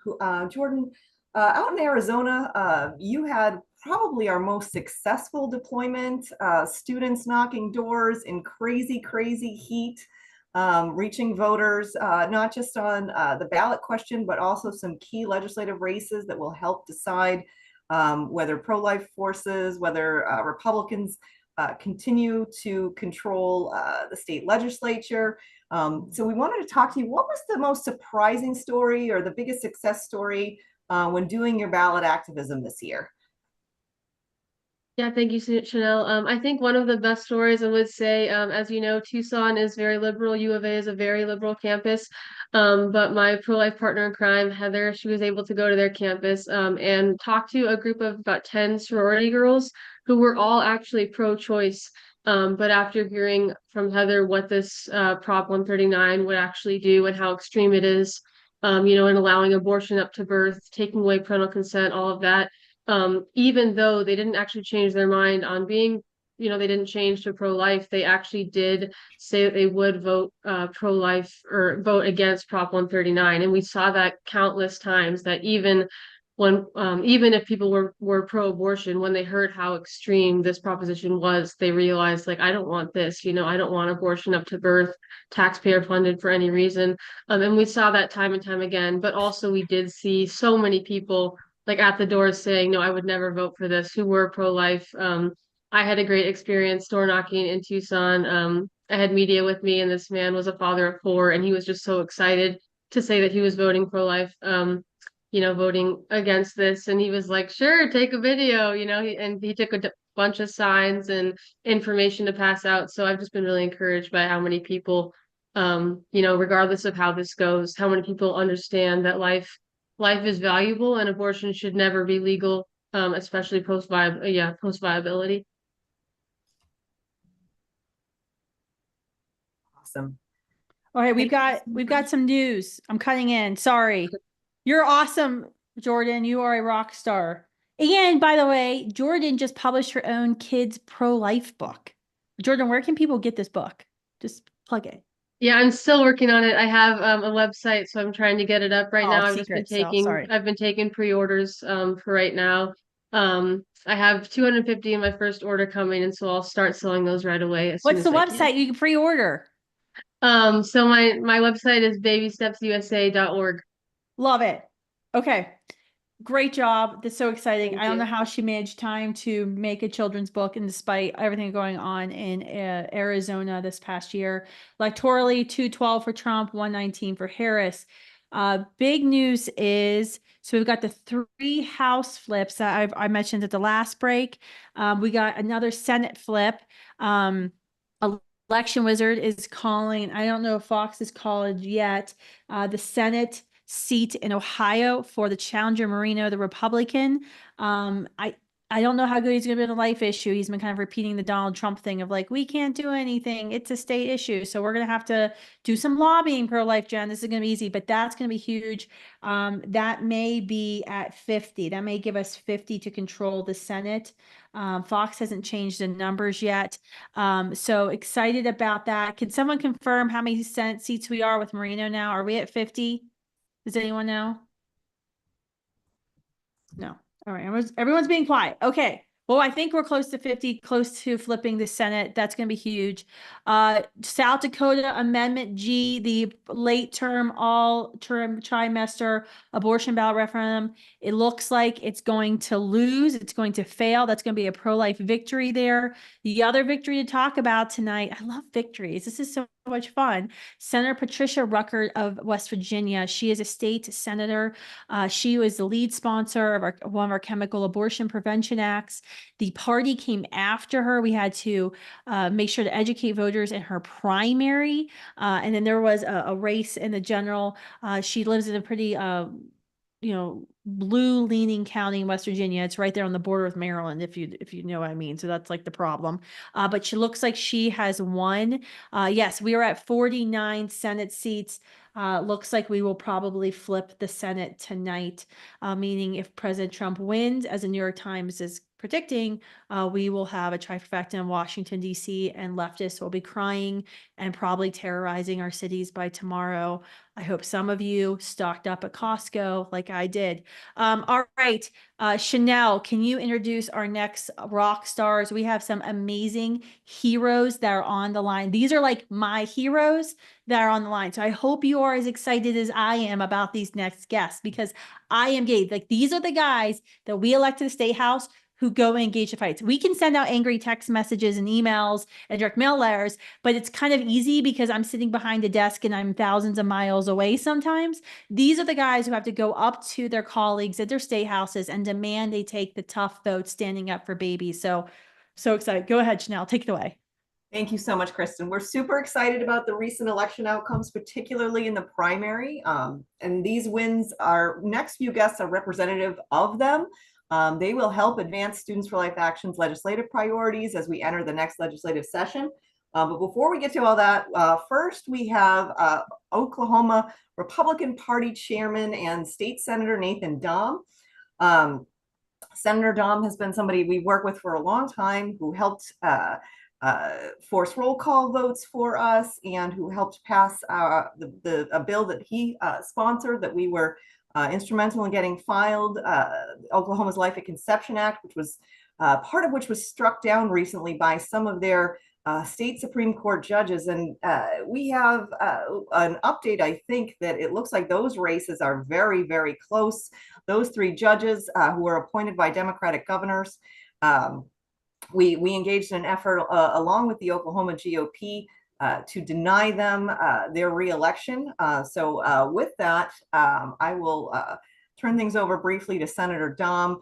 Jordan, out in Arizona, you had probably our most successful deployment, students knocking doors in crazy, crazy heat, reaching voters, not just on the ballot question, but also some key legislative races that will help decide whether pro-life forces, whether Republicans continue to control the state legislature. So we wanted to talk to you. What was the most surprising story or the biggest success story when doing your ballot activism this year? Yeah, thank you, Chanel. I think one of the best stories I would say, as you know, Tucson is very liberal. U of A is a very liberal campus. But my pro-life partner in crime, Heather, she was able to go to their campus and talk to a group of about 10 sorority girls who were all actually pro-choice. But after hearing from Heather what this Prop 139 would actually do and how extreme it is, and allowing abortion up to birth, taking away parental consent, all of that, even though they didn't actually change their mind on being, they didn't change to pro-life, they actually did say that they would vote pro-life or vote against Prop 139. And we saw that countless times, that even when, even if people were pro-abortion, when they heard how extreme this proposition was, they realized, like, I don't want this, I don't want abortion up to birth, taxpayer funded for any reason. And we saw that time and time again, but also we did see so many people like at the doors saying, no, I would never vote for this, who were pro-life. I had a great experience door knocking in Tucson. I had media with me, and this man was a father of 4, and he was just so excited to say that he was voting pro-life, voting against this. And he was like, sure, take a video, and he took a bunch of signs and information to pass out. So I've just been really encouraged by how many people, regardless of how this goes, how many people understand that life is valuable and abortion should never be legal, especially post viability. Awesome. All right, we've got some news. I'm cutting in. Sorry. You're awesome, Jordan. You are a rock star. And by the way, Jordan just published her own kids pro-life book. Jordan, where can people get this book? Just plug it. Yeah, I'm still working on it. I have a website, so I'm trying to get it up right now. I've been taking pre-orders for right now. I have 250 in my first order coming, and so I'll start selling those right away. What's the website you can pre-order? So my website is babystepsusa.org. Love it. Okay. Great job. That's so exciting. Thank I don't you. know how she managed time to make a children's book, and despite everything going on in Arizona this past year. Electorally, 212 for Trump, 119 for Harris. Big news is, so we've got the 3 House flips that I mentioned at the last break. We got another Senate flip. Election Wizard is calling, I don't know if Fox has called yet, the Senate seat in Ohio for the challenger Marino, the Republican. I don't know how good he's going to be in a life issue. He's been kind of repeating the Donald Trump thing of like, we can't do anything. It's a state issue. So we're going to have to do some lobbying pro-life, Jen. This is going to be easy, but that's going to be huge. That may be at 50. That may give us 50 to control the Senate. Fox hasn't changed the numbers yet. So excited about that. Can someone confirm how many Senate seats we are with Marino now? Are we at 50? Does anyone know? No. All right. Everyone's being quiet. Okay. Well, I think we're close to 50, close to flipping the Senate. That's going to be huge. South Dakota Amendment G, the late term, all term trimester abortion ballot referendum. It looks like it's going to lose. It's going to fail. That's going to be a pro-life victory there. The other victory to talk about tonight, I love victories. This is so much fun. Senator Patricia Rucker of West Virginia. She is a state senator. She was the lead sponsor of one of our chemical abortion prevention acts. The party came after her. We had to make sure to educate voters in her primary. And then there was a race in the general. She lives in a pretty, blue leaning county in West Virginia. It's right there on the border with Maryland, if you know what I mean. So that's like the problem. But she looks like she has won. Yes, we are at 49 Senate seats. Looks like we will probably flip the Senate tonight, meaning if President Trump wins, as the New York Times is predicting, we will have a trifecta in Washington, D.C., and leftists will be crying and probably terrorizing our cities by tomorrow. I hope some of you stocked up at Costco like I did. All right, Chanel, can you introduce our next rock stars? We have some amazing heroes that are on the line. These are like my heroes that are on the line. So I hope you are as excited as I am about these next guests, because I am gay. Like, these are the guys that we elect to the State House who go and engage the fights. We can send out angry text messages and emails and direct mail letters, but it's kind of easy because I'm sitting behind a desk and I'm thousands of miles away sometimes. These are the guys who have to go up to their colleagues at their state houses and demand they take the tough vote standing up for babies. So excited. Go ahead, Chanel, take it away. Thank you so much, Kristin. We're super excited about the recent election outcomes, particularly in the primary. And these wins, our next few guests are representative of them. They will help advance Students for Life Action's legislative priorities as we enter the next legislative session. But before we get to all that, first we have Oklahoma Republican Party Chairman and State Senator Nathan Dahm. Senator Dahm has been somebody we work with for a long time, who helped force roll call votes for us, and who helped pass a bill that he sponsored that we were instrumental in getting filed, Oklahoma's Life at Conception Act, which was part of which was struck down recently by some of their state Supreme Court judges. And we have an update, I think, that it looks like those races are very, very close. Those three judges who were appointed by Democratic governors, we engaged in an effort along with the Oklahoma GOP to deny them their reelection. So with that, I will turn things over briefly to Senator Dahm.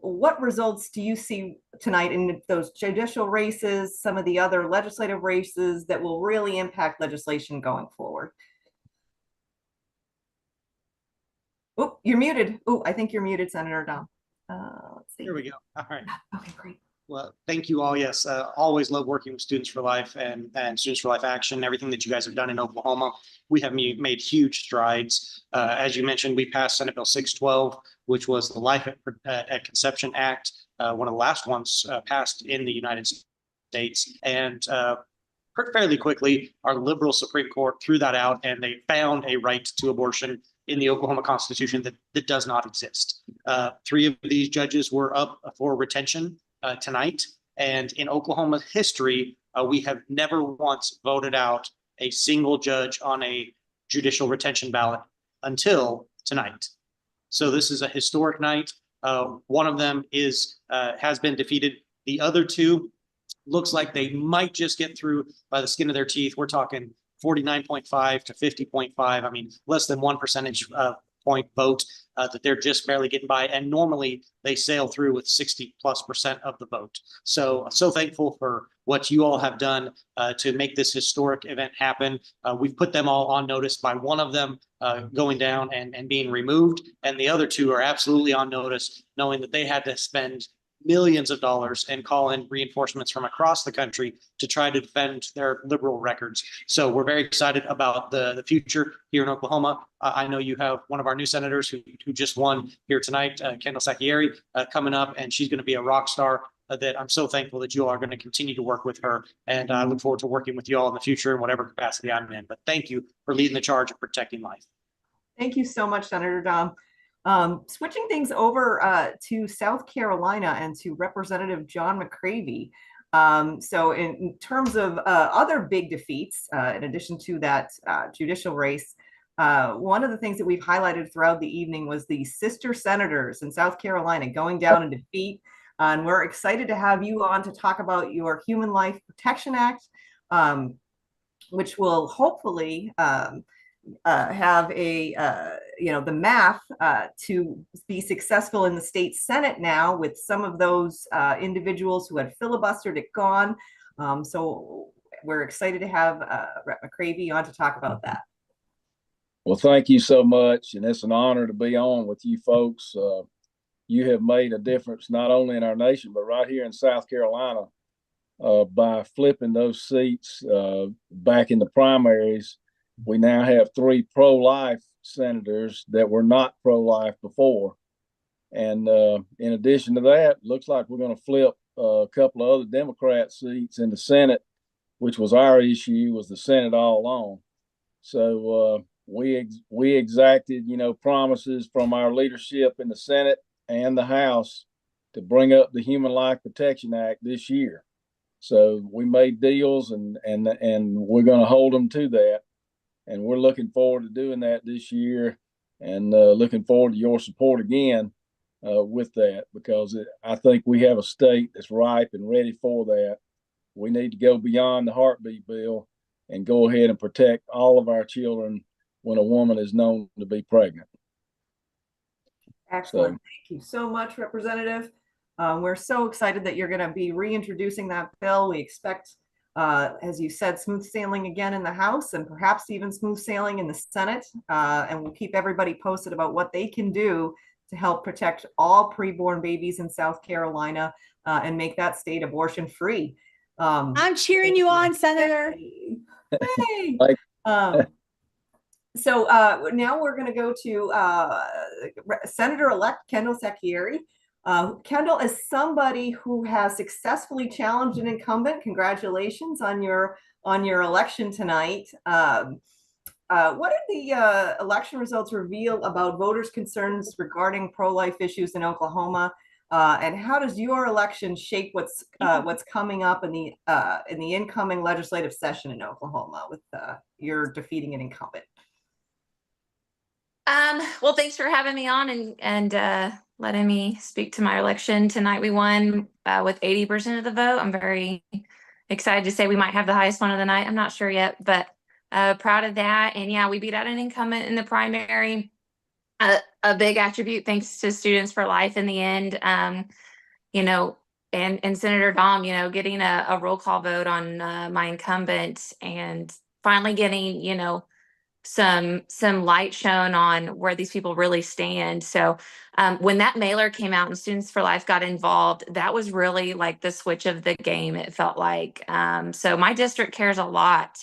What results do you see tonight in those judicial races, some of the other legislative races that will really impact legislation going forward? Oh, you're muted. Oh, I think you're muted, Senator Dahm. Let's see. Here we go. All right. Okay, great. Well, thank you all. Yes, always love working with Students for Life and Students for Life Action, everything that you guys have done in Oklahoma. We have made huge strides. As you mentioned, we passed Senate Bill 612, which was the Life at Conception Act, one of the last ones passed in the United States. And fairly quickly, our liberal Supreme Court threw that out, and they found a right to abortion in the Oklahoma Constitution that does not exist. Three of these judges were up for retention tonight. And in Oklahoma's history, we have never once voted out a single judge on a judicial retention ballot until tonight. So this is a historic night. One of them has been defeated. The other two looks like they might just get through by the skin of their teeth. We're talking 49.5 to 50.5. I mean, less than 1 percentage point vote that they're just barely getting by. And normally they sail through with 60+% of the vote. So thankful for what you all have done to make this historic event happen. We've put them all on notice by one of them going down and being removed. And the other two are absolutely on notice, knowing that they had to spend millions of dollars and call in reinforcements from across the country to try to defend their liberal records. So we're very excited about the future here in Oklahoma. I know you have one of our new senators who just won here tonight, Kendall Sakieri, coming up, and she's going to be a rock star that I'm so thankful that you all are going to continue to work with her. And I look forward to working with you all in the future in whatever capacity I'm in. But thank you for leading the charge of protecting life. Thank you so much, Senator Dahm. Switching things over to South Carolina and to Representative John McCravey. So in terms of other big defeats, in addition to that judicial race, one of the things that we've highlighted throughout the evening was the sister senators in South Carolina going down in defeat. And we're excited to have you on to talk about your Human Life Protection Act, which will hopefully have the math to be successful in the state Senate now, with some of those individuals who had filibustered it gone. So we're excited to have Rep. McCravey on to talk about that. Well, thank you so much. And it's an honor to be on with you folks. You have made a difference not only in our nation, but right here in South Carolina by flipping those seats back in the primaries. We now have 3 pro-life senators that were not pro-life before. And in addition to that, looks like we're going to flip a couple of other Democrat seats in the Senate, which was our issue, was the Senate all along. So we exacted, promises from our leadership in the Senate and the House to bring up the Human Life Protection Act this year. So we made deals, and we're going to hold them to that. And we're looking forward to doing that this year, and looking forward to your support again with that, because I think we have a state that's ripe and ready for that. We need to go beyond the heartbeat bill and go ahead and protect all of our children when a woman is known to be pregnant. Excellent. Thank you so much, Representative. We're so excited that you're going to be reintroducing that bill. We expect, as you said, smooth sailing again in the House, and perhaps even smooth sailing in the Senate. And we'll keep everybody posted about what they can do to help protect all preborn babies in South Carolina and make that state abortion free. I'm cheering you on, Senator. Hey. So now we're going to go to Senator-elect Kendall Secchieri. Kendall is somebody who has successfully challenged an incumbent. Congratulations on your election tonight. What did the election results reveal about voters' concerns regarding pro-life issues in Oklahoma? And how does your election shape what's coming up in the incoming legislative session in Oklahoma with your defeating an incumbent? Well, thanks for having me on and letting me speak to my election tonight. We won with 80% of the vote. I'm very excited to say we might have the highest one of the night. I'm not sure yet, but proud of that. And yeah, we beat out an incumbent in the primary. A big attribute thanks to Students for Life in the end, and Senator Dom, getting a roll call vote on my incumbent and finally getting, some light shown on where these people really stand. So when that mailer came out and Students for Life got involved, that was really like the switch of the game, it felt like. So my district cares a lot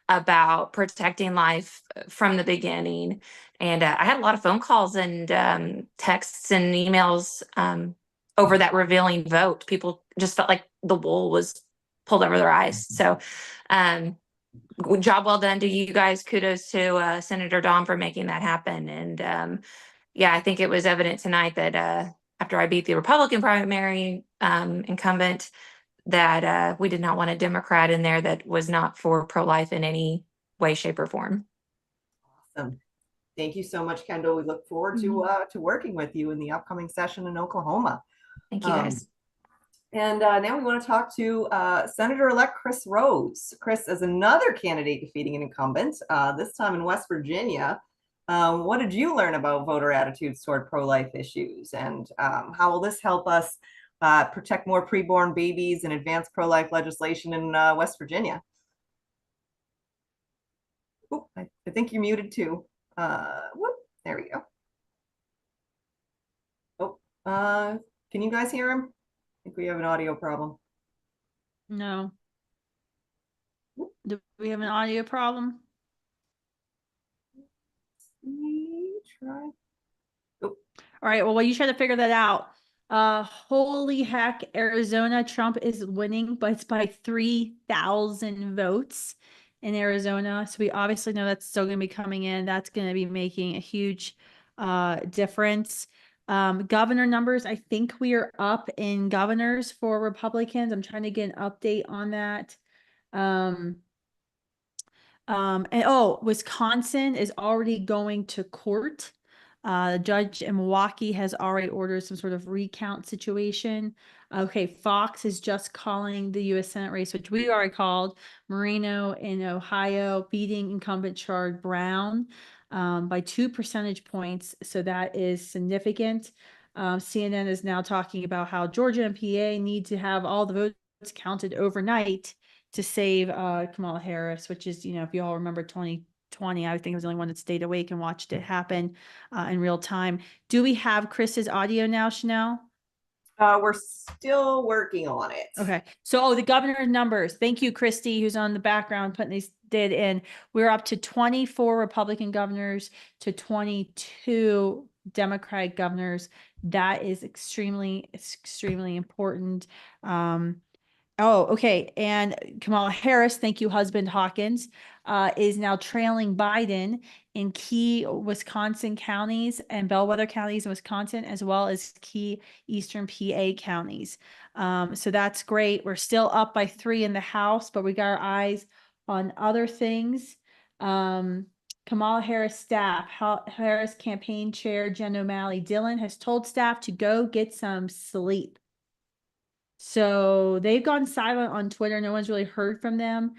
about protecting life from the beginning. And I had a lot of phone calls and texts and emails over that revealing vote. People just felt like the wool was pulled over their eyes. So job well done to you guys. Kudos to Senator Dom for making that happen. And yeah, I think it was evident tonight that after I beat the Republican primary incumbent, that we did not want a Democrat in there that was not for pro-life in any way, shape, or form. Awesome. Thank you so much, Kendall. We look forward to working with you in the upcoming session in Oklahoma. Thank you, guys. And now we want to talk to Senator-elect Chris Rose. Chris is another candidate defeating an incumbent, this time in West Virginia. What did you learn about voter attitudes toward pro-life issues? And how will this help us protect more preborn babies and advance pro-life legislation in West Virginia? Oh, I think you're muted too. Whoop, there we go. Oh, can you guys hear him? I think we have an audio problem. No. Do we have an audio problem? Try. Oh. All right. Well, while you try to figure that out, holy heck, Arizona, Trump is winning, but it's by 3,000 votes in Arizona. So we obviously know that's still going to be coming in. That's going to be making a huge difference. Governor numbers, I think we are up in governors for Republicans. I'm trying to get an update on that. Wisconsin is already going to court. The judge in Milwaukee has already ordered some sort of recount situation. Okay, Fox is just calling the U.S. Senate race, which we already called. Moreno in Ohio beating incumbent Sherrod Brown by 2 percentage points. So that is significant. CNN is now talking about how Georgia and PA need to have all the votes counted overnight to save Kamala Harris, which is, if you all remember 2020, I think I was the only one that stayed awake and watched it happen in real time. Do we have Chris's audio now, Chanel? We're still working on it. Okay. So, the governor numbers. Thank you, Kristi, who's on the background putting these in. We're up to 24 Republican governors to 22 Democratic governors. That is extremely important. Oh, okay. And Kamala Harris, thank you, husband Hawkins, is now trailing Biden in key Wisconsin counties and bellwether counties in Wisconsin, as well as key eastern PA counties. So that's great. We're still up by 3 in the House, but we got our eyes on other things. Kamala Harris staff, Harris campaign chair Jen O'Malley Dillon has told staff to go get some sleep. So they've gone silent on Twitter. No one's really heard from them.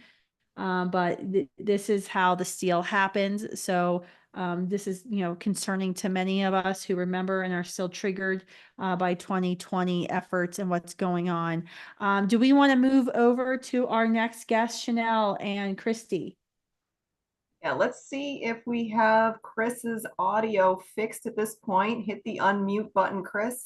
But this is how the steal happens. So this is, concerning to many of us who remember and are still triggered by 2020 efforts and what's going on. Do we want to move over to our next guest, Chanel and Kristi? Yeah, let's see if we have Chris's audio fixed at this point. Hit the unmute button, Chris.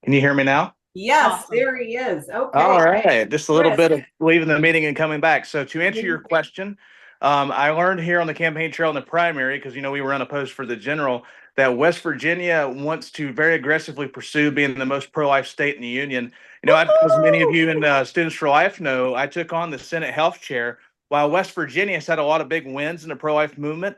Can you hear me now? Yes, there he is. Okay. All right. Just a little Chris. bit of leaving the meeting and coming back. So to answer your question, I learned here on the campaign trail in the primary, because, we were unopposed for the general, that West Virginia wants to very aggressively pursue being the most pro-life state in the union. As many of you in Students for Life know, I took on the Senate health chair. While West Virginia has had a lot of big wins in the pro-life movement,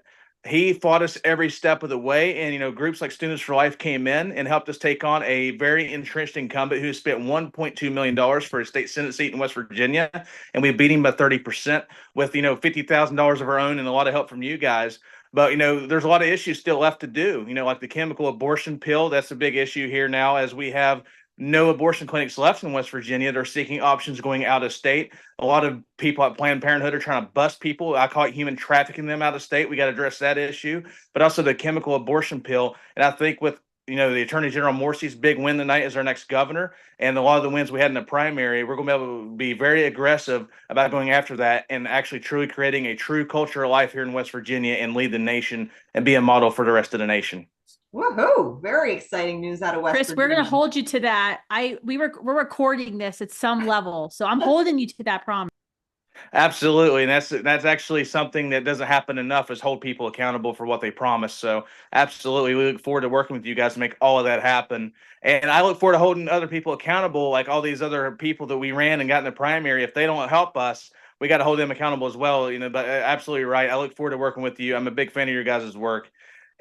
he fought us every step of the way. And, groups like Students for Life came in and helped us take on a very entrenched incumbent who spent $1.2 million for a state Senate seat in West Virginia. And we beat him by 30% with, $50,000 of our own and a lot of help from you guys. But, there's a lot of issues still left to do, like the chemical abortion pill. That's a big issue here now, as we have no abortion clinics left in West Virginia. They're seeking options going out of state. A lot of people at Planned Parenthood are trying to bust people. I call it human trafficking them out of state. We got to address that issue, but also the chemical abortion pill. And I think with, the Attorney General Morsi's big win tonight as our next governor, and a lot of the wins we had in the primary, we're going to be able to be very aggressive about going after that and actually truly creating a true culture of life here in West Virginia and lead the nation and be a model for the rest of the nation. Woohoo! Very exciting news out of West Chris, Virginia. we're going to hold you to that. We're recording this at some level, so I'm holding you to that promise. Absolutely. And that's actually something that doesn't happen enough, is hold people accountable for what they promise. So absolutely, we look forward to working with you guys to make all of that happen. And I look forward to holding other people accountable, like all these other people that we ran and got in the primary. If they don't help us, we got to hold them accountable as well. But absolutely right. I look forward to working with you. I'm a big fan of your guys' work.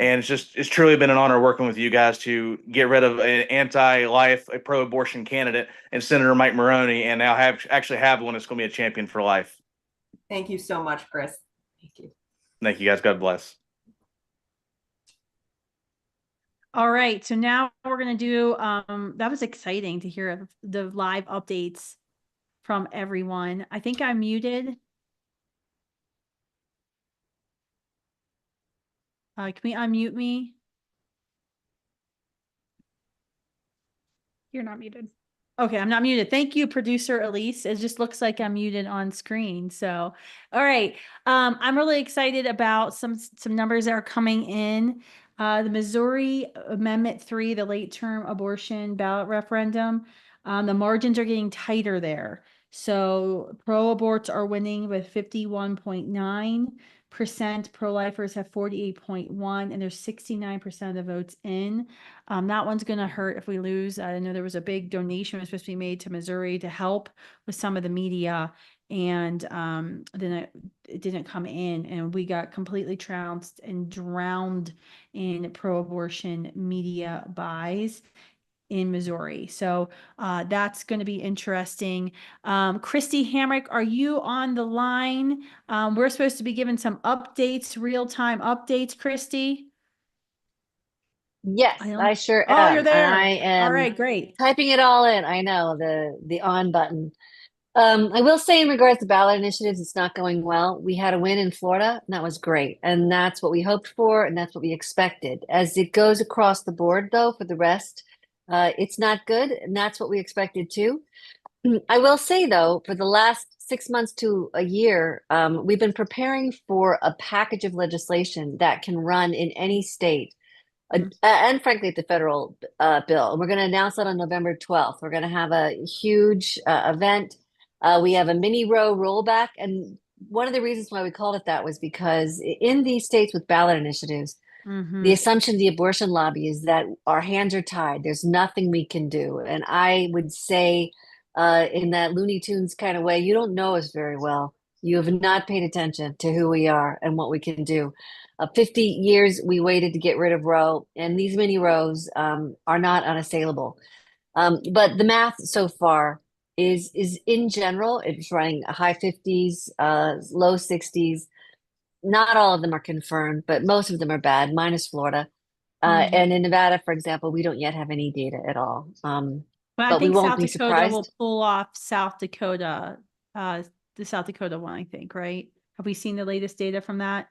And it's truly been an honor working with you guys to get rid of an anti-life, a pro-abortion candidate, and Senator Mike Maroney, and now actually have one that's going to be a champion for life. Thank you so much, Chris. Thank you. Thank you, guys. God bless. All right. So now we're going to do, that was exciting to hear the live updates from everyone. I think I'm muted. Can we unmute me? You're not muted. Okay, I'm not muted. Thank you, producer Elise. It just looks like I'm muted on screen. So, all right. I'm really excited about some numbers that are coming in. The Missouri Amendment 3, the late term abortion ballot referendum, the margins are getting tighter there. So pro-aborts are winning with 51.9%. Pro-lifers have 48.1%, and there's 69% of the votes in. That one's going to hurt if we lose. I know there was a big donation was supposed to be made to Missouri to help with some of the media, and then it didn't come in, and we got completely trounced and drowned in pro-abortion media buys in Missouri. So that's going to be interesting. Kristi Hamrick, are you on the line? We're supposed to be given some updates, real-time updates, Kristi. Yes, I sure am. Oh, you're there. I am. All right, great. Typing it all in. I know the on button. I will say in regards to ballot initiatives, it's not going well. We had a win in Florida, and that was great. And that's what we hoped for, and that's what we expected. As it goes across the board, though, for the rest, it's not good, and that's what we expected too. I will say, though, for the last 6 months to a year, we've been preparing for a package of legislation that can run in any state, and frankly, at the federal bill. And we're going to announce that on November 12th. We're going to have a huge event. We have a mini row rollback. And one of the reasons why we called it that was because in these states with ballot initiatives, The assumption of the abortion lobby is that our hands are tied. There's nothing we can do. And I would say, in that Looney Tunes kind of way, you don't know us very well. You have not paid attention to who we are and what we can do. 50 years we waited to get rid of Roe, and these many Roes are not unassailable. But the math so far is in general, it's running high 50s, low 60s. Not all of them are confirmed, but most of them are bad, minus Florida. And in Nevada, for example, we don't yet have any data at all. But I But we think won't South be Dakota will surprised. pull off South Dakota, the South Dakota one, I think, right? Have we seen the latest data from that?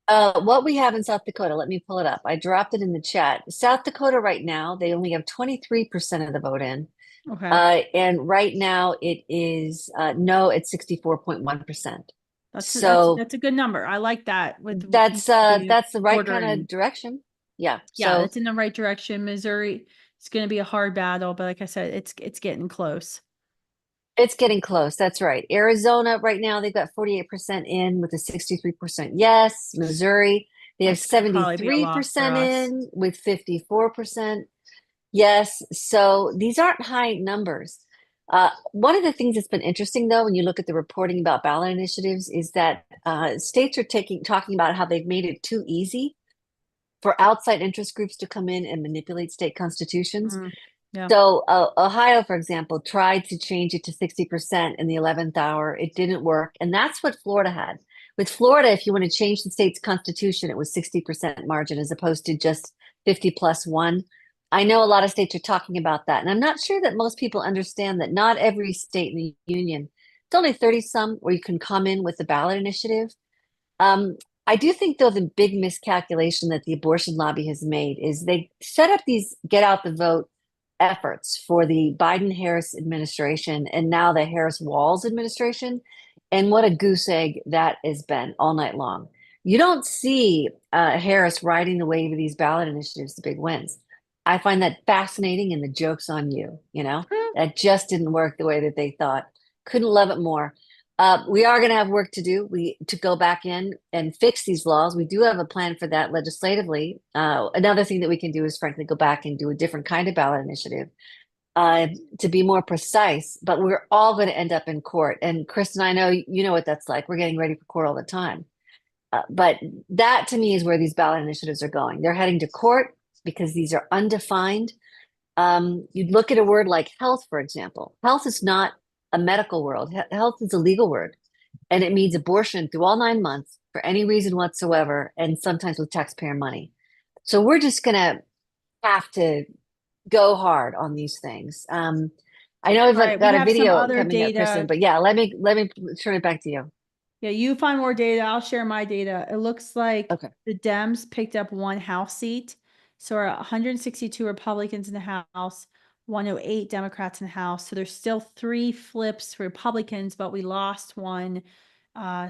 What we have in South Dakota, let me pull it up. I dropped it in the chat. South Dakota right now, they only have 23% of the vote in. Okay. And right now it is no at 64.1%. That's a good number. I like that. That's the right kind bordering. of direction. Yeah. Yeah, So that's in the right direction. Missouri, it's going to be a hard battle, but like I said, it's getting close. it's getting close. That's right. Arizona right now, they've got 48% in with a 63% yes. Missouri, they have That'd probably be a loss for 73% us. in with 54% yes. So these aren't high numbers. One of the things that's been interesting, though, when you look at the reporting about ballot initiatives, is that states are talking about how they've made it too easy for outside interest groups to come in and manipulate state constitutions. Yeah. So Ohio, for example, tried to change it to 60% in the 11th hour. It didn't work. And that's what Florida had. With Florida, if you want to change the state's constitution, it was 60% margin as opposed to just 50+1. I know a lot of states are talking about that. And I'm not sure that most people understand that not every state in the union, it's only 30 some where you can come in with the ballot initiative. I do think, though, the big miscalculation that the abortion lobby has made is they set up these get out the vote efforts for the Biden-Harris administration and now the Harris-Walz administration. And what a goose egg that has been all night long. You don't see Harris riding the wave of these ballot initiatives to big wins. I find that fascinating, and the joke's on you, that just didn't work the way that they thought. Couldn't love it more. We are going to have work to do to go back in and fix these laws. We do have a plan for that legislatively. Another thing that we can do is frankly go back and do a different kind of ballot initiative to be more precise, but we're all going to end up in court. And Kristan, I know you know what that's like. We're getting ready for court all the time. But that to me is where these ballot initiatives are going. They're heading to court because these are undefined. You'd look at a word like health, for example. Health is not a medical world. Health is a legal word, and it means abortion through all 9 months for any reason whatsoever, and sometimes with taxpayer money. So we're just going to have to go hard on these things. I know we've got a video coming up, Kristan, but yeah, let me turn it back to you. Yeah, you find more data. I'll share my data. It looks like the Dems picked up 1 House seat. So we're 162 Republicans in the House, 108 Democrats in the House. So there's still 3 flips for Republicans, but we lost 1.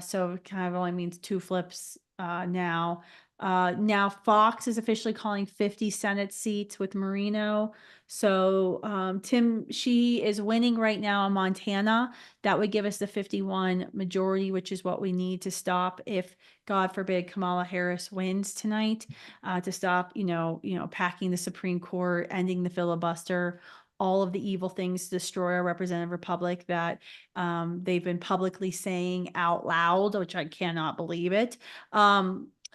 So it kind of only means 2 flips now. Now Fox is officially calling 50 Senate seats with Marino. So Tim, she is winning right now in Montana. That would give us the 51 majority, which is what we need to stop if, God forbid, Kamala Harris wins tonight, to stop, packing the Supreme Court, ending the filibuster, all of the evil things to destroy our representative republic that they've been publicly saying out loud, which I cannot believe it.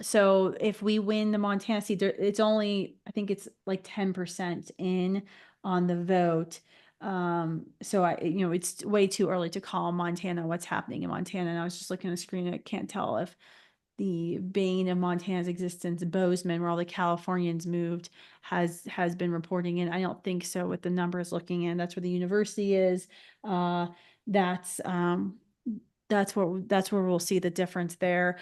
So if we win the Montana seat, it's only, I think it's like 10% in on the vote. So it's way too early to call Montana what's happening in Montana. And I was just looking at the screen, and I can't tell if the bane of Montana's existence, Bozeman, where all the Californians moved, has been reporting in. I don't think so with the numbers looking in. That's where the university is. That's where we'll see the difference there.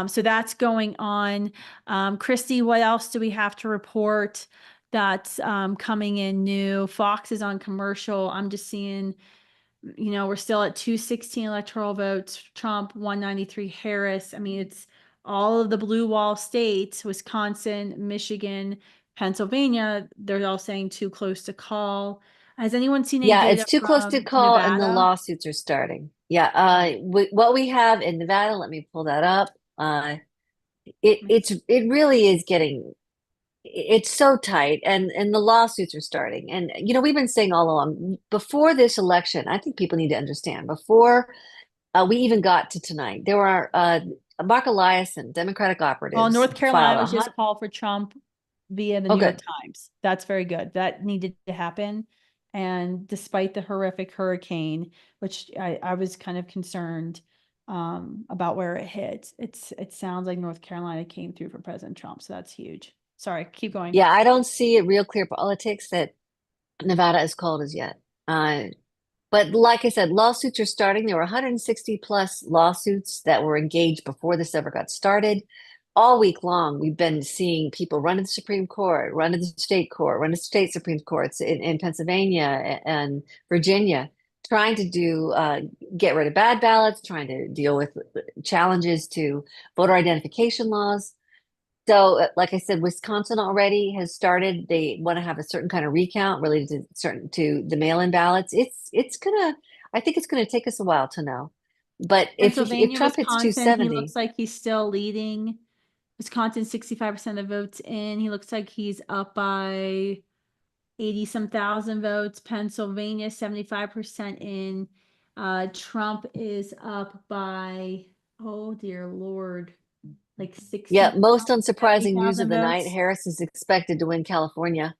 So that's going on. Kristi, what else do we have to report that's coming in new? Fox is on commercial. I'm just seeing, we're still at 216 electoral votes, Trump, 193 Harris. I mean, it's all of the blue wall states, Wisconsin, Michigan, Pennsylvania, they're all saying too close to call. Has anyone seen any data? It's too close to call, Nevada? and the lawsuits are starting. Yeah. What we have in Nevada, let me pull that up. it really is getting, it's so tight, and the lawsuits are starting. And we've been saying all along, before this election, I think people need to understand, before we even got to tonight, there were Mark Eliason, Democratic operatives. Well, North Carolina was filed just called for Trump via the Oh, New York good. Times. That's very good. That needed to happen. And despite the horrific hurricane, which I was kind of concerned about where it hit, it sounds like North Carolina came through for President Trump. So that's huge. Sorry, keep going. Yeah, I don't see it real clear politics that Nevada is called as yet. But like I said, lawsuits are starting. There were 160 plus lawsuits that were engaged before this ever got started. All week long, we've been seeing people run to the Supreme Court, run to the state court, run to state Supreme Courts in Pennsylvania and Virginia, trying to get rid of bad ballots, trying to deal with challenges to voter identification laws. So, like I said, Wisconsin already has started. They want to have a certain kind of recount related to the mail-in ballots. I think it's gonna take us a while to know. But if Pennsylvania, Trump hits Wisconsin, he 270, looks like he's still leading. Wisconsin, 65% of the votes in. He looks like he's up by 80 some thousand votes. Pennsylvania, 75% in. Trump is up by, oh dear Lord, like 60. yeah, most unsurprising news 70,000 of the night, votes. Harris is expected to win California.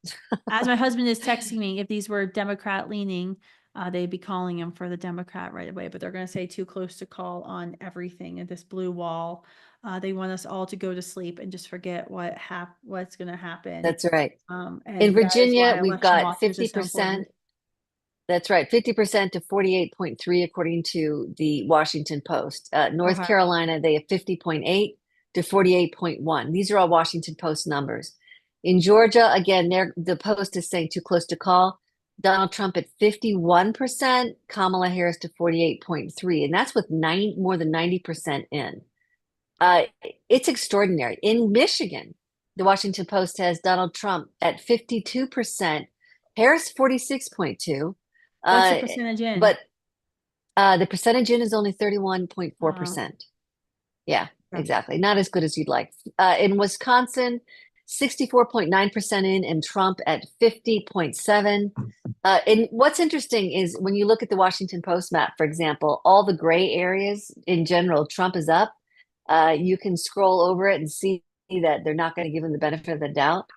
As my husband is texting me, if these were Democrat leaning, they'd be calling him for the Democrat right away, but they're going to say too close to call on everything at this blue wall. They want us all to go to sleep and just forget what's going to happen. That's right. And In that is Virginia, why we've election got watchers are so 50%. important. That's right, 50% to 48.3, according to the Washington Post. North Okay. Carolina, they have 50.8 to 48.1. These are all Washington Post numbers. In Georgia, again, the Post is saying too close to call. Donald Trump at 51%, Kamala Harris to 48.3, and that's with more than 90% in. It's extraordinary. In Michigan, the Washington Post has Donald Trump at 52%, Harris 46.2. What's the percentage in? But the percentage in is only 31.4%. Yeah, exactly. Not as good as you'd like. In Wisconsin, 64.9% in, and Trump at 50.7. And what's interesting is when you look at the Washington Post map, for example, all the gray areas in general, Trump is up. You can scroll over it and see that they're not going to give him the benefit of the doubt.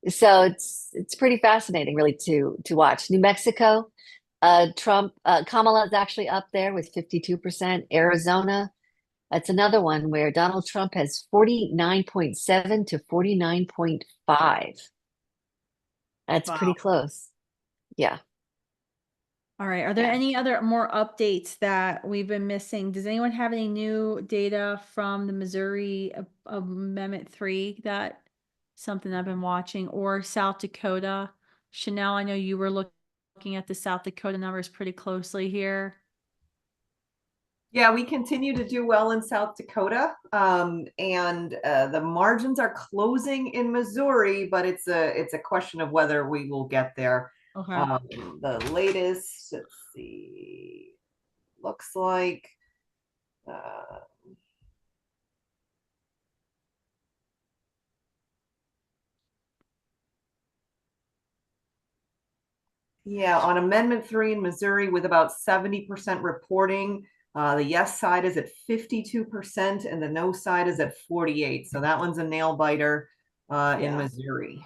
So it's pretty fascinating, really, to watch. New Mexico, Kamala is actually up there with 52%. Arizona, that's another one where Donald Trump has 49.7 to 49.5. That's pretty close. Yeah. All right. Are there any other more updates that we've been missing? Does anyone have any new data from the Missouri Amendment 3 that something I've been watching, or South Dakota? Chanel, I know you were looking at the South Dakota numbers pretty closely here. Yeah, we continue to do well in South Dakota, and the margins are closing in Missouri, but it's a question of whether we will get there. Okay. The latest, let's see, looks like yeah, on Amendment 3 in Missouri, with about 70% reporting, the yes side is at 52% and the no side is at 48%. So that one's a nail biter in Missouri.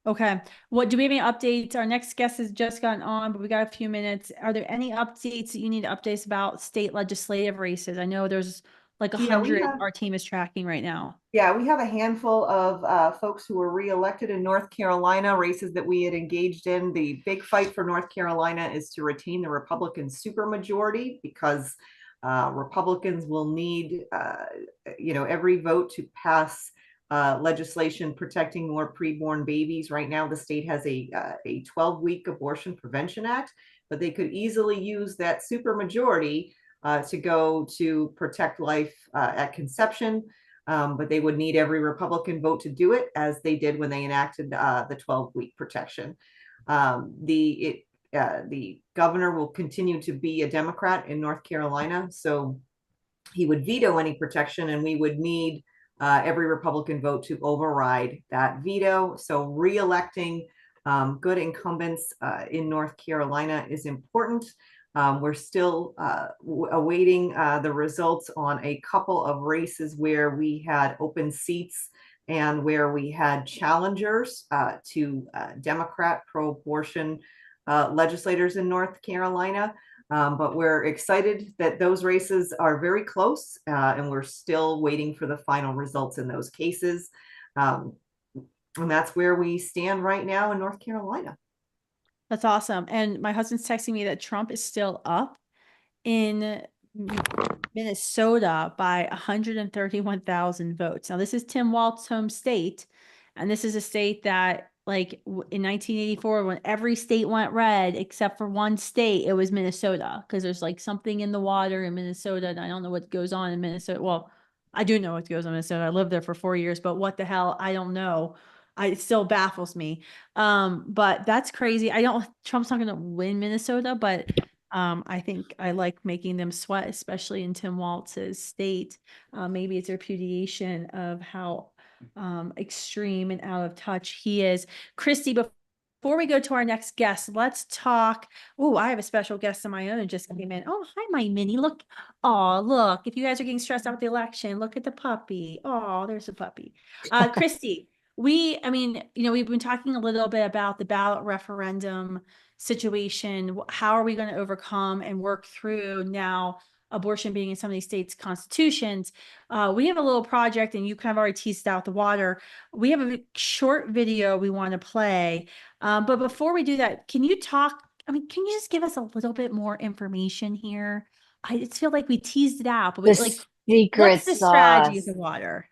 Okay. What do we have any updates? Our next guest has just gotten on, but we got a few minutes. Are there any updates that you need updates about state legislative races? I know there's like 100 our team is tracking right now. Yeah, we have a handful of folks who were reelected in North Carolina, races that we had engaged in. The big fight for North Carolina is to retain the Republican supermajority, because Republicans will need, every vote to pass legislation protecting more preborn babies. Right now, the state has a 12-week abortion prevention act, but they could easily use that supermajority to go to protect life at conception. But they would need every Republican vote to do it, as they did when they enacted the 12-week protection. The governor will continue to be a Democrat in North Carolina, so he would veto any protection, and we would need every Republican vote to override that veto. So re-electing good incumbents in North Carolina is important. We're still awaiting the results on a couple of races where we had open seats and where we had challengers to Democrat pro-abortion legislators in North Carolina. But we're excited that those races are very close, and we're still waiting for the final results in those cases. And that's where we stand right now in North Carolina. That's awesome. And my husband's texting me that Trump is still up in Minnesota by 131,000 votes. Now, this is Tim Walz's home state, and this is a state that, like, in 1984, when every state went red except for one state, it was Minnesota, because there's like something in the water in Minnesota, and I don't know what goes on in Minnesota. Well, I do know what goes on in Minnesota. I lived there for 4 years, but what the hell? I don't know. It still baffles me. But that's crazy. Trump's not going to win Minnesota, but I think I like making them sweat, especially in Tim Walz's state. Maybe it's a repudiation of how extreme and out of touch he is. Kristi, before we go to our next guest, let's talk. Oh, I have a special guest of my own just came in. Oh, hi, my mini. Look. Oh, look. If you guys are getting stressed out with the election, look at the puppy. Oh, there's a puppy. Kristi, we've been talking a little bit about the ballot referendum situation. How are we going to overcome and work through now abortion being in some of these states' constitutions? We have a little project, and you kind of already teased out the water. We have a short video we want to play. But before we do that, can you just give us a little bit more information here? I just feel like we teased it out, but secret what's the strategy of sauce. the water?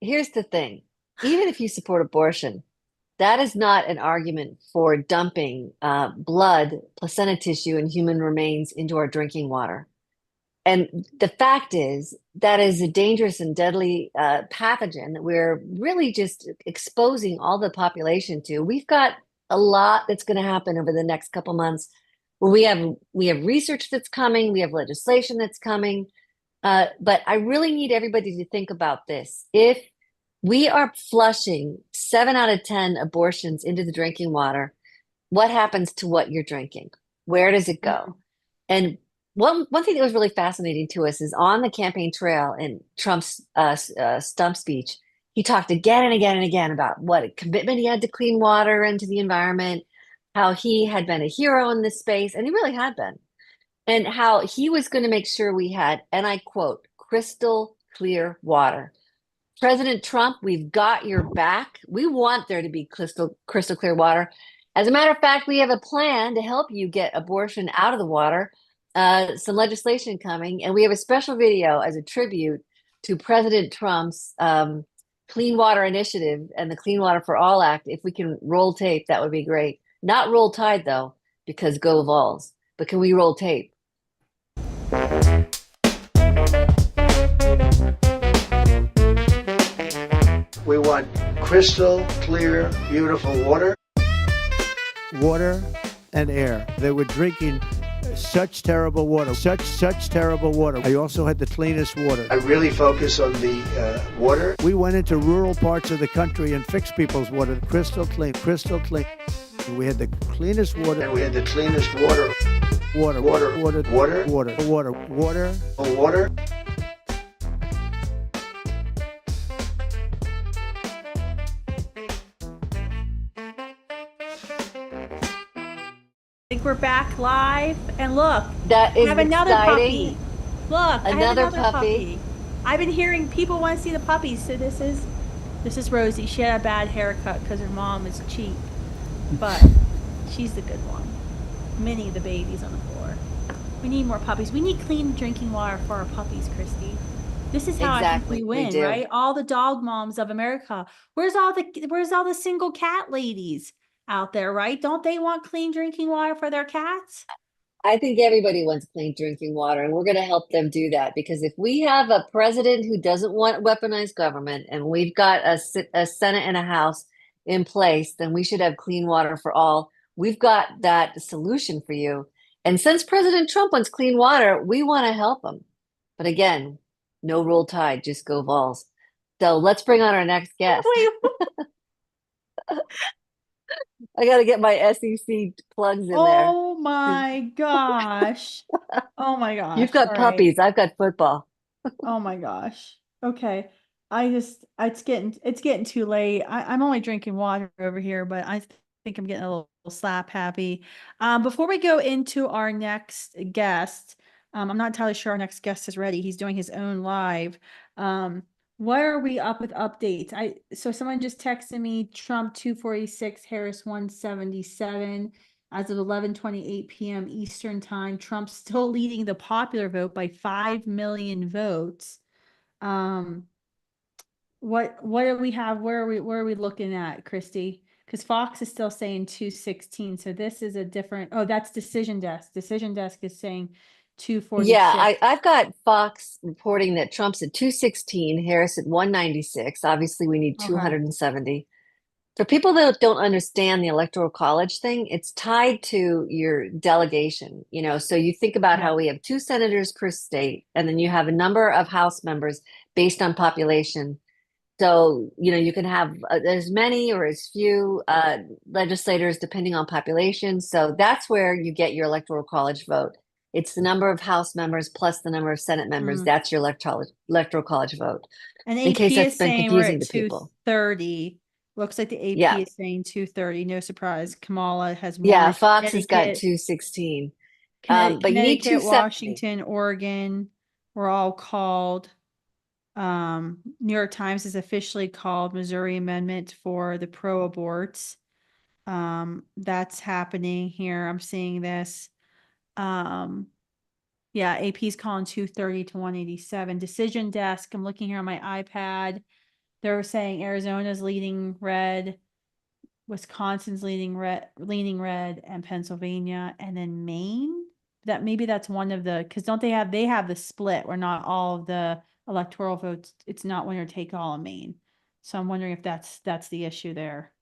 Here's the thing. Even if you support abortion, that is not an argument for dumping blood, placenta tissue, and human remains into our drinking water. And the fact is, that is a dangerous and deadly pathogen that we're really just exposing all the population to. We've got a lot that's going to happen over the next couple months. We have research that's coming. We have legislation that's coming. But I really need everybody to think about this. If we are flushing 7 out of 10 abortions into the drinking water, what happens to what you're drinking? Where does it go? And one thing that was really fascinating to us is on the campaign trail in Trump's stump speech, he talked again and again and again about what a commitment he had to clean water and to the environment, how he had been a hero in this space, and he really had been, and how he was going to make sure we had, and I quote, crystal clear water. President Trump, we've got your back. We want there to be crystal clear water. As a matter of fact, we have a plan to help you get abortion out of the water. Some legislation coming, and we have a special video as a tribute to President Trump's Clean Water Initiative and the Clean Water for All Act. If we can roll tape, that would be great. Not roll tide, though, because go Vols. But can we roll tape? We want crystal clear, beautiful water. Water and air. They were drinking such terrible water, such terrible water. I also had the cleanest water. I really focus on the water. We went into rural parts of the country and fixed people's water. Crystal clean, crystal clean. We had the cleanest water. And we had the cleanest water. Water, Water. water, Water. water, water, water. Water. I think we're back live, and look, that is I have another exciting. puppy. Look, I have Another another puppy. I've been hearing people want to see the puppies, so this is Rosie. She had a bad haircut because her mom is cheap, but she's the good one. Minnie, the baby's on the floor. We need more puppies. We need clean drinking water for our puppies, Kristi. This is how Exactly, I think we we win, do. right? All the dog moms of America. Where's all the single cat ladies out there, right? Don't they want clean drinking water for their cats? I think everybody wants clean drinking water, and we're going to help them do that, because if we have a president who doesn't want weaponized government, and we've got a Senate and a House in place, then we should have clean water for all. We've got that solution for you. And since President Trump wants clean water, we want to help him. But again, no roll tide, just go Vols. So let's bring on our next guest. I got to get my SEC plugs in there. Oh my gosh. Oh my gosh. You've got All right. puppies. I've got football. Oh my gosh. Okay. It's getting too late. I'm only drinking water over here, but I think I'm getting a little slap happy. Before we go into our next guest, I'm not entirely sure our next guest is ready. He's doing his own live. What are we up with updates? So someone just texted me Trump 246, Harris 177 as of 11:28 p.m. Eastern time. Trump's still leading the popular vote by 5 million votes. What do we have? Where are we looking at, Kristi? Because Fox is still saying 216. So this is a different, oh, that's Decision Desk. Decision Desk is saying 246. Yeah, I've got Fox reporting that Trump's at 216, Harris at 196. Obviously, we need 270. For people that don't understand the Electoral College thing, it's tied to your delegation. So you think about how we have 2 senators per state, and then you have a number of House members based on population. So, you can have as many or as few legislators depending on population. So that's where you get your Electoral College vote. It's the number of House members plus the number of Senate members. That's your Electoral College vote. And in AP case that's is been saying we're confusing at to people. 230. Looks like the AP Yeah. is saying 230. No surprise. Kamala has won. Yeah, Fox has got Connecticut- 216. Connecticut, But you need 270. Washington, Oregon were all called. New York Times has officially called Missouri amendment for the pro-aborts. That's happening here. I'm seeing this. Yeah, AP's calling 230 to 187. Decision Desk, I'm looking here on my iPad. They're saying Arizona's leading red, Wisconsin's leaning red, and Pennsylvania, and then Maine. Maybe that's one of the, because don't they have the split where not all of the electoral votes, it's not winner take all in Maine. So I'm wondering if that's the issue there.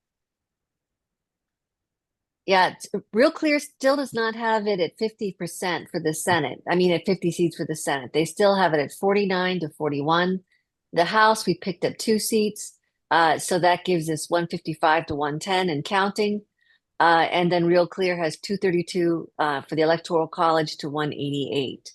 Yeah, Real Clear still does not have it at 50% for the Senate. I mean, at 50 seats for the Senate. They still have it at 49 to 41. The House, we picked up 2 seats. So that gives us 155 to 110 and counting. And then Real Clear has 232 for the Electoral College to 188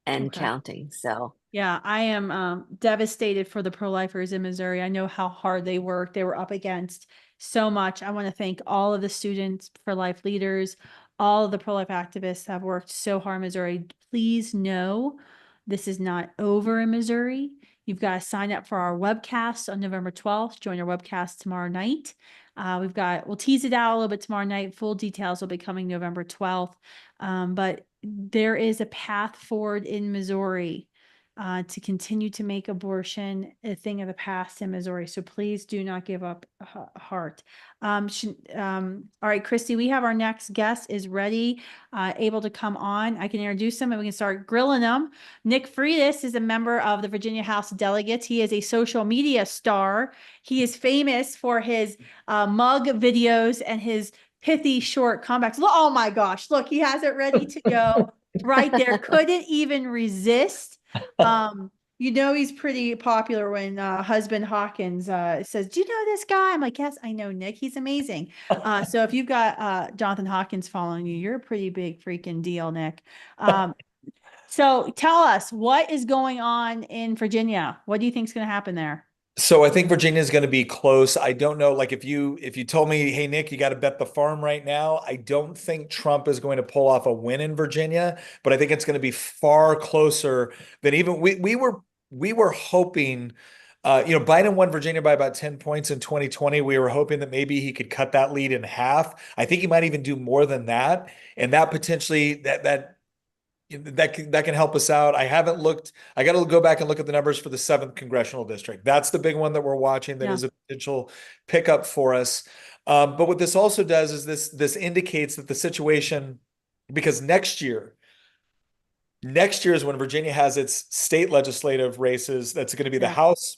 and counting. So yeah, I am devastated for the pro-lifers in Missouri. I know how hard they worked. They were up against so much. I want to thank all of the Students for Life leaders. All of the pro-life activists have worked so hard in Missouri. Please know this is not over in Missouri. You've got to sign up for our webcast on November 12th. Join our webcast tomorrow night. We'll tease it out a little bit tomorrow night. Full details will be coming November 12th. But there is a path forward in Missouri to continue to make abortion a thing of the past in Missouri. So please do not give up heart. All right, Kristi, we have our next guest is ready, able to come on. I can introduce him and we can start grilling them. Nick Freitas is a member of the Virginia House of Delegates. He is a social media star. He is famous for his mug videos and his pithy short comebacks. Oh my gosh, look, he has it ready to go right there. Couldn't even resist. He's pretty popular when husband Hawkins says, do you know this guy? I'm like, yes, I know Nick. He's amazing. So if you've got Jonathan Hawkins following you, you're a pretty big freaking deal, Nick. So tell us, what is going on in Virginia? What do you think is going to happen there? So I think Virginia is going to be close. I don't know. Like if you told me, hey, Nick, you got to bet the farm right now. I don't think Trump is going to pull off a win in Virginia, but I think it's going to be far closer than even we were hoping. Biden won Virginia by about 10 points in 2020. We were hoping that maybe he could cut that lead in half. I think he might even do more than that. And that potentially that can help us out. I haven't looked. I got to go back and look at the numbers for the 7th congressional district. That's the big one that we're watching. That is a potential pickup for us. But what this also does is this indicates that the situation, because next year is when Virginia has its state legislative races. That's going to be the House,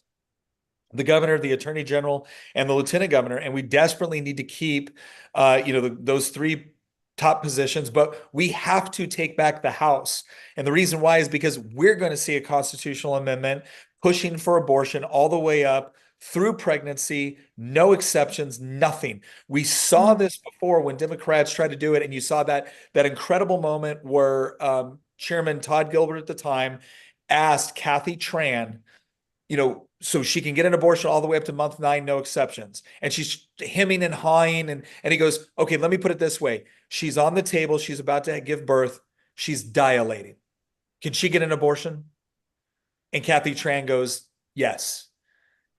the governor, the attorney general, and the lieutenant governor. And we desperately need to keep, those 3 top positions, but we have to take back the House. And the reason why is because we're going to see a constitutional amendment pushing for abortion all the way up through pregnancy, no exceptions, nothing. We saw this before when Democrats tried to do it, and you saw that incredible moment where Chairman Todd Gilbert at the time asked Kathy Tran, so she can get an abortion all the way up to month 9, no exceptions. And she's hemming and hawing, and he goes, okay, let me put it this way. She's on the table. She's about to give birth. She's dilating. Can she get an abortion? And Kathy Tran goes, yes.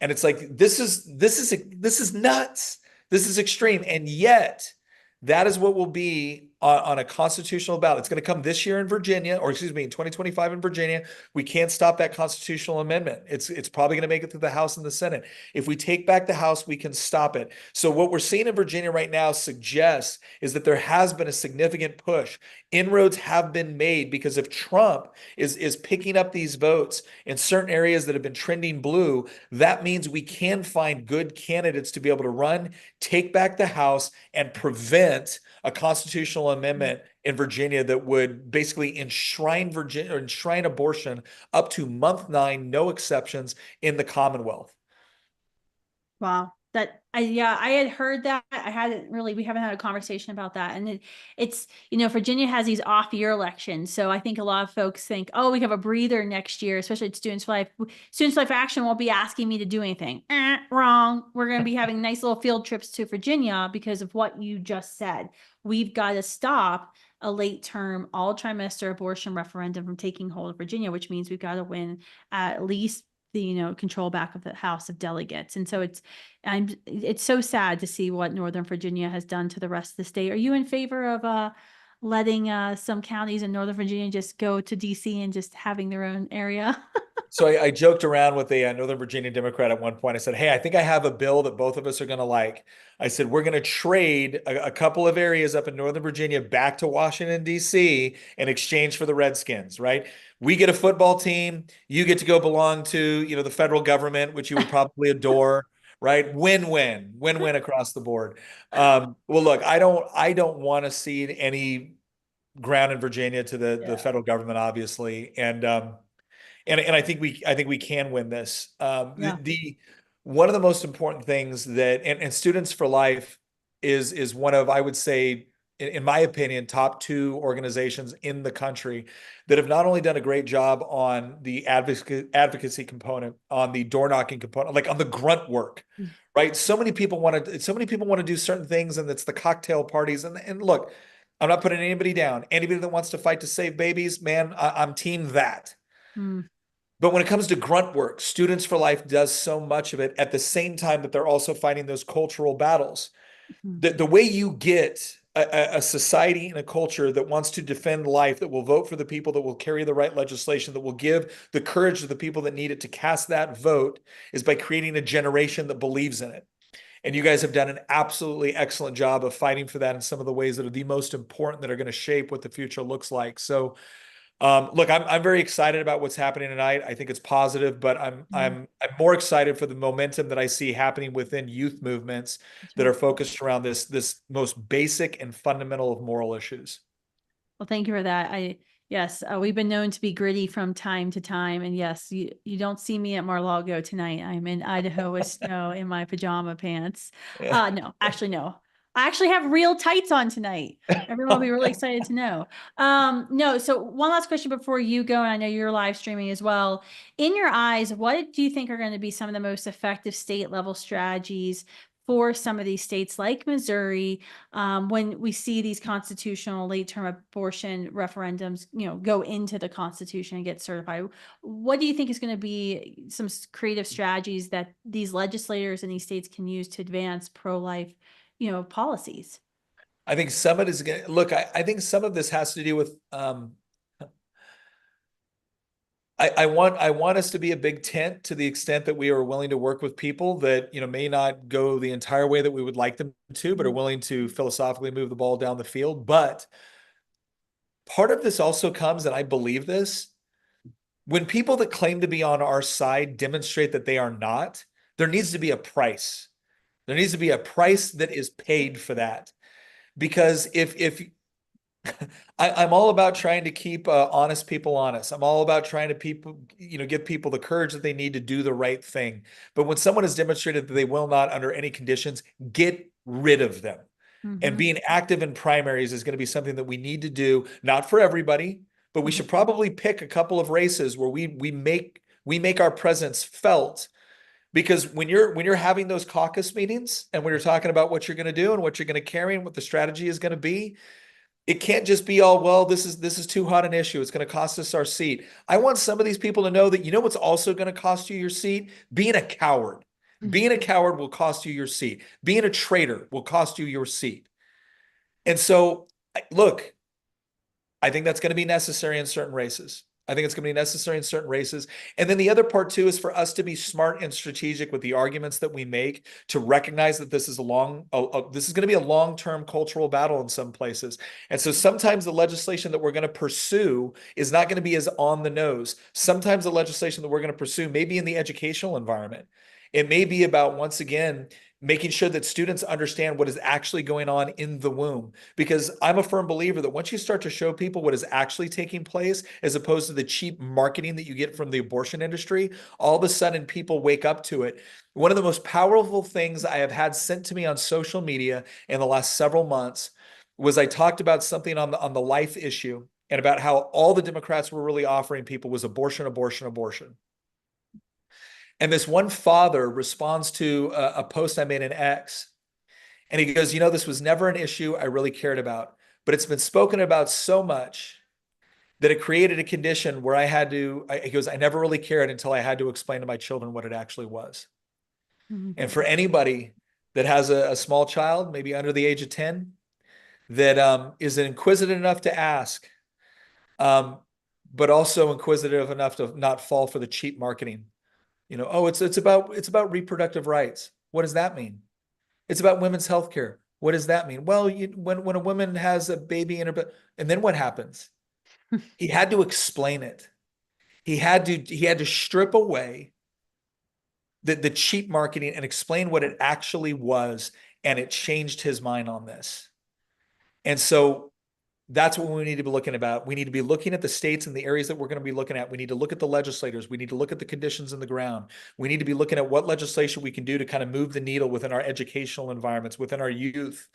And it's like, this is nuts. This is extreme. And yet that is what will be on a constitutional ballot. It's going to come this year in Virginia, or excuse me, in 2025 in Virginia. We can't stop that constitutional amendment. It's probably going to make it through the House and the Senate. If we take back the House, we can stop it. So what we're seeing in Virginia right now suggests is that there has been a significant push. Inroads have been made because if Trump is picking up these votes in certain areas that have been trending blue, that means we can find good candidates to be able to run, take back the House, and prevent a constitutional amendment in Virginia that would basically enshrine abortion up to month 9, no exceptions in the Commonwealth. Wow. I had heard that. We haven't had a conversation about that. And it's, Virginia has these off-year elections. So I think a lot of folks think, oh, we have a breather next year, especially at Students for Life. Students for Life Action won't be asking me to do anything. Wrong. We're going to be having nice little field trips to Virginia because of what you just said. We've got to stop a late term all trimester abortion referendum from taking hold of Virginia, which means we've got to win at least the control back of the House of Delegates. And so it's so sad to see what Northern Virginia has done to the rest of the state. Are you in favor of letting some counties in Northern Virginia just go to DC and just having their own area? So I joked around with a Northern Virginia Democrat at one point. I said, hey, I think I have a bill that both of us are going to like. I said, we're going to trade a couple of areas up in Northern Virginia back to Washington, D.C. in exchange for the Redskins, right? We get a football team. You get to go belong to, the federal government, which you would probably adore, right? Win-win across the board. Well, look, I don't want to cede any ground in Virginia to the federal government, obviously. And I think we can win this. One of the most important things that and Students for Life is one of, I would say, in my opinion, top 2 organizations in the country that have not only done a great job on the advocacy component, on the door knocking component, like on the grunt work, right? So many people want to do certain things, and it's the cocktail parties. And look, I'm not putting anybody down. Anybody that wants to fight to save babies, man, I'm team that. But when it comes to grunt work, Students for Life does so much of it at the same time that they're also fighting those cultural battles. The way you get a society and a culture that wants to defend life, that will vote for the people that will carry the right legislation, that will give the courage to the people that need it to cast that vote, is by creating a generation that believes in it. And you guys have done an absolutely excellent job of fighting for that in some of the ways that are the most important, that are going to shape what the future looks like. So look, I'm very excited about what's happening tonight. I think it's positive, but I'm more excited for the momentum that I see happening within youth movements that are focused around this most basic and fundamental of moral issues. Well, thank you for that. Yes, we've been known to be gritty from time to time, and yes, you don't see me at Mar-a-Lago tonight. I'm in Idaho with snow in my pajama pants. No. I actually have real tights on tonight. Everyone will be really excited to know. No, so one last question before you go, and I know you're live streaming as well. In your eyes, what do you think are going to be some of the most effective state level strategies for some of these states like Missouri, when we see these constitutional late term abortion referendums, go into the Constitution and get certified? What do you think is going to be some creative strategies that these legislators in these states can use to advance pro-life policies? I think some of it is going to look, I think some of this has to do with, I want us to be a big tent to the extent that we are willing to work with people that, may not go the entire way that we would like them to, but are willing to philosophically move the ball down the field. But part of this also comes, and I believe this, when people that claim to be on our side demonstrate that they are not, there needs to be a price. There needs to be a price that is paid for that. Because if I'm all about trying to keep honest people honest. I'm all about trying to give people the courage that they need to do the right thing. But when someone has demonstrated that they will not, under any conditions, get rid of them. And being active in primaries is going to be something that we need to do, not for everybody, but we should probably pick a couple of races where we make our presence felt. Because when you're having those caucus meetings and when you're talking about what you're going to do and what you're going to carry and what the strategy is going to be, it can't just be all, well, this is too hot an issue. It's going to cost us our seat. I want some of these people to know that, you know what's also going to cost you your seat? Being a coward. Being a coward will cost you your seat. Being a traitor will cost you your seat. And so, look, I think that's going to be necessary in certain races. I think it's going to be necessary in certain races. And then the other part too is for us to be smart and strategic with the arguments that we make, to recognize that this is this is going to be a long-term cultural battle in some places. And so sometimes the legislation that we're going to pursue is not going to be as on the nose. Sometimes the legislation that we're going to pursue may be in the educational environment. It may be about, once again, making sure that students understand what is actually going on in the womb. Because I'm a firm believer that once you start to show people what is actually taking place, as opposed to the cheap marketing that you get from the abortion industry, all of a sudden people wake up to it. One of the most powerful things I have had sent to me on social media in the last several months was I talked about something on the life issue and about how all the Democrats were really offering people was abortion, abortion, abortion. And this one father responds to a post I made in X. And he goes, this was never an issue I really cared about, but it's been spoken about so much that it created a condition where he goes, I never really cared until I had to explain to my children what it actually was. And for anybody that has a small child, maybe under the age of 10, that is inquisitive enough to ask, but also inquisitive enough to not fall for the cheap marketing. It's about reproductive rights. What does that mean? It's about women's health care. What does that mean? Well, when a woman has a baby in her, and then what happens? He had to explain it. He had to strip away the cheap marketing and explain what it actually was, and it changed his mind on this. And so that's what we need to be looking about. We need to be looking at the states and the areas that we're going to be looking at. We need to look at the legislators. We need to look at the conditions in the ground. We need to be looking at what legislation we can do to kind of move the needle within our educational environments, within our youth.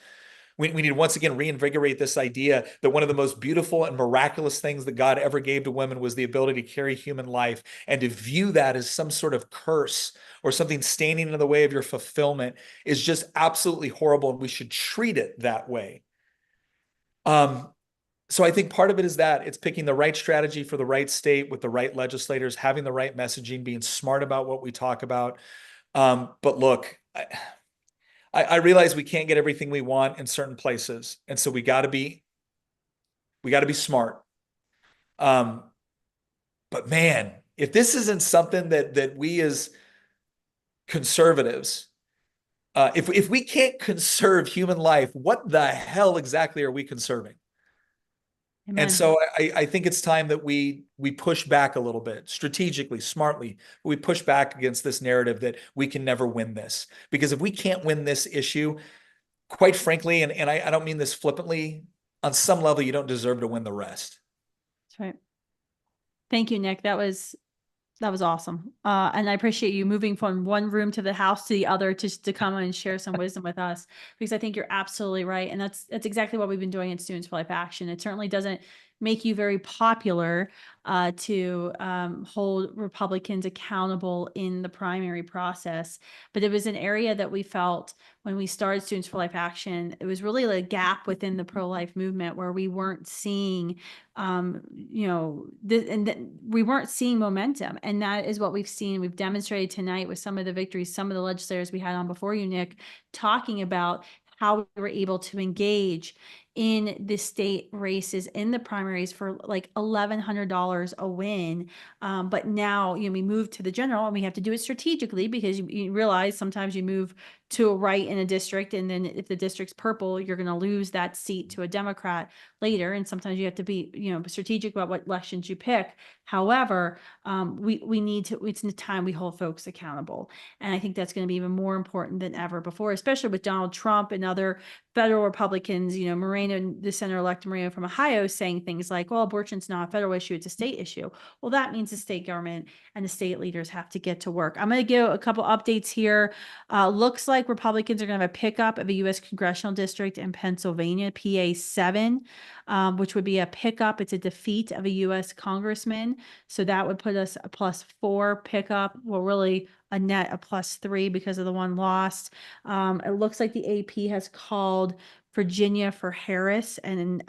We need to once again reinvigorate this idea that one of the most beautiful and miraculous things that God ever gave to women was the ability to carry human life, and to view that as some sort of curse or something standing in the way of your fulfillment is just absolutely horrible, and we should treat it that way. So I think part of it is that it's picking the right strategy for the right state with the right legislators, having the right messaging, being smart about what we talk about. But look, I realize we can't get everything we want in certain places. And so we got to be smart. But man, if this isn't something that we as conservatives, if we can't conserve human life, what the hell exactly are we conserving? Amen. And so I think it's time that we push back a little bit, strategically, smartly. We push back against this narrative that we can never win this. Because if we can't win this issue, quite frankly, and I don't mean this flippantly, on some level, you don't deserve to win the rest. That's right. Thank you, Nick. That was awesome. And I appreciate you moving from one room to the house to the other to come and share some wisdom with us, because I think you're absolutely right. And that's exactly what we've been doing in Students for Life Action. It certainly doesn't make you very popular to hold Republicans accountable in the primary process. But it was an area that we felt when we started Students for Life Action, it was really a gap within the pro-life movement where we weren't seeing, we weren't seeing momentum. And that is what we've seen. We've demonstrated tonight with some of the victories, some of the legislators we had on before you, Nick, talking about how we were able to engage in the state races, in the primaries for like $1,100 a win. But now, we move to the general, and we have to do it strategically, because you realize sometimes you move to a right in a district, and then if the district's purple, you're going to lose that seat to a Democrat later. And sometimes you have to be, strategic about what elections you pick. However, we need to, it's the time we hold folks accountable. And I think that's going to be even more important than ever before, especially with Donald Trump and other federal Republicans, Moran Moreno, the Senator-elect Moreno from Ohio, saying things like, well, abortion's not a federal issue, it's a state issue. Well, that means the state government and the state leaders have to get to work. I'm going to give a couple updates here. Looks like Republicans are going to have a pickup of a U.S. congressional district in Pennsylvania, PA 7, which would be a pickup. It's a defeat of a U.S. congressman. So that would put us a +4 pickup. Well, really a net of +3 because of the one lost. It looks like the AP has called Virginia for Harris, and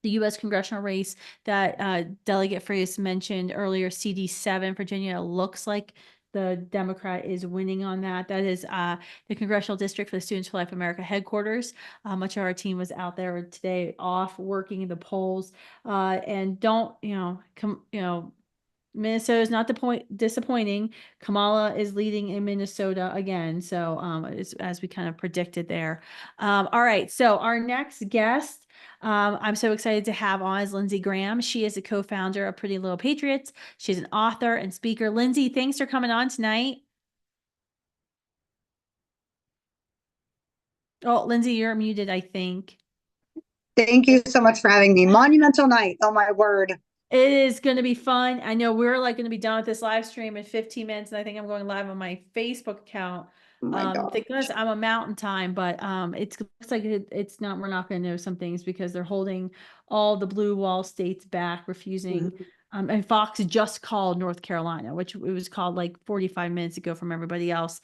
the U.S. congressional race that Delegate Frias mentioned earlier, CD7 Virginia, looks like the Democrat is winning on that. That is the congressional district for the Students for Life America headquarters. Much of our team was out there today off working in the polls. And don't, Minnesota is not disappointing. Kamala is leading in Minnesota again. So as we kind of predicted there. All right. So our next guest, I'm so excited to have on is Lindsey Graham. She is a co-founder of Pretty Little Patriots. She's an author and speaker. Lindsey, thanks for coming on tonight. Oh, Lindsey, you're muted, I think. Thank you so much for having me. Monumental night. Oh my word. It is going to be fun. I know we're like going to be done with this live stream in 15 minutes, and I think I'm going live on my Facebook account. Oh my gosh. Because I'm a mountain time, but it looks like it's not. We're not going to know some things because they're holding all the blue wall states back, refusing. And Fox just called North Carolina, which it was called like 45 minutes ago from everybody else.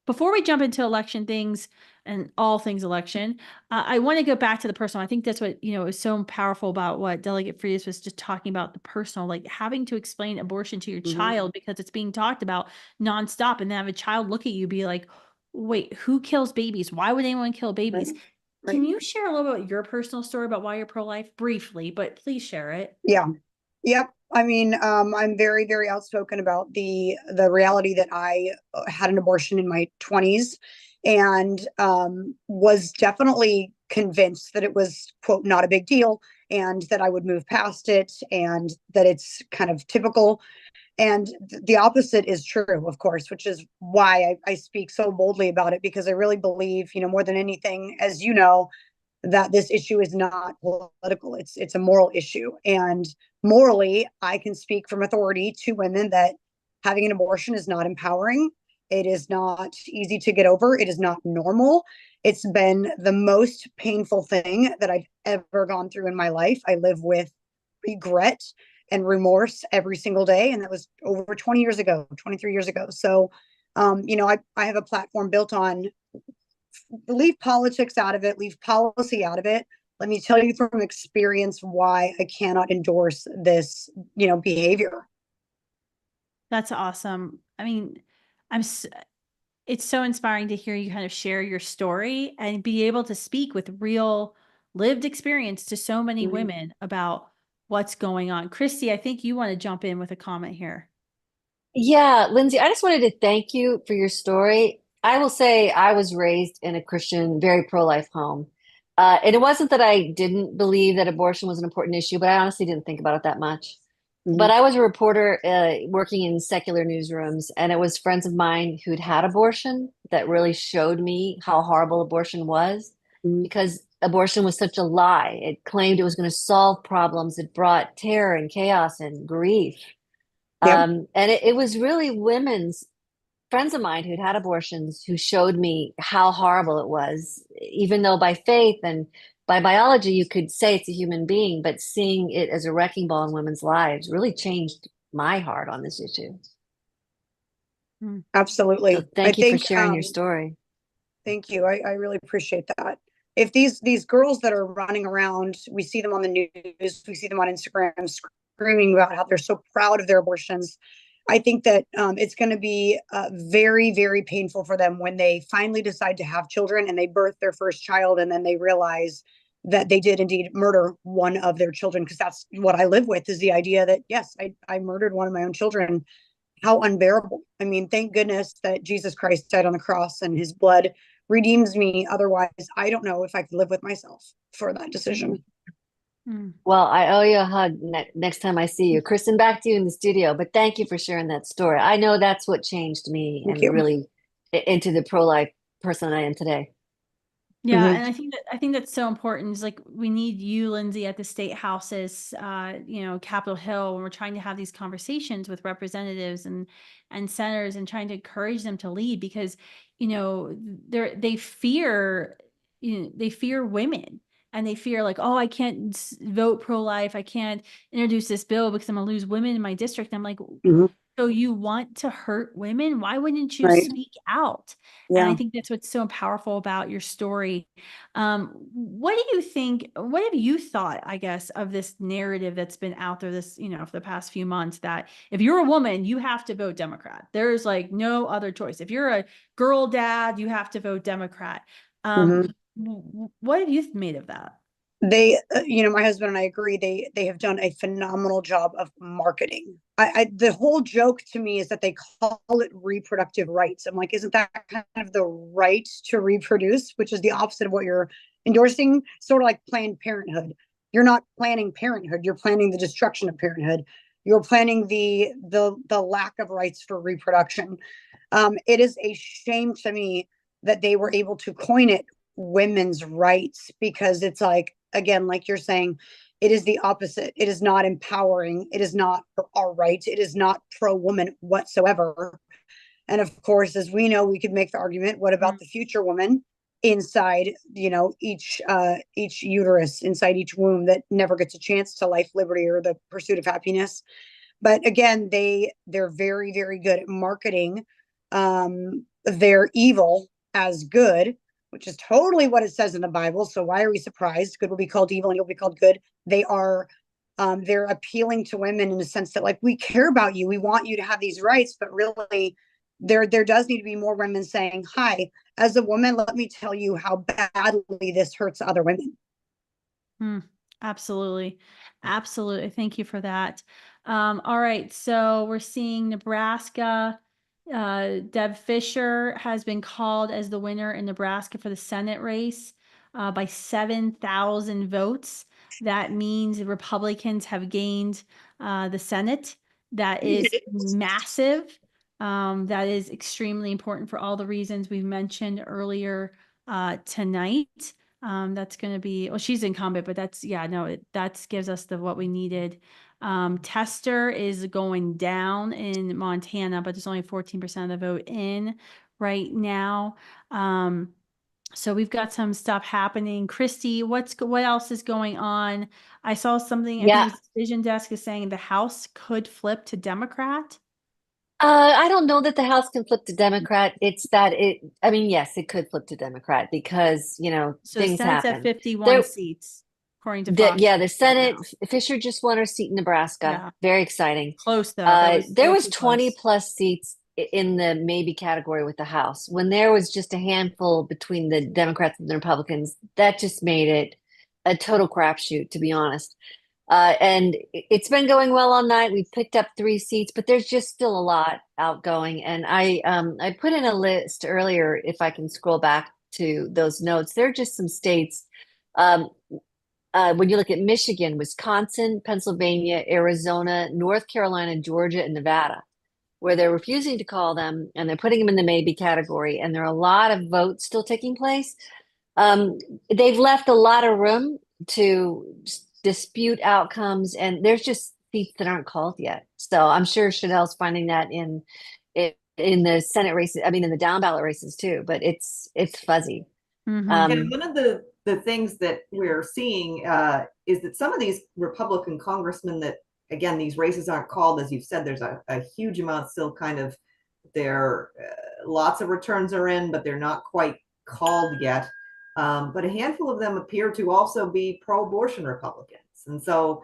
Before we jump into election things and all things election, I want to go back to the personal. I think that's what, is so powerful about what Delegate Frias was just talking about, the personal, like having to explain abortion to your child because it's being talked about nonstop, and then have a child look at you, be like, wait, who kills babies? Why would anyone kill babies? Right. Can you share a little bit about your personal story about why you're pro-life briefly, but please share it. Yeah. Yep. I mean, I'm very, very outspoken about the reality that I had an abortion in my 20s, and was definitely convinced that it was, quote, not a big deal, and that I would move past it, and that it's kind of typical. And the opposite is true, of course, which is why I speak so boldly about it, because I really believe, more than anything, as you know, that this issue is not political. It's a moral issue. And morally, I can speak from authority to women that having an abortion is not empowering. It is not easy to get over. It is not normal. It's been the most painful thing that I've ever gone through in my life. I live with regret and remorse every single day. And that was over 20 years ago, 23 years ago. So, I have a platform built on leave politics out of it, leave policy out of it. Let me tell you from experience why I cannot endorse this, behavior. That's awesome. I mean, it's so inspiring to hear you kind of share your story and be able to speak with real lived experience to so many women about what's going on. Kristi, I think you want to jump in with a comment here. Yeah, Lindsey, I just wanted to thank you for your story. I will say I was raised in a Christian, very pro-life home. And it wasn't that I didn't believe that abortion was an important issue, but I honestly didn't think about it that much. But I was a reporter working in secular newsrooms, and it was friends of mine who'd had abortion that really showed me how horrible abortion was, because abortion was such a lie. It claimed it was going to solve problems. It brought terror and chaos and grief. And it was really friends of mine who'd had abortions who showed me how horrible it was, even though by faith and by biology, you could say it's a human being, but seeing it as a wrecking ball in women's lives really changed my heart on this issue. Absolutely. So thank you for sharing your story. Thank you. I really appreciate that. If these girls that are running around, we see them on the news, we see them on Instagram screaming about how they're so proud of their abortions. I think that it's going to be very, very painful for them when they finally decide to have children and they birth their first child, and then they realize that they did indeed murder one of their children, because that's what I live with, is the idea that, yes, I murdered one of my own children. How unbearable. I mean, thank goodness that Jesus Christ died on the cross and his blood redeems me. Otherwise, I don't know if I could live with myself for that decision. Well, I owe you a hug next time I see you. Kristan, back to you in the studio, but thank you for sharing that story. I know that's what changed me and really into the pro-life person I am today. Yeah, and I think that's so important. It's like we need you, Lindsay, at the state houses, Capitol Hill, when we're trying to have these conversations with representatives and senators and trying to encourage them to lead, because they fear women, and they fear like, oh, I can't vote pro-life, I can't introduce this bill because I'm gonna lose women in my district. I'm like, so you want to hurt women? Why wouldn't you Right. speak out? And I Yeah. think that's what's so powerful about your story. What do you think, what have you thought, I guess, of this narrative that's been out there for the past few months, that if you're a woman, you have to vote Democrat. There's like no other choice. If you're a girl dad, you have to vote Democrat. What have you made of that? They, my husband and I agree. They have done a phenomenal job of marketing. The whole joke to me is that they call it reproductive rights. I'm like, isn't that kind of the right to reproduce, which is the opposite of what you're endorsing? Sort of like Planned Parenthood. You're not planning parenthood. You're planning the destruction of parenthood. You're planning the lack of rights for reproduction. It is a shame to me that they were able to coin it women's rights, because it's like, again, like you're saying, it is the opposite. It is not empowering. It is not our rights. It is not pro-woman whatsoever. And of course, as we know, we could make the argument, what about the future woman inside, each uterus, inside each womb, that never gets a chance to life, liberty, or the pursuit of happiness? But again, they're very, very good at marketing their evil as good, which is totally what it says in the Bible. So why are we surprised? Good will be called evil and you'll be called good. They're appealing to women in the sense that, like, we care about you. We want you to have these rights, but really there does need to be more women saying, hi, as a woman, let me tell you how badly this hurts other women. Absolutely. Absolutely. Thank you for that. All right. So we're seeing Nebraska. Deb Fisher has been called as the winner in Nebraska for the Senate race by 7,000 votes. That means the Republicans have gained the Senate. That is massive. That is extremely important for all the reasons we've mentioned earlier tonight. That's going to be, well, she's incumbent, but that gives us what we needed. Tester is going down in Montana, but there's only 14% of the vote in right now. So we've got some stuff happening. Kristi, what else is going on? I saw something, I think it was Vision Desk is saying the House could flip to Democrat. I don't know that the House can flip to Democrat. It's that yes, it could flip to Democrat because, So things Senate's happen. at 51 seats, according to Fox. The Senate, Fisher just won her seat in Nebraska. Yeah. Very exciting. Close though. There was 20 plus seats in the maybe category with the House. When there was just a handful between the Democrats and the Republicans, that just made it a total crapshoot, to be honest. And it's been going well all night. We've picked up 3 seats, but there's just still a lot outgoing. And I put in a list earlier, if I can scroll back to those notes. There are just some states. When you look at Michigan, Wisconsin, Pennsylvania, Arizona, North Carolina, Georgia, and Nevada, where they're refusing to call them and they're putting them in the maybe category. And there are a lot of votes still taking place. They've left a lot of room to dispute outcomes, and there's just seats that aren't called yet. So I'm sure Chanel's finding that in the Senate races, in the down ballot races too, but it's fuzzy. And one of the things that we're seeing is that some of these Republican congressmen that, again, these races aren't called, as you've said, there's a huge amount still kind of there. Lots of returns are in, but they're not quite called yet. But a handful of them appear to also be pro-abortion Republicans. And so,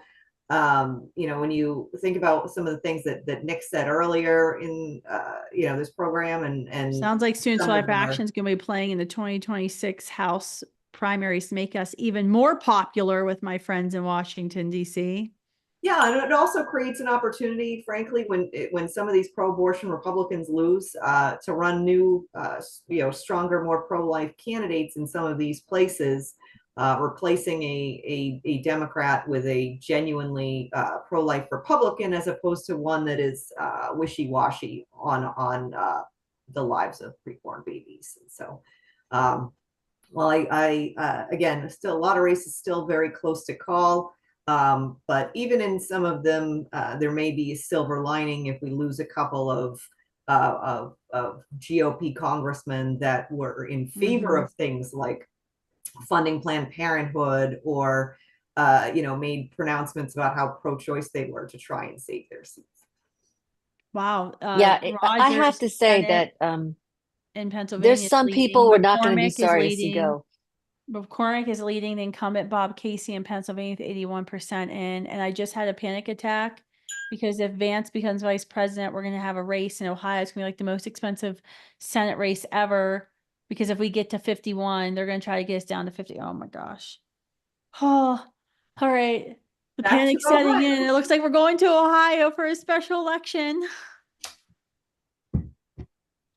when you think about some of the things that Nick said earlier in, this program and sounds like Students for Life Action is going to be playing in the 2026 House primaries to make us even more popular with my friends in Washington, D.C. Yeah, and it also creates an opportunity, frankly, when some of these pro-abortion Republicans lose, to run new, stronger, more pro-life candidates in some of these places, replacing a Democrat with a genuinely pro-life Republican, as opposed to one that is wishy-washy on the lives of preborn babies. And so, Well, again, still a lot of races still very close to call. But even in some of them, there may be a silver lining if we lose a couple of GOP congressmen that were in favor of things like funding Planned Parenthood or, made pronouncements about how pro-choice they were to try and save their seats. Wow. Yeah, I have to say that in Pennsylvania, there's some people we're not going to be sorry to see go. McCormick is leading the incumbent Bob Casey in Pennsylvania with 81% in. And I just had a panic attack because if Vance becomes vice president, we're going to have a race in Ohio. It's going to be like the most expensive Senate race ever. Because if we get to 51, they're going to try to get us down to 50. Oh my gosh. Oh, all right. The panic's setting in. It looks like we're going to Ohio for a special election.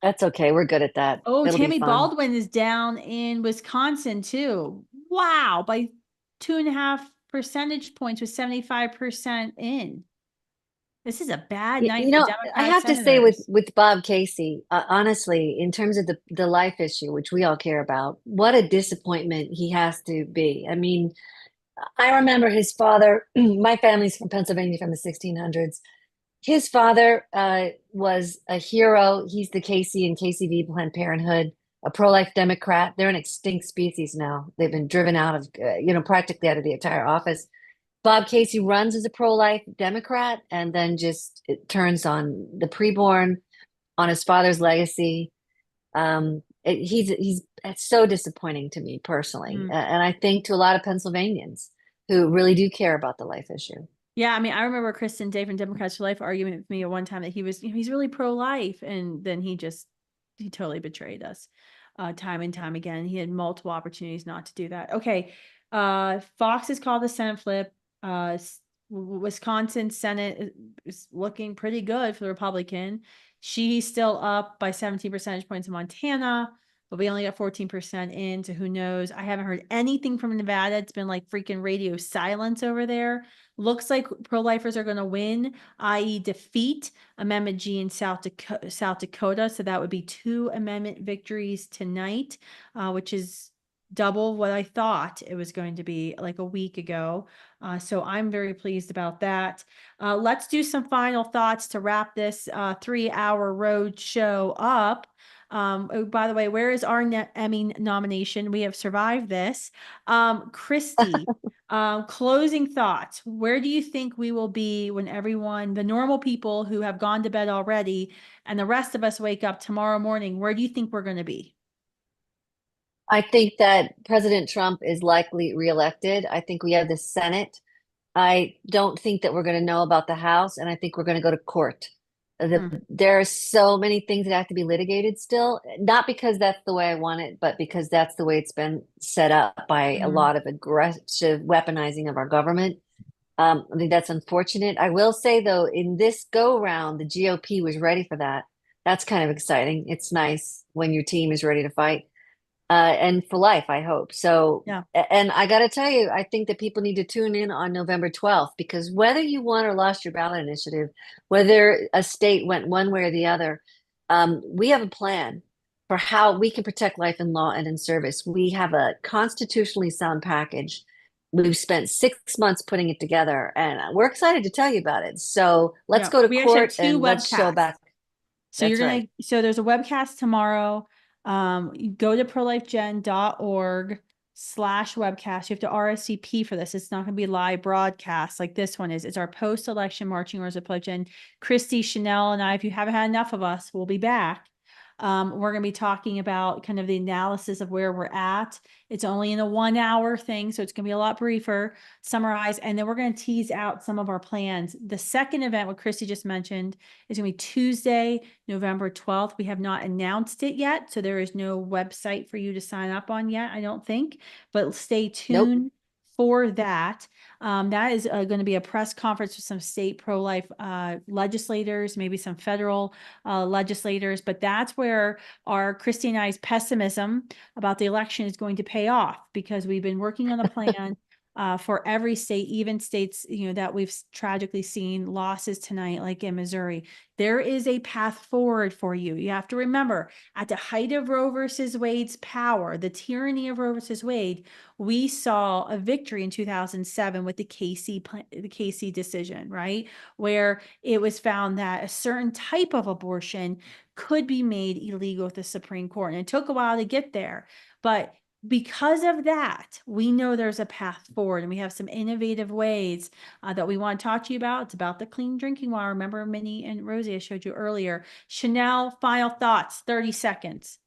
That's okay. We're good at that. Oh, It'll Tammy be fun. Baldwin is down in Wisconsin too. Wow, by 2.5 percentage points with 75% in. This is a bad night for Democratic I have to say senators. with Bob Casey, honestly, in terms of the life issue, which we all care about, what a disappointment he has to be. I mean, I remember his father, my family's from Pennsylvania from the 1600s. His father was a hero. He's the Casey and KCV Planned Parenthood, a pro-life Democrat. They're an extinct species now. They've been driven out of, practically out of the entire office. Bob Casey runs as a pro-life Democrat and then just turns on the preborn, on his father's legacy. It's so disappointing to me personally. And I think to a lot of Pennsylvanians who really do care about the life issue. Yeah, I mean, I remember Kristin Day from Democrats for Life arguing with me at one time that he's really pro-life, and then he totally betrayed us time and time again. He had multiple opportunities not to do that. Okay, Fox has called the Senate flip. Wisconsin Senate is looking pretty good for the Republican. She's still up by 17 percentage points in Montana, but we only got 14% in, so who knows? I haven't heard anything from Nevada. It's been like freaking radio silence over there. Looks like pro-lifers are going to win, i.e. defeat Amendment G in South Dakota. So that would be 2 amendment victories tonight, which is double what I thought it was going to be like a week ago. So I'm very pleased about that. Let's do some final thoughts to wrap this 3-hour road show up. Oh, by the way, where is our Emmy nomination? We have survived this. Kristi, closing thoughts. Where do you think we will be when everyone, the normal people who have gone to bed already, and the rest of us wake up tomorrow morning? Where do you think we're going to be? I think that President Trump is likely reelected. I think we have the Senate. I don't think that we're going to know about the House, and I think we're going to go to court. There are so many things that have to be litigated still, not because that's the way I want it, but because that's the way it's been set up by a lot of aggressive weaponizing of our government. I think that's unfortunate. I will say, though, in this go round, the GOP was ready for that. That's kind of exciting. It's nice when your team is ready to fight. And for life, I hope. So, yeah. And I got to tell you, I think that people need to tune in on November 12th, because whether you won or lost your ballot initiative, whether a state went one way or the other, we have a plan for how we can protect life in law and in service. We have a constitutionally sound package. We've spent 6 months putting it together, and we're excited to tell you about it. So let's go to court and let's show back. So so there's a webcast tomorrow. You go to prolifegen.org/webcast. You have to RSVP for this. It's not going to be live broadcast like this one is. It's our post-election marching orders of pledge. And Kristi, Chanel, and I, if you haven't had enough of us, we'll be back. We're going to be talking about kind of the analysis of where we're at. It's only in a 1-hour thing, so it's going to be a lot briefer, summarize, and then we're going to tease out some of our plans. The second event, what Kristi just mentioned, is going to be Tuesday, November 12th. We have not announced it yet, so there is no website for you to sign up on yet, I don't think, but stay tuned for that. That is going to be a press conference with some state pro-life legislators, maybe some federal legislators, but that's where our Kristi and I's pessimism about the election is going to pay off, because we've been working on a plan. for every state, even states, that we've tragically seen losses tonight, like in Missouri. There is a path forward for you. You have to remember, at the height of Roe versus Wade's power, the tyranny of Roe versus Wade, we saw a victory in 2007 with the Casey decision, right? Where it was found that a certain type of abortion could be made illegal with the Supreme Court. And it took a while to get there, but because of that, we know there's a path forward, and we have some innovative ways that we want to talk to you about. It's about the clean drinking water. Remember, Minnie and Rosie, I showed you earlier. Chanel, final thoughts, 30 seconds.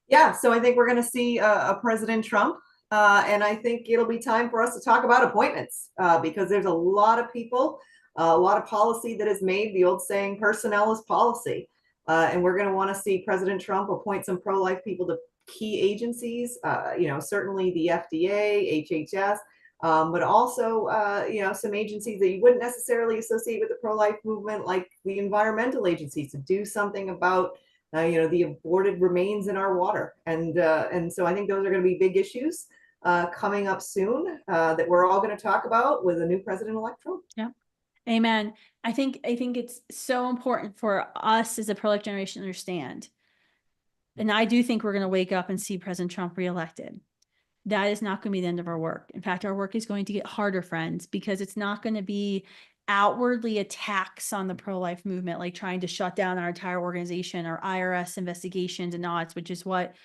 Yeah, so I think we're going to see a President Trump, and I think it'll be time for us to talk about appointments because there's a lot of people, a lot of policy that is made. The old saying, personnel is policy. And we're going to want to see President Trump appoint some pro-life people to key agencies, certainly the FDA, HHS, but also, some agencies that you wouldn't necessarily associate with the pro-life movement, like the environmental agencies, to do something about, the aborted remains in our water. And so I think those are going to be big issues coming up soon that we're all going to talk about with a new president-elect Trump. Yeah. Amen. I think it's so important for us as a pro-life generation to understand. And I do think we're going to wake up and see President Trump reelected. That is not going to be the end of our work. In fact, our work is going to get harder, friends, because it's not going to be outwardly attacks on the pro-life movement, like trying to shut down our entire organization or IRS investigations and audits, which is what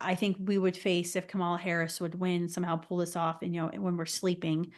I think we would face if Kamala Harris would win, somehow pull this off, and when we're sleeping,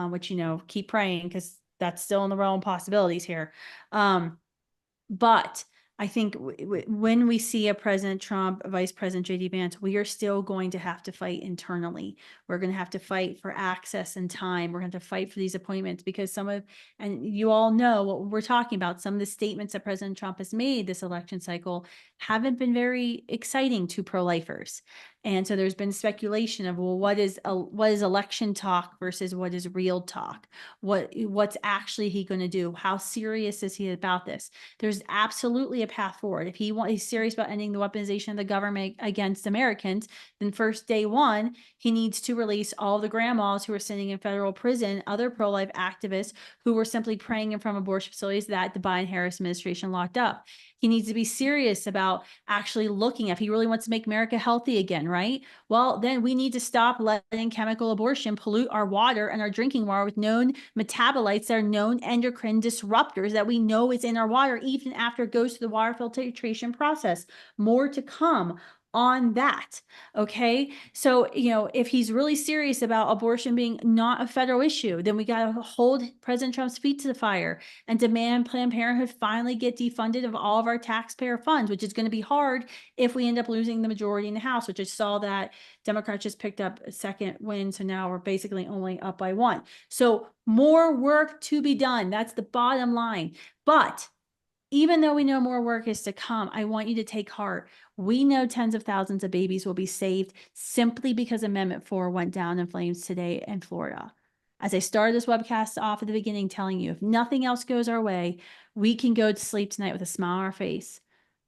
which, keep praying, because that's still in the realm of possibilities here. But I think when we see a President Trump, a Vice President J.D. Vance, we are still going to have to fight internally. We're going to have to fight for access and time. We're going to have to fight for these appointments because and you all know what we're talking about. Some of the statements that President Trump has made this election cycle haven't been very exciting to pro-lifers. And so there's been speculation of, well, what is election talk versus what is real talk? What's actually he going to do? How serious is he about this? There's absolutely a path forward. If he's serious about ending the weaponization of the government against Americans, then first day one, he needs to release all the grandmas who are sitting in federal prison, other pro-life activists who were simply praying in front of abortion facilities that the Biden-Harris administration locked up. He needs to be serious about actually looking if he really wants to make America healthy again, right? Well, then we need to stop letting chemical abortion pollute our water and our drinking water with known metabolites that are known endocrine disruptors that we know is in our water, even after it goes through the water filtration process. More to come on that. Okay. So, if he's really serious about abortion being not a federal issue, then we got to hold President Trump's feet to the fire and demand Planned Parenthood finally get defunded of all of our taxpayer funds, which is going to be hard if we end up losing the majority in the House, which I saw that Democrats just picked up a second win. So now we're basically only up by one. So more work to be done. That's the bottom line. But even though we know more work is to come, I want you to take heart. We know tens of thousands of babies will be saved simply because Amendment 4 went down in flames today in Florida. As I started this webcast off at the beginning, telling you, if nothing else goes our way, we can go to sleep tonight with a smile on our face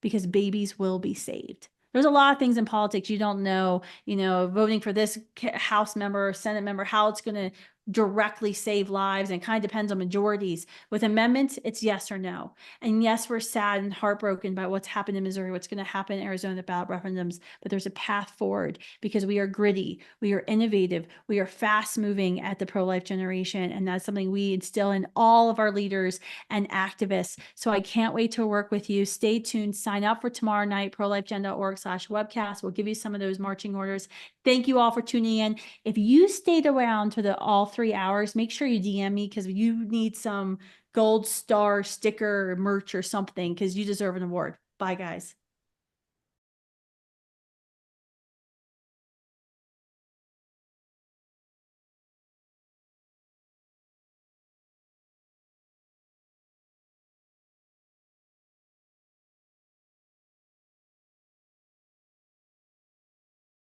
because babies will be saved. There's a lot of things in politics you don't know, voting for this House member or Senate member, how it's going to directly save lives, and it kind of depends on majorities. With amendments, it's yes or no. And yes, we're sad and heartbroken by what's happened in Missouri, what's going to happen in Arizona about referendums, but there's a path forward because we are gritty, we are innovative, we are fast moving at the pro-life generation, and that's something we instill in all of our leaders and activists. So I can't wait to work with you. Stay tuned, sign up for tomorrow night, prolifegen.org/webcast. We'll give you some of those marching orders. Thank you all for tuning in. If you stayed around to all 3 hours, make sure you DM me because you need some gold star sticker merch or something because you deserve an award. Bye, guys.